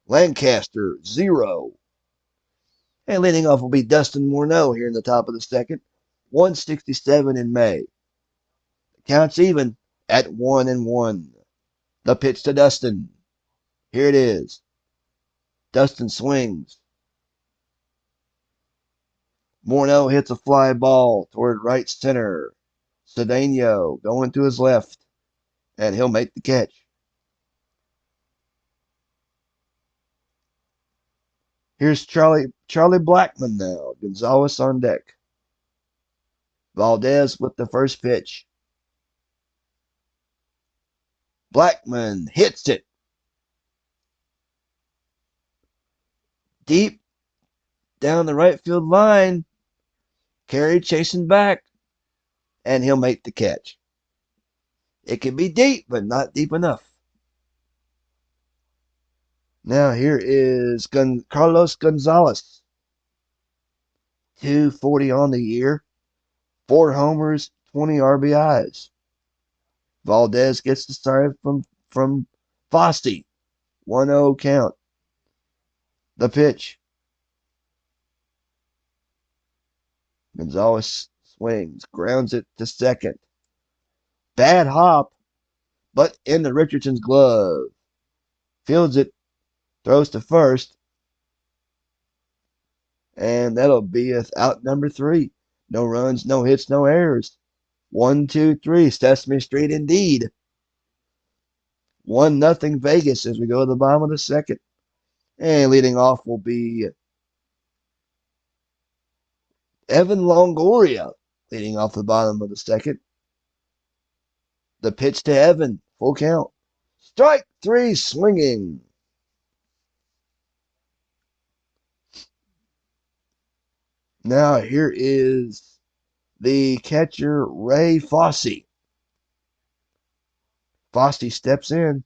Lancaster 0. And leading off will be Dustin Morneau here in the top of the second. 167 in May. The count's even at 1-1. The pitch to Dustin. Here it is. Dustin swings. Morneau hits a fly ball toward right center. Cedeno going to his left, and he'll make the catch. Here's Charlie Blackmon now. Gonzalez on deck. Valdez with the first pitch. Blackmon hits it. Deep down the right field line. Carey chasing back. And he'll make the catch. It can be deep, but not deep enough. Now here is Carlos Gonzalez. 240 on the year. 4 homers, 20 RBIs. Valdez gets the start from Fossey. 1-0 count. The pitch. Gonzalez swings, grounds it to second. Bad hop, but into Richardson's glove. Fields it Throws to first, and that'll be out number 3. No runs, no hits, no errors. 1-2-3, Sesame Street indeed. 1-0 Vegas as we go to the bottom of the second. And leading off will be Evan Longoria, leading off the bottom of the second. The pitch to Evan, full count. Strike 3, swinging. Now here is the catcher, Ray Fosse. Fosse steps in.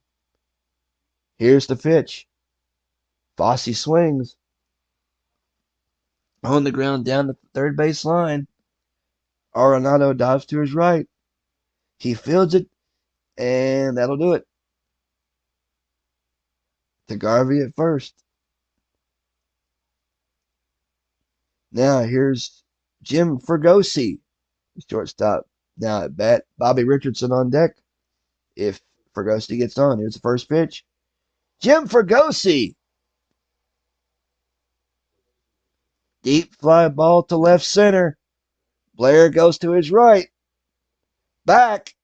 Here's the pitch. Fosse swings. On the ground down the third base line. Arenado dives to his right. He fields it, and that'll do it. To Garvey at first. Now here's Jim Fregosi, shortstop. Now at bat, Bobby Richardson on deck. If Fregosi gets on, here's the first pitch. Jim Fregosi. Deep fly ball to left center. Blair goes to his right. Back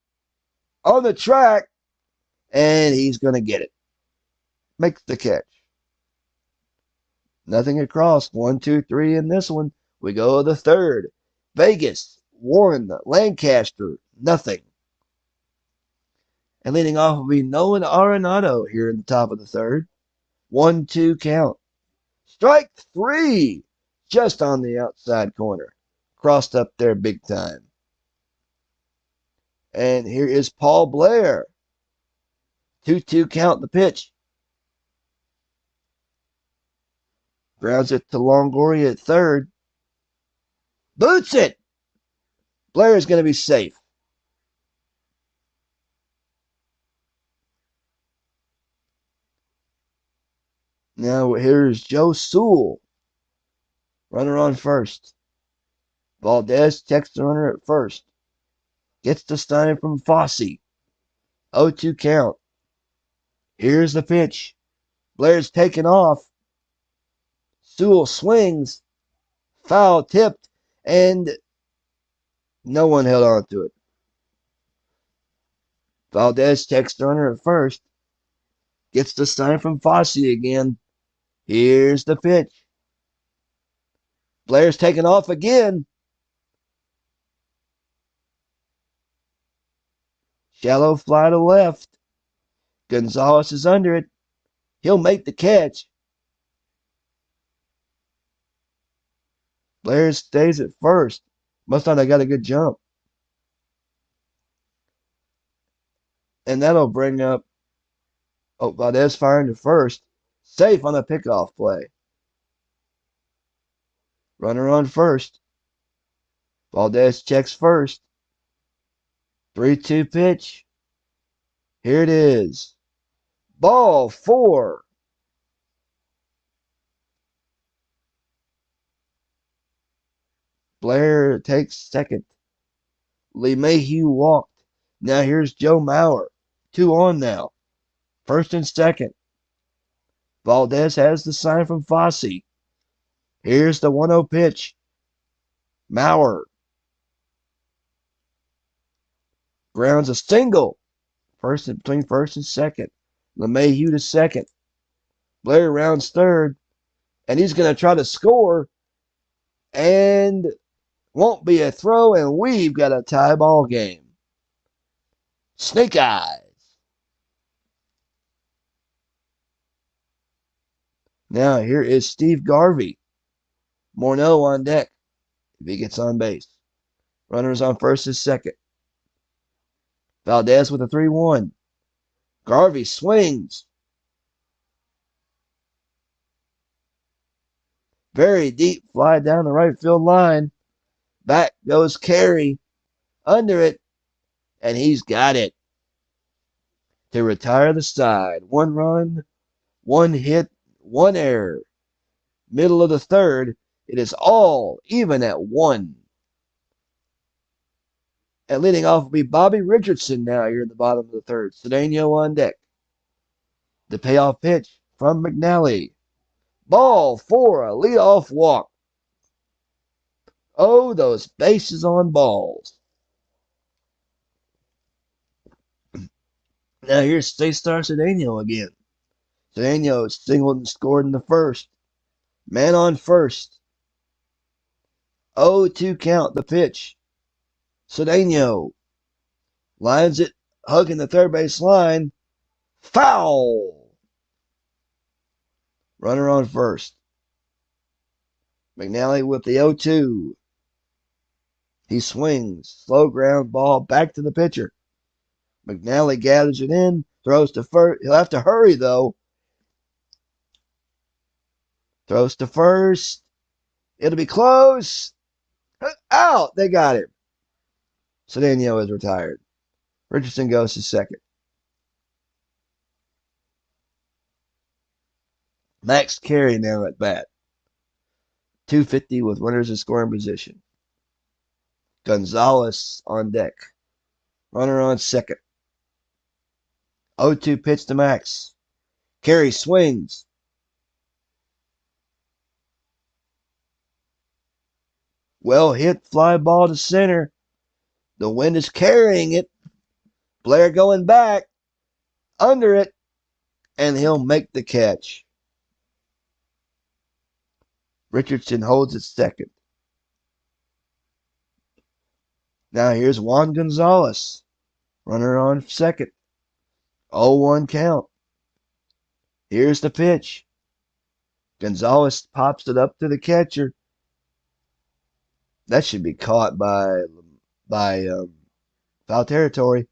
on the track, and he's going to get it. Makes the catch. Nothing across. 1-2-3 in this one. We go to the third. Vegas 1, Lancaster nothing. And leading off will be Nolan Arenado here in the top of the third. 1-2 count. Strike 3, just on the outside corner. Crossed up there big time. And here is Paul Blair. 2-2 count the pitch. Grounds it to Longoria at third. Boots it. Blair is going to be safe. Now here's Joe Sewell. Runner on first. Valdez checks the runner at first. Gets the sign from Fosse. 0-2 count. Here's the pitch. Blair's taken off. Sewell swings. Foul tipped. And no one held on to it. Valdez checks the runner at first. Gets the sign from Fosse again. Here's the pitch. Blair's taken off again. Shallow fly to left. Gonzalez is under it. He'll make the catch. Blair stays at first. Must not have got a good jump. And that'll bring up Valdez firing to first. Safe on a pickoff play. Runner on first. Valdez checks first. 3-2 pitch. Here it is. Ball 4. Blair takes second. LeMahieu walked. Now here's Joe Mauer. 2 on now. First and second. Valdez has the sign from Fosse. Here's the 1-0 pitch. Mauer grounds a single. Between first and second. LeMahieu to second. Blair rounds third. And he's going to try to score. And won't be a throw. And we've got a tie ball game. Snake eyes. Now here is Steve Garvey. Morneau on deck if he gets on base. Runners on first and second. Valdez with a 3-1. Garvey swings. Very deep fly down the right field line. Back goes Carey. Under it. And he's got it. To retire the side. 1 run, 1 hit, 1 error. Middle of the third. It is all even at 1. And leading off will be Bobby Richardson now here in the bottom of the third. Cedeno on deck. The payoff pitch. from McNally. Ball for a leadoff walk. Oh, those bases on balls. Now here's Star Cedeno again. Cedeno singled and scored in the first. Man on first. 0-2 count, the pitch. Cedeno lines it, hugging the third base line. Foul! Runner on first. McNally with the 0-2. He swings. Slow ground ball back to the pitcher. McNally gathers it in, throws to first. He'll have to hurry, though. Throws to first. It'll be close. Out! They got him. Cedeno is retired. Richardson goes to second. Max Carey now at bat. 250 with runners in scoring position. Gonzalez on deck. Runner on second. 0-2 pitch to Max. Carey swings. Well hit fly ball to center. The wind is carrying it. Blair going back. Under it. And he'll make the catch. Richardson holds it second. Now here's Juan Gonzalez. Runner on second. 0-1 count. Here's the pitch. Gonzalez pops it up to the catcher. That should be caught by foul territory.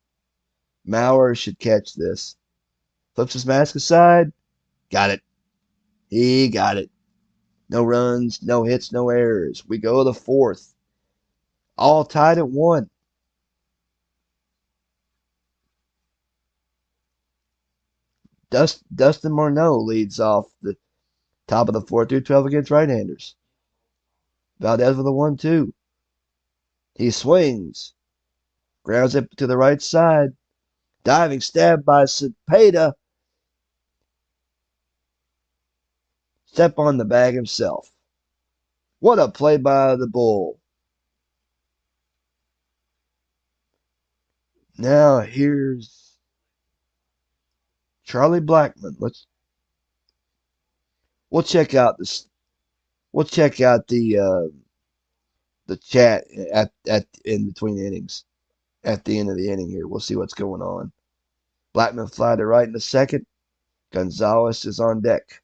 Maurer should catch this. Flips his mask aside. Got it. He got it. No runs, no hits, no errors. We go to the fourth. All tied at 1. Dustin Morneau leads off the top of the fourth, 2-12 against right-handers. Valdez with a 1-2. He swings. Grounds it to the right side. Diving stab by Cepeda. Step on the bag himself. What a play by the Bull. Now here's Charlie Blackmon. We'll check out this. We'll check out the chat at in between innings. At the end of the inning here, we'll see what's going on. Blackmon fly to right in the second. Gonzalez is on deck.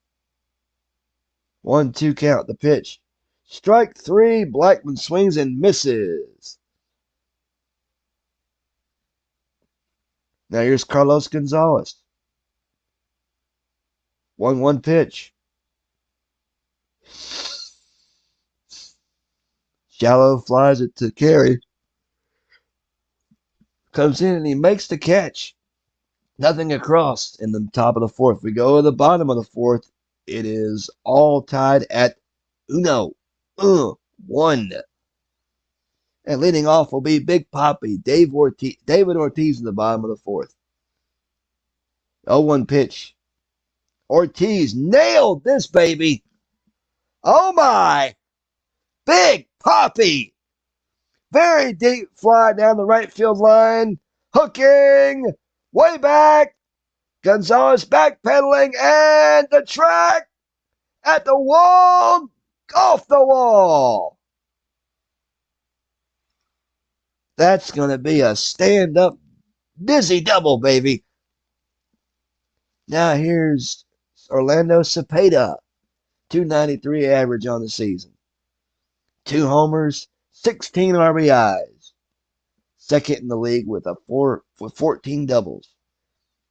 1-2 count. The pitch. Strike 3. Blackmon swings and misses. Now here's Carlos Gonzalez. 1-1 pitch. Shallow flies it to Carey. Comes in and he makes the catch. Nothing across in the top of the fourth. We go to the bottom of the fourth. It is all tied at 1. And leading off will be Big Papi, David Ortiz in the bottom of the fourth. 0-1 pitch. Ortiz nailed this baby. Oh my! Big Papi! Very deep fly down the right field line. Hooking! Way back! Gonzalez backpedaling and the track at the wall! Off the wall! That's going to be a stand-up dizzy double, baby. Now here's Orlando Cepeda. 293 average on the season. 2 homers, 16 RBIs. Second in the league with 14 doubles.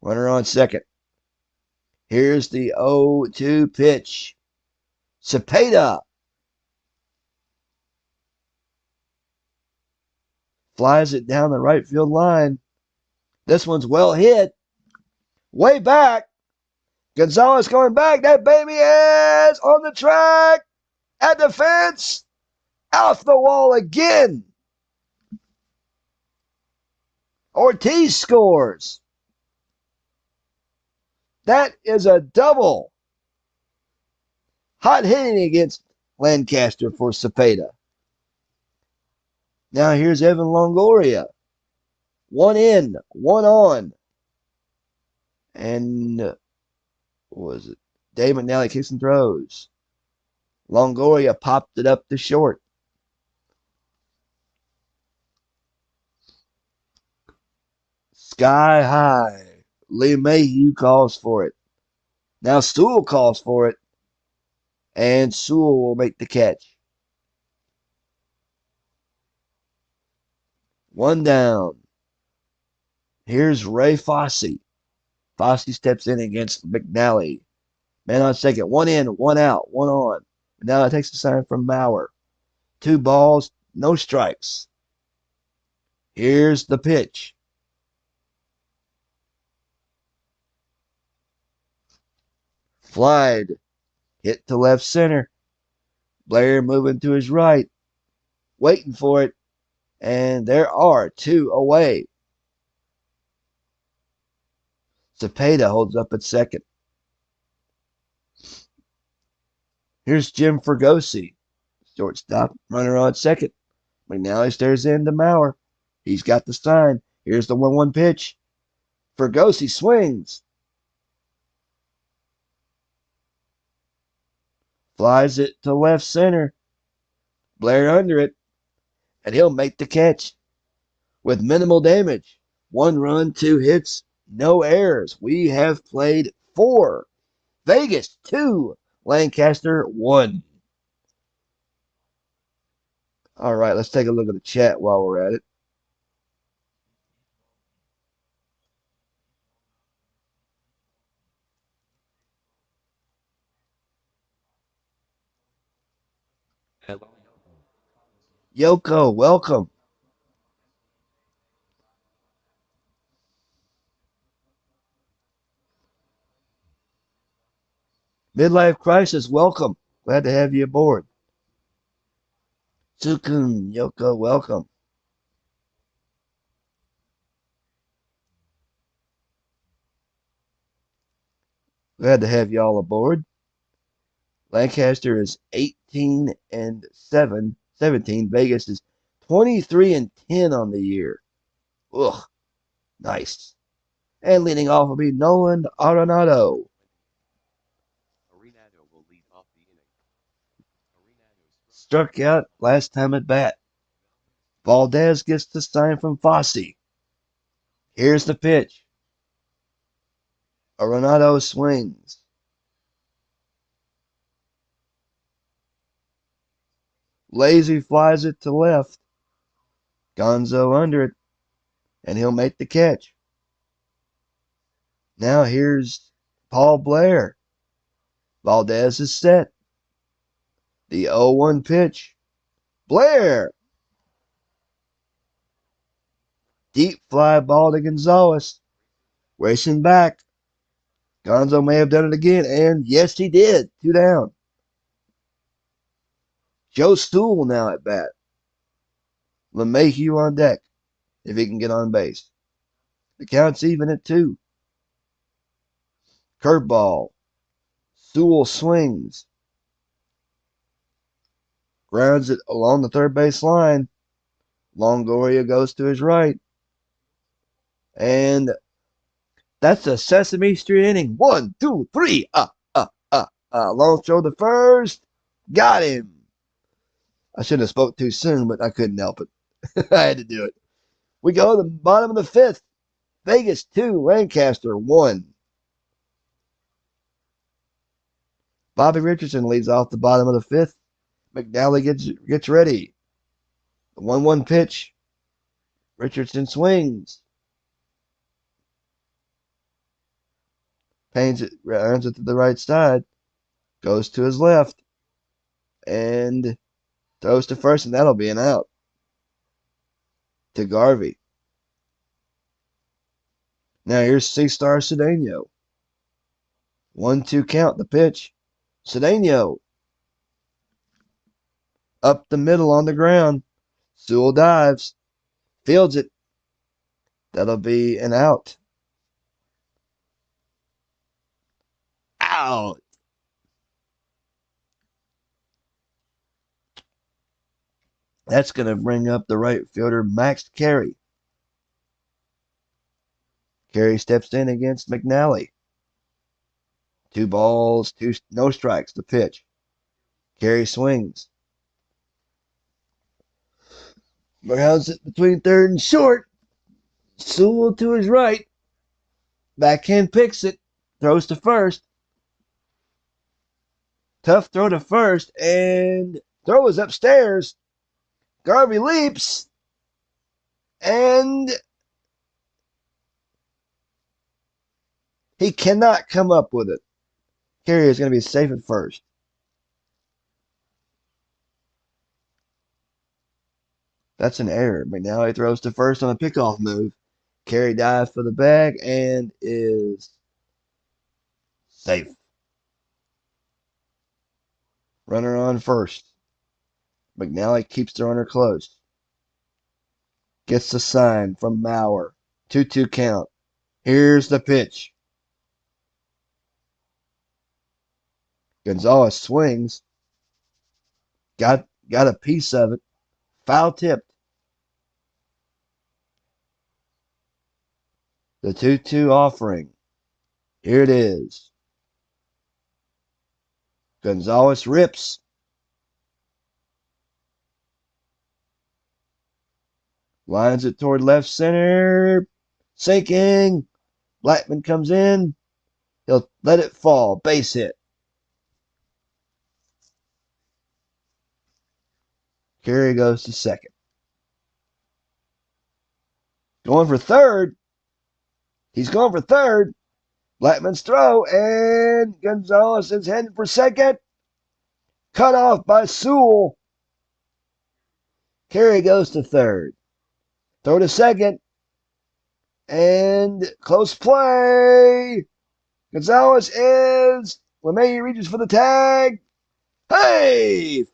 Runner on second. Here's the 0-2 pitch. Cepeda flies it down the right field line. This one's well hit. Way back. Gonzalez going back. That baby is on the track. At the fence. Off the wall again. Ortiz scores. That is a double. Hot hitting against Lancaster for Cepeda. Now here's Evan Longoria. One in, one on. And what was it? Dave McNally kicks and throws. Longoria popped it up to short. Sky high. Lee Mayhew calls for it. Now Sewell calls for it. And Sewell will make the catch. One down. Here's Ray Fosse. Fosse steps in against McNally. Man on second. One in, one out, one on. Now it takes a sign from Maurer. 2 balls, no strikes. Here's the pitch. Flied. Hit to left center. Blair moving to his right. Waiting for it. And there are 2 away. Cepeda holds up at second. Here's Jim Fergosi. Shortstop. Runner on second. McNally stares into Maurer. He's got the sign. Here's the 1-1 pitch. Fergosi swings. Flies it to left center. Blair under it. And he'll make the catch with minimal damage. 1 run, 2 hits, no errors. We have played 4. Vegas 2. Lancaster 1. All right, let's take a look at the chat while we're at it. Yoko, welcome. Midlife Crisis, welcome. Glad to have you aboard. Sukun, Yoko, welcome. Glad to have you all aboard. Lancaster is 18 and 17. Vegas is 23 and 10 on the year. Ugh, nice. And leading off will be Nolan Arenado. Struck out last time at bat. Valdez gets the sign from Fosse. Here's the pitch. Arenado swings. Lazy flies it to left. Gonzo under it, and he'll make the catch. Now here's Paul Blair. Valdez is set. The 0-1 pitch. Blair. Deep fly ball to Gonzalez. Racing back. Gonzo may have done it again, and yes, he did. 2 down. Joe Stool now at bat. LeMahieu on deck, if he can get on base. The count's even at 2. Curveball. Sewell swings. Grounds it along the third base line. Longoria goes to his right. And that's a Sesame Street inning. 1, 2, 3. Long throw to first. Got him. I shouldn't have spoke too soon, but I couldn't help it. I had to do it. We go to the bottom of the 5th. Vegas 2, Lancaster 1. Bobby Richardson leads off the bottom of the 5th. McNally gets ready. The 1-1 pitch. Richardson swings. Pains it, rounds it to the right side. Goes to his left. And throws to first, and that'll be an out. To Garvey. Now here's C-Star Cedeno. 1-2 count, the pitch. Cedeno. Up the middle on the ground. Sewell dives. Fields it. That'll be an out. Out. That's going to bring up the right fielder, Max Carey. Carey steps in against McNally. 2 balls, no strikes, the pitch. Carey swings. Grounds it between third and short. Sewell to his right. Backhand picks it. Throws to first. Tough throw to first. And throw is upstairs. Garvey leaps. And he cannot come up with it. Carey is going to be safe at first. That's an error. McNally throws to first on a pickoff move. Carey dives for the bag and is safe. Runner on first. McNally keeps the runner close. Gets the sign from Mauer. 2-2 count. Here's the pitch. Gonzalez swings. Got a piece of it. Foul tipped. The 2-2 offering. Here it is. Gonzalez rips. Lines it toward left center. Sinking. Blackman comes in. He'll let it fall. Base hit. Carey goes to second. Going for third. He's going for third. Blackman's throw, and Gonzalez is heading for second. Cut off by Sewell. Carey goes to third. Throw to second. And close play. Gonzalez is. LeMay reaches for the tag. Hey!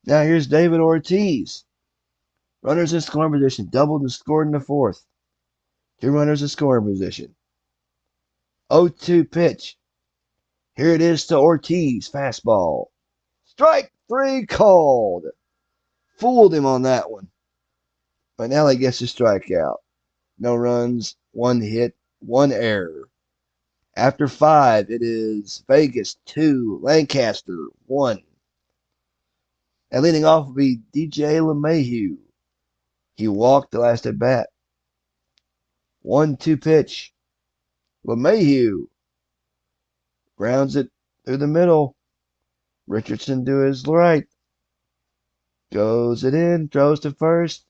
Now here's David Ortiz. Runners in scoring position. Doubled and scored in the fourth. 2 runners in scoring position. 0-2 pitch. Here it is to Ortiz. Fastball. Strike 3 called. Fooled him on that one. But now he gets a strikeout. No runs, 1 hit, 1 error. After 5, it is Vegas 2, Lancaster 1. And leading off will be DJ LeMahieu. He walked the last at bat. 1-2 pitch. LeMahieu grounds it through the middle. Richardson to his right. Goes it in, throws to first,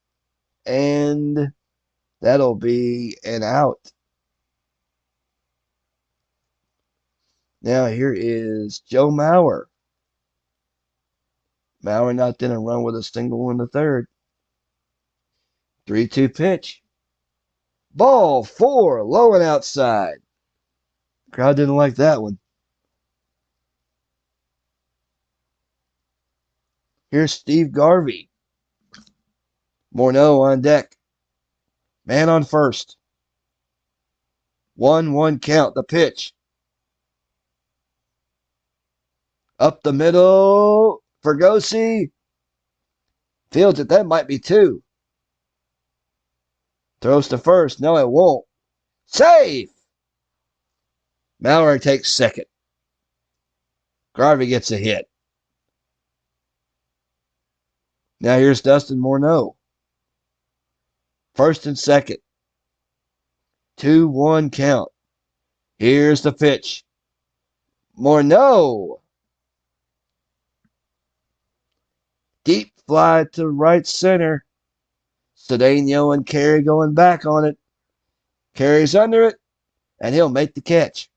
and that'll be an out. Now here is Joe Mauer. Mauer knocked in a run with a single in the third. 3-2 pitch. Ball 4, low and outside. Crowd didn't like that one. Here's Steve Garvey. Morneau on deck. Man on first. 1-1 count, the pitch. Up the middle. Fergosi fields it. That might be 2. Throws to first. No, it won't. Safe. Mauer takes second. Garvey gets a hit. Now here's Dustin Morneau. First and second. 2-1 count. Here's the pitch. Morneau. Deep fly to right center. Cedeno and Carey going back on it. Carey's under it, and he'll make the catch.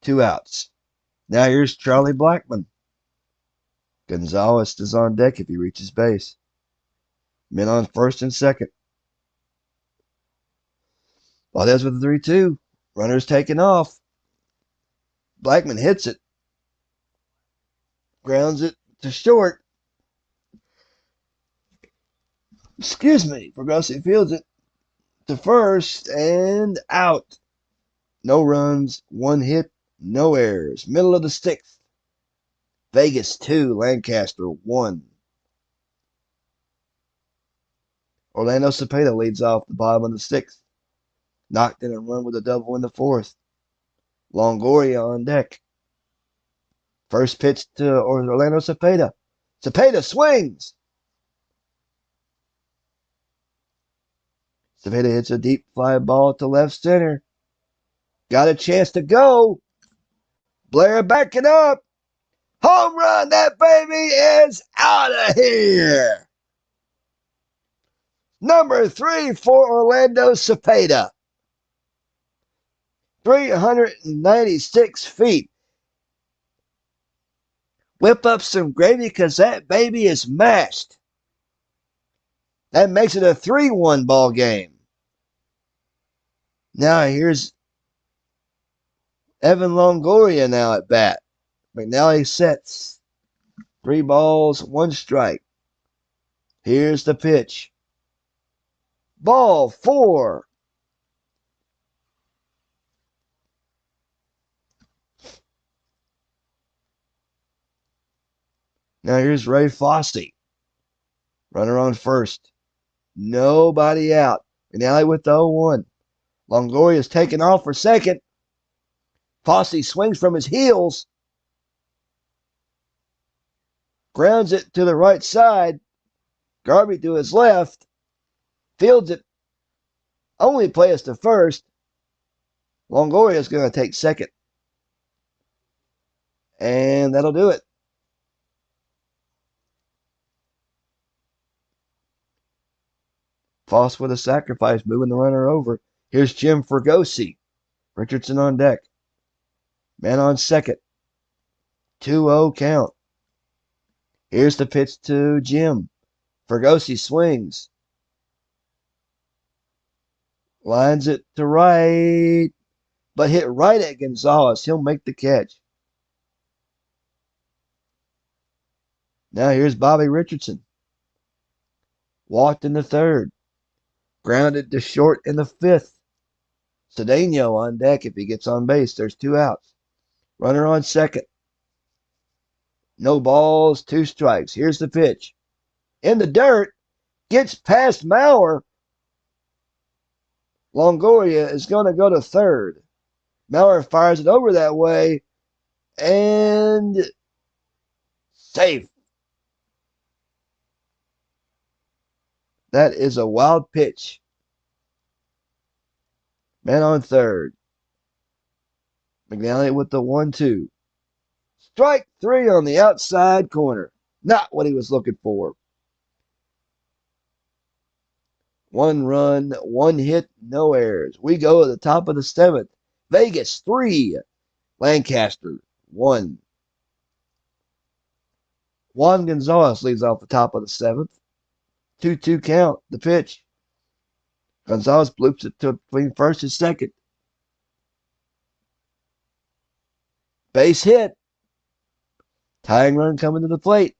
Two outs. Now here's Charlie Blackman. Gonzalez is on deck if he reaches base. Men on first and second. Valdez with the 3-2. Runners taking off. Blackman hits it. Grounds it to short. Excuse me. Ferguson fields it to first and out. No runs, one hit, no errors. Middle of the sixth. Vegas 2, Lancaster 1. Orlando Cepeda leads off the bottom of the sixth. Knocked in a run with a double in the fourth. Longoria on deck. First pitch to Orlando Cepeda. Cepeda swings. Cepeda hits a deep fly ball to left center. Got a chance to go. Blair backing up. Home run. That baby is out of here. Number 3 for Orlando Cepeda. 396 feet. Whip up some gravy because that baby is mashed. That makes it a 3-1 ball game. Now here's Evan Longoria now at bat. McNally sets. 3 balls, 1 strike. Here's the pitch. Ball 4. Now here's Ray Fosse. Runner on first. Nobody out. McNally with the 0-1. Longoria's taking off for second. Fosse swings from his heels. Grounds it to the right side. Garvey to his left. Fields it. Only plays to first. Longoria's going to take second. And that'll do it. Foss with a sacrifice, moving the runner over. Here's Jim Fregosi. Richardson on deck. Man on second. 2-0 count. Here's the pitch to Jim. Fregosi swings. Lines it to right. But hit right at Gonzalez. He'll make the catch. Now here's Bobby Richardson. Walked in the third. Grounded to short in the fifth. Cedeno on deck if he gets on base. There's 2 outs. Runner on second. No balls, 2 strikes. Here's the pitch. In the dirt. Gets past Maurer. Longoria is going to go to third. Maurer fires it over that way. And safe. That is a wild pitch. Man on third. McNally with the 1-2. Strike 3 on the outside corner. Not what he was looking for. 1 run, 1 hit, no errors. We go to the top of the 7th. Vegas 3. Lancaster 1. Juan Gonzalez leads off the top of the 7th. 2-2 count. The pitch. Gonzalez bloops it to between first and second. Base hit. Tying run coming to the plate.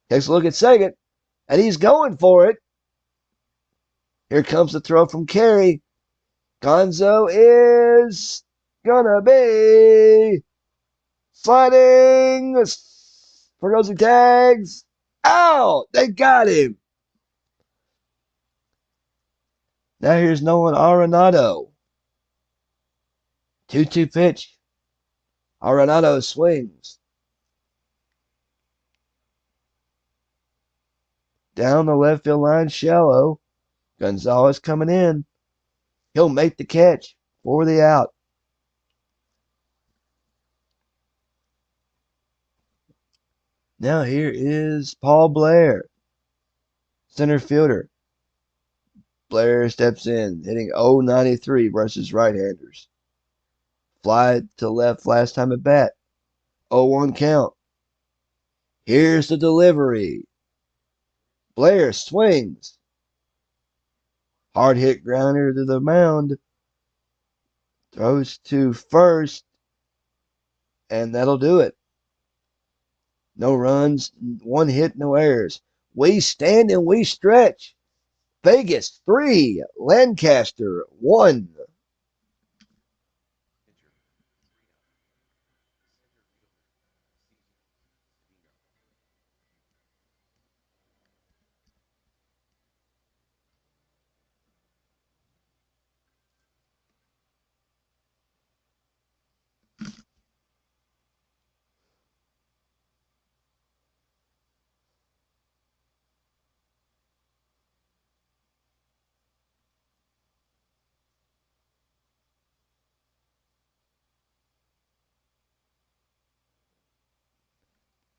Takes a look at second. And he's going for it. Here comes the throw from Carey. Gonzo is gonna be sliding. Fergosi tags. Out! They got him. Now here's Nolan Arenado. 2-2 pitch. Arenado swings. Down the left field line, shallow. Gonzalez coming in. He'll make the catch for the out. Now here is Paul Blair, center fielder. Blair steps in, hitting .093 versus right-handers. Fly to left last time at bat. 0-1 count. Here's the delivery. Blair swings. Hard hit grounder to the mound. Throws to first. And that'll do it. No runs, one hit, no errors. We stand and we stretch. Vegas 3, Lancaster 1.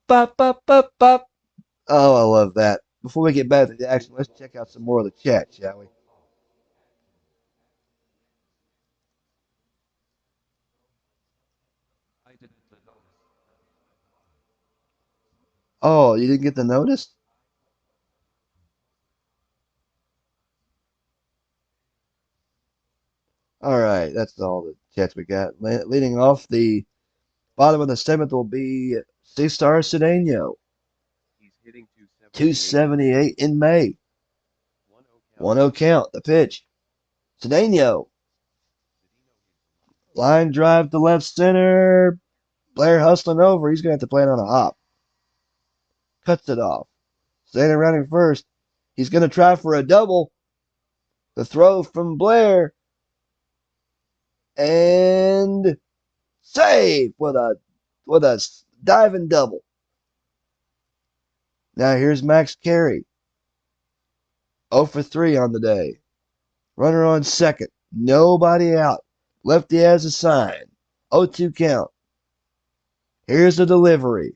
Bop, bop, bop, bop. Oh, I love that. Before we get back to the action, let's check out some more of the chat, shall we? Oh, you didn't get the notice? All right, that's all the chats we got. Leading off the bottom of the seventh will be C-Star Cedeno. 278 in May. 1-0 count. The pitch. Cedeno. Line drive to left center. Blair hustling over. He's going to have to play it on a hop. Cuts it off. Cedeno running first. He's going to try for a double. The throw from Blair. And save with a diving double. Now here's Max Carey. 0 for 3 on the day. Runner on second. Nobody out. Lefty has a sign. 0-2 count. Here's the delivery.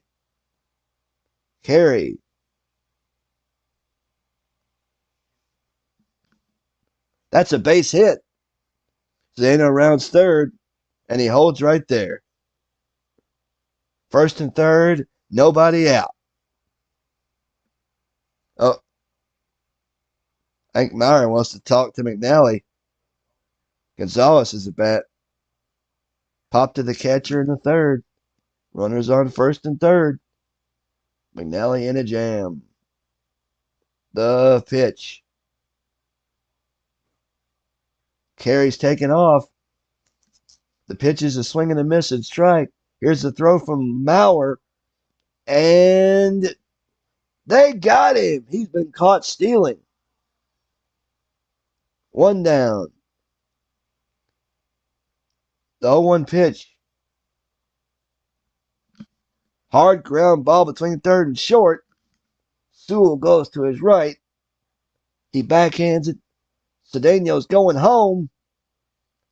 Carey. That's a base hit. Zeno rounds third, and he holds right there. First and third, nobody out. Oh, Hank Meyer wants to talk to McNally. Gonzalez is at bat. Pop to the catcher in the third. Runners on first and third. McNally in a jam. The pitch. Carey's taken off. The pitch is a swing and a miss and strike. Here's the throw from Mauer. And they got him. He's been caught stealing. One down. The 0-1 pitch. Hard ground ball between third and short. Sewell goes to his right. He backhands it. Cedeno's going home.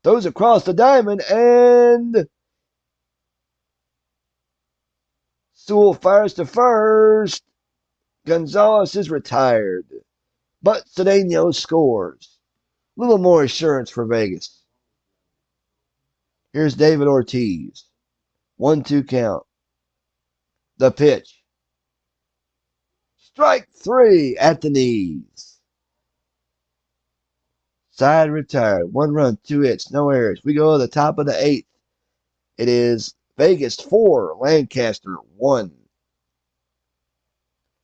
Throws across the diamond, and Sewell fires to first. Gonzalez is retired. But Cedeno scores. A little more assurance for Vegas. Here's David Ortiz. 1-2 count. The pitch. Strike 3 at the knees. Side retired. 1 run, 2 hits, no errors. We go to the top of the 8th. It is Vegas 4, Lancaster 1.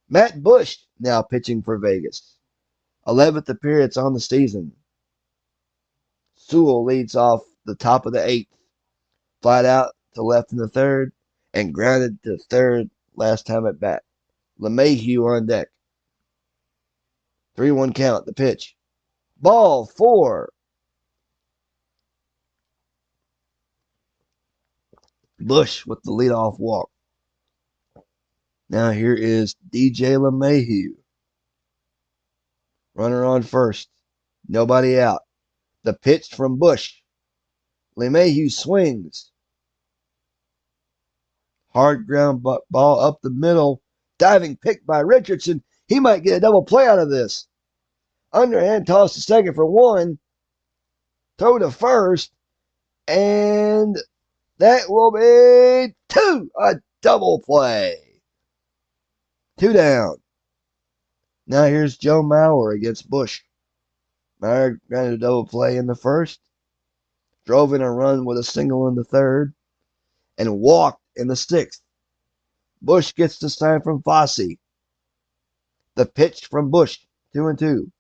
Matt Bush now pitching for Vegas. 11th appearance on the season. Sewell leads off the top of the 8th. Flied out to left in the third and grounded to third last time at bat. LeMahieu on deck. 3-1 count. The pitch. Ball 4. Bush with the leadoff walk. Now here is DJ LeMahieu. Runner on first. Nobody out. The pitch from Bush. LeMahieu swings. Hard ground ball up the middle. Diving pick by Richardson. He might get a double play out of this. Underhand toss to second for 1. Throw to first. And that will be 2. A double play. 2 down. Now here's Joe Mauer against Bush. Mauer granted a double play in the first. Drove in a run with a single in the third. And walked in the 6th. Bush gets the sign from Fosse. The pitch from Bush, 2-2.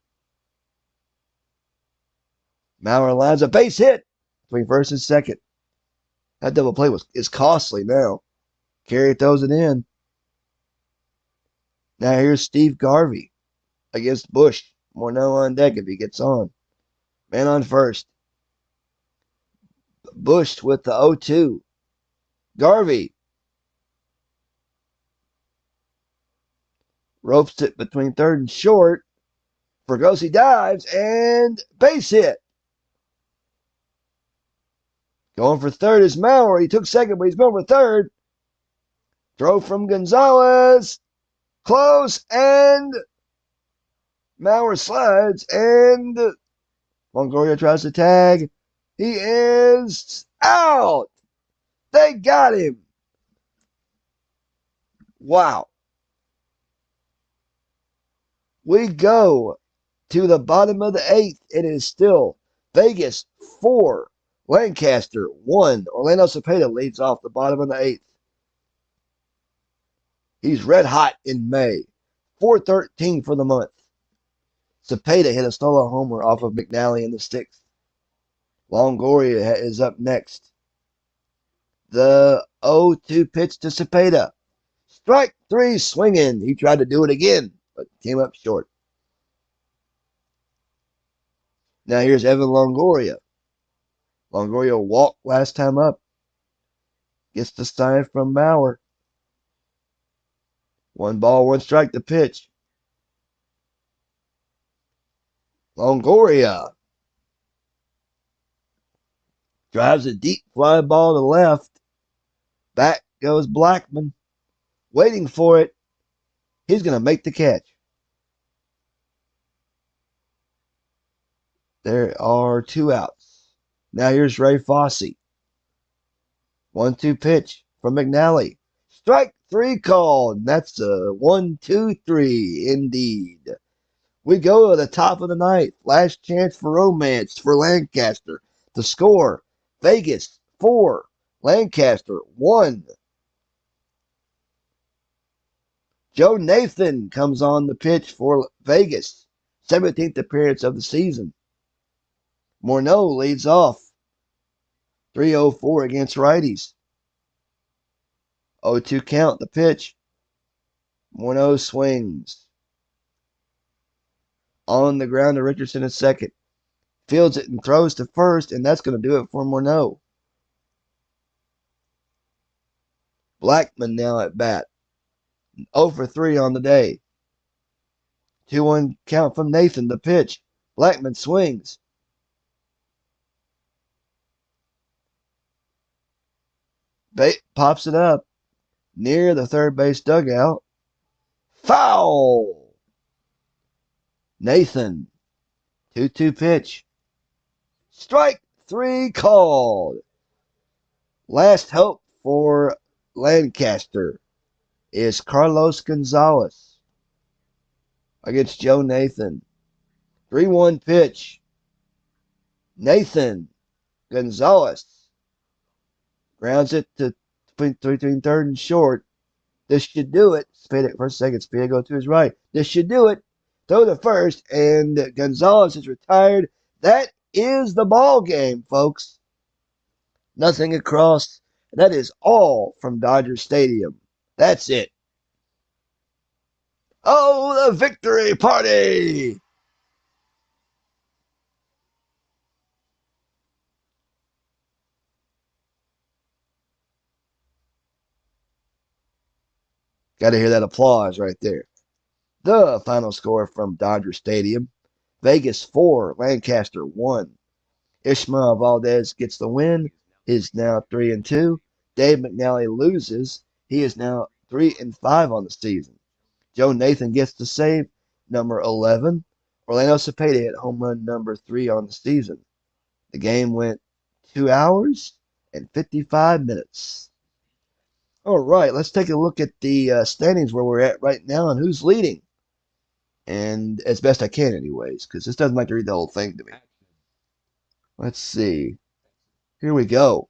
Maurer lines a base hit between first and second. That double play is costly now. Carey throws it in. Now here's Steve Garvey against Bush. Morneau on deck if he gets on. Man on first. Bush with the 0-2. Garvey ropes it between third and short. Fregosi dives and base hit. Going for third is Maurer. He took second, but he's going for third. Throw from Gonzalez. Close, and Maurer slides, and Longoria tries to tag. He is out. They got him. Wow. We go to the bottom of the eighth. It is still Vegas 4, Lancaster 1. Orlando Cepeda leads off the bottom of the eighth. He's red hot in May. 413 for the month. Cepeda hit a solo homer off of McNally in the sixth. Longoria is up next. The 0-2 pitch to Cepeda. Strike 3 swinging. He tried to do it again, but came up short. Now here's Evan Longoria. Longoria walked last time up. Gets the sign from Maurer. 1 ball, 1 strike to pitch. Longoria drives a deep fly ball to left. Back goes Blackman, waiting for it. He's going to make the catch. There are 2 outs. Now here's Ray Fosse. 1-2 pitch from McNally. Strike 3 called. And that's a 1-2-3 indeed. We go to the top of the ninth. Last chance for romance for Lancaster. The score, Vegas 4, Lancaster 1. Joe Nathan comes on the pitch for Vegas. 17th appearance of the season. Morneau leads off. 3-0-4 against righties. 0-2 count, the pitch. Morneau swings. On the ground to Richardson at second. Fields it and throws to first, and that's going to do it for Morneau. Blackman now at bat. 0-for-3 on the day. 2-1 count from Nathan, the pitch. Blackman swings. Pops it up near the third base dugout. Foul! Nathan. 2-2 pitch. Strike 3 called. Last hope for Lancaster is Carlos Gonzalez against Joe Nathan. 3-1 pitch. Nathan Gonzalez grounds it to between third and short. This should do it. Spade for a second. Spade go to his right. This should do it. Throw to first, and Gonzalez is retired. That is the ball game, folks. Nothing across. That is all from Dodger Stadium. That's it. Oh, the victory party! Got to hear that applause right there. The final score from Dodger Stadium. Vegas 4, Lancaster 1. Ishmael Valdez gets the win. He's now 3-2. Dave McNally loses. He is now 3-5 on the season. Joe Nathan gets the save, number 11. Orlando Cepeda hit home run number 3 on the season. The game went 2 hours and 55 minutes. All right, let's take a look at the standings where we're at right now and who's leading. And as best I can, anyways, because this doesn't like to read the whole thing to me. Let's see. Here we go.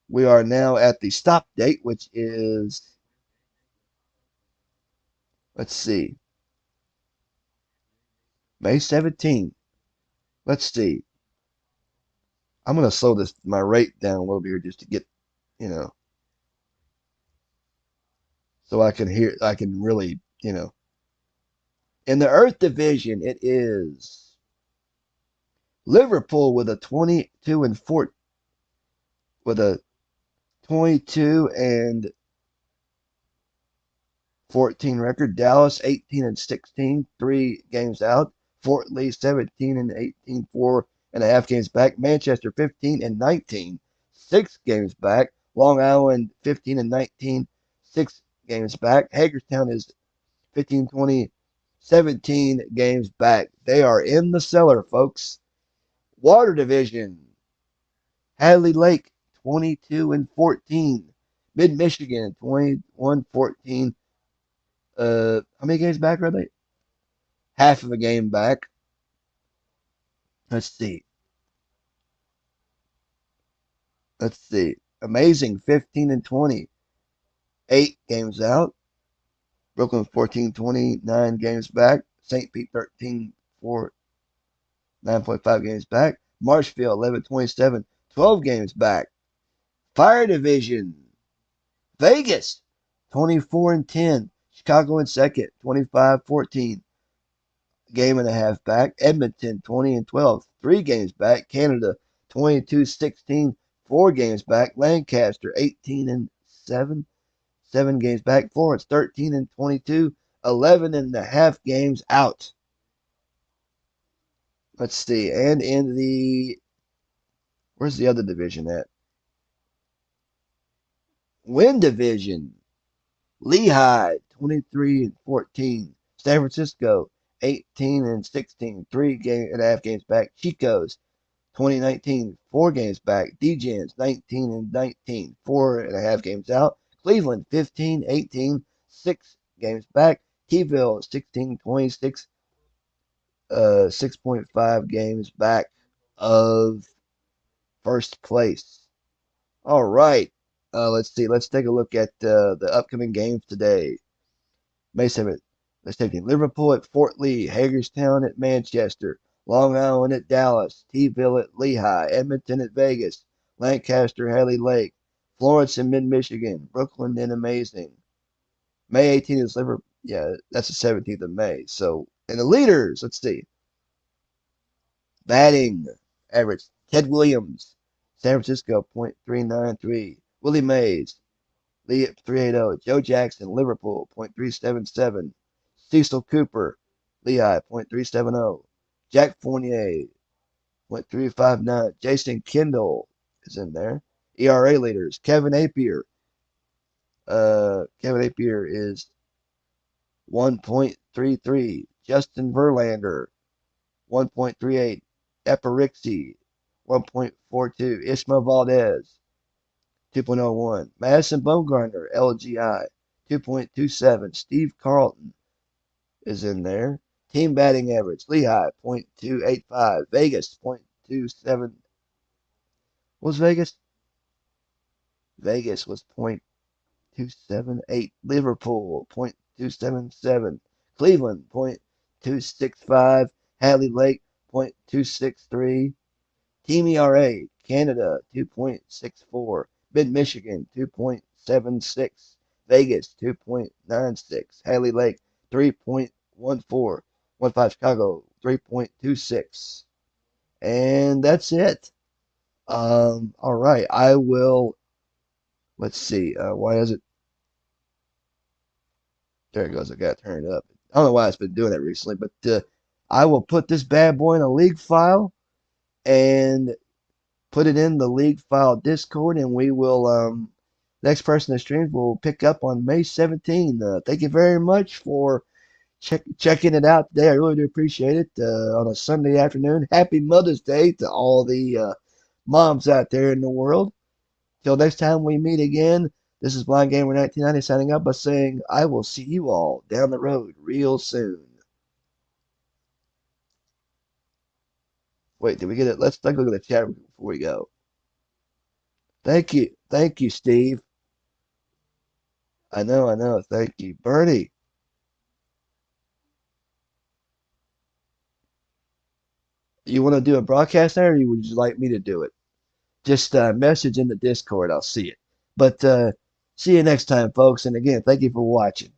We are now at the stop date, which is Let's see. May 17th. Let's see. I'm gonna slow this my rate down a little bit here just to get, you know, so I can hear I can really, In the Earth Division, it is Liverpool with a 22 and 4 with a 22 and 14 record. Dallas 18 and 16, 3 games out. Fort Lee 17 and 18, 4.5 games back. Manchester 15 and 19, 6 games back. Long Island 15 and 19, 6 games back. Hagerstown is 15, 20, 17 games back. They are in the cellar, folks. Water Division. Hadley Lake 22 and 14. Mid Michigan 21-14. How many games back are they? Half of a game back. Let's see. Let's see. Amazing 15 and 20. 8 games out. Brooklyn 14-20, 9 games back. St. Pete 13 4, 9.5 games back. Marshfield 11-27, 12 games back. Fire Division. Vegas 24 and 10. Chicago in second, 25-14. Game and a half back. Edmonton 20 and 12, 3 games back. Canada 22-16, 4 games back. Lancaster 18 and 7, 7 games back. Florence 13 and 22, 11 and a half games out. Let's see. And in the where's the other division at? Win Division. Lehigh 23 and 14. San Francisco 18 and 16, 3.5 games back. Chico's 2019, 4 games back. DJs 19 and 19, 4.5 games out. Cleveland 15-18, 6 games back. Keyville 16-26, 6.5 games back of first place. All right. Let's see. Let's take a look at the upcoming games today. May 7th. Let's take Liverpool at Fort Lee, Hagerstown at Manchester, Long Island at Dallas, T-Ville at Lehigh, Edmonton at Vegas, Lancaster, Haley Lake, Florence and Mid-Michigan, Brooklyn and Amazing. May 18th is Liverpool. Yeah, that's the 17th of May. So, and the leaders, let's see. Batting average, Ted Williams, San Francisco, .393. Willie Mays, Lee at 380. Joe Jackson, Liverpool, .377. Cecil Cooper, Lehigh, .370. Jack Fournier, .359. Jason Kendall is in there. ERA leaders, Kevin Apier. Kevin Apier is 1.33. Justin Verlander, 1.38. Eparixi, 1.42. Ismael Valdez, 2.01. Madison Bumgarner, LGI, 2.27. Steve Carlton is in there. Team batting average, Lehigh, .285. Vegas, .27. What was Vegas? Vegas was .278. Liverpool, .277. Cleveland, .265. Hadley Lake, .263. Team ERA, Canada 2.64, Mid-Michigan 2.76, Vegas 2.96, Haley Lake 3.14, 15 Chicago 3.26. And that's it. All right, I will, let's see, why is it, there it goes, I got to turn it up. I don't know why it's been doing that recently, but I will put this bad boy in a league file and put it in the league file Discord, and we will next person that streams will pick up on May 17th. Thank you very much for checking it out today. I really do appreciate it on a Sunday afternoon. Happy Mother's Day to all the moms out there in the world. Till next time we meet again, this is Blind Gamer 1990 signing up by saying I will see you all down the road real soon. Wait, did we get it? Let's take a look at the chat before we go. Thank you. Thank you, Steve. I know. Thank you. Bernie. You want to do a broadcast there, or would you like me to do it? Just message in the Discord. I'll see it. But see you next time, folks. And again, thank you for watching.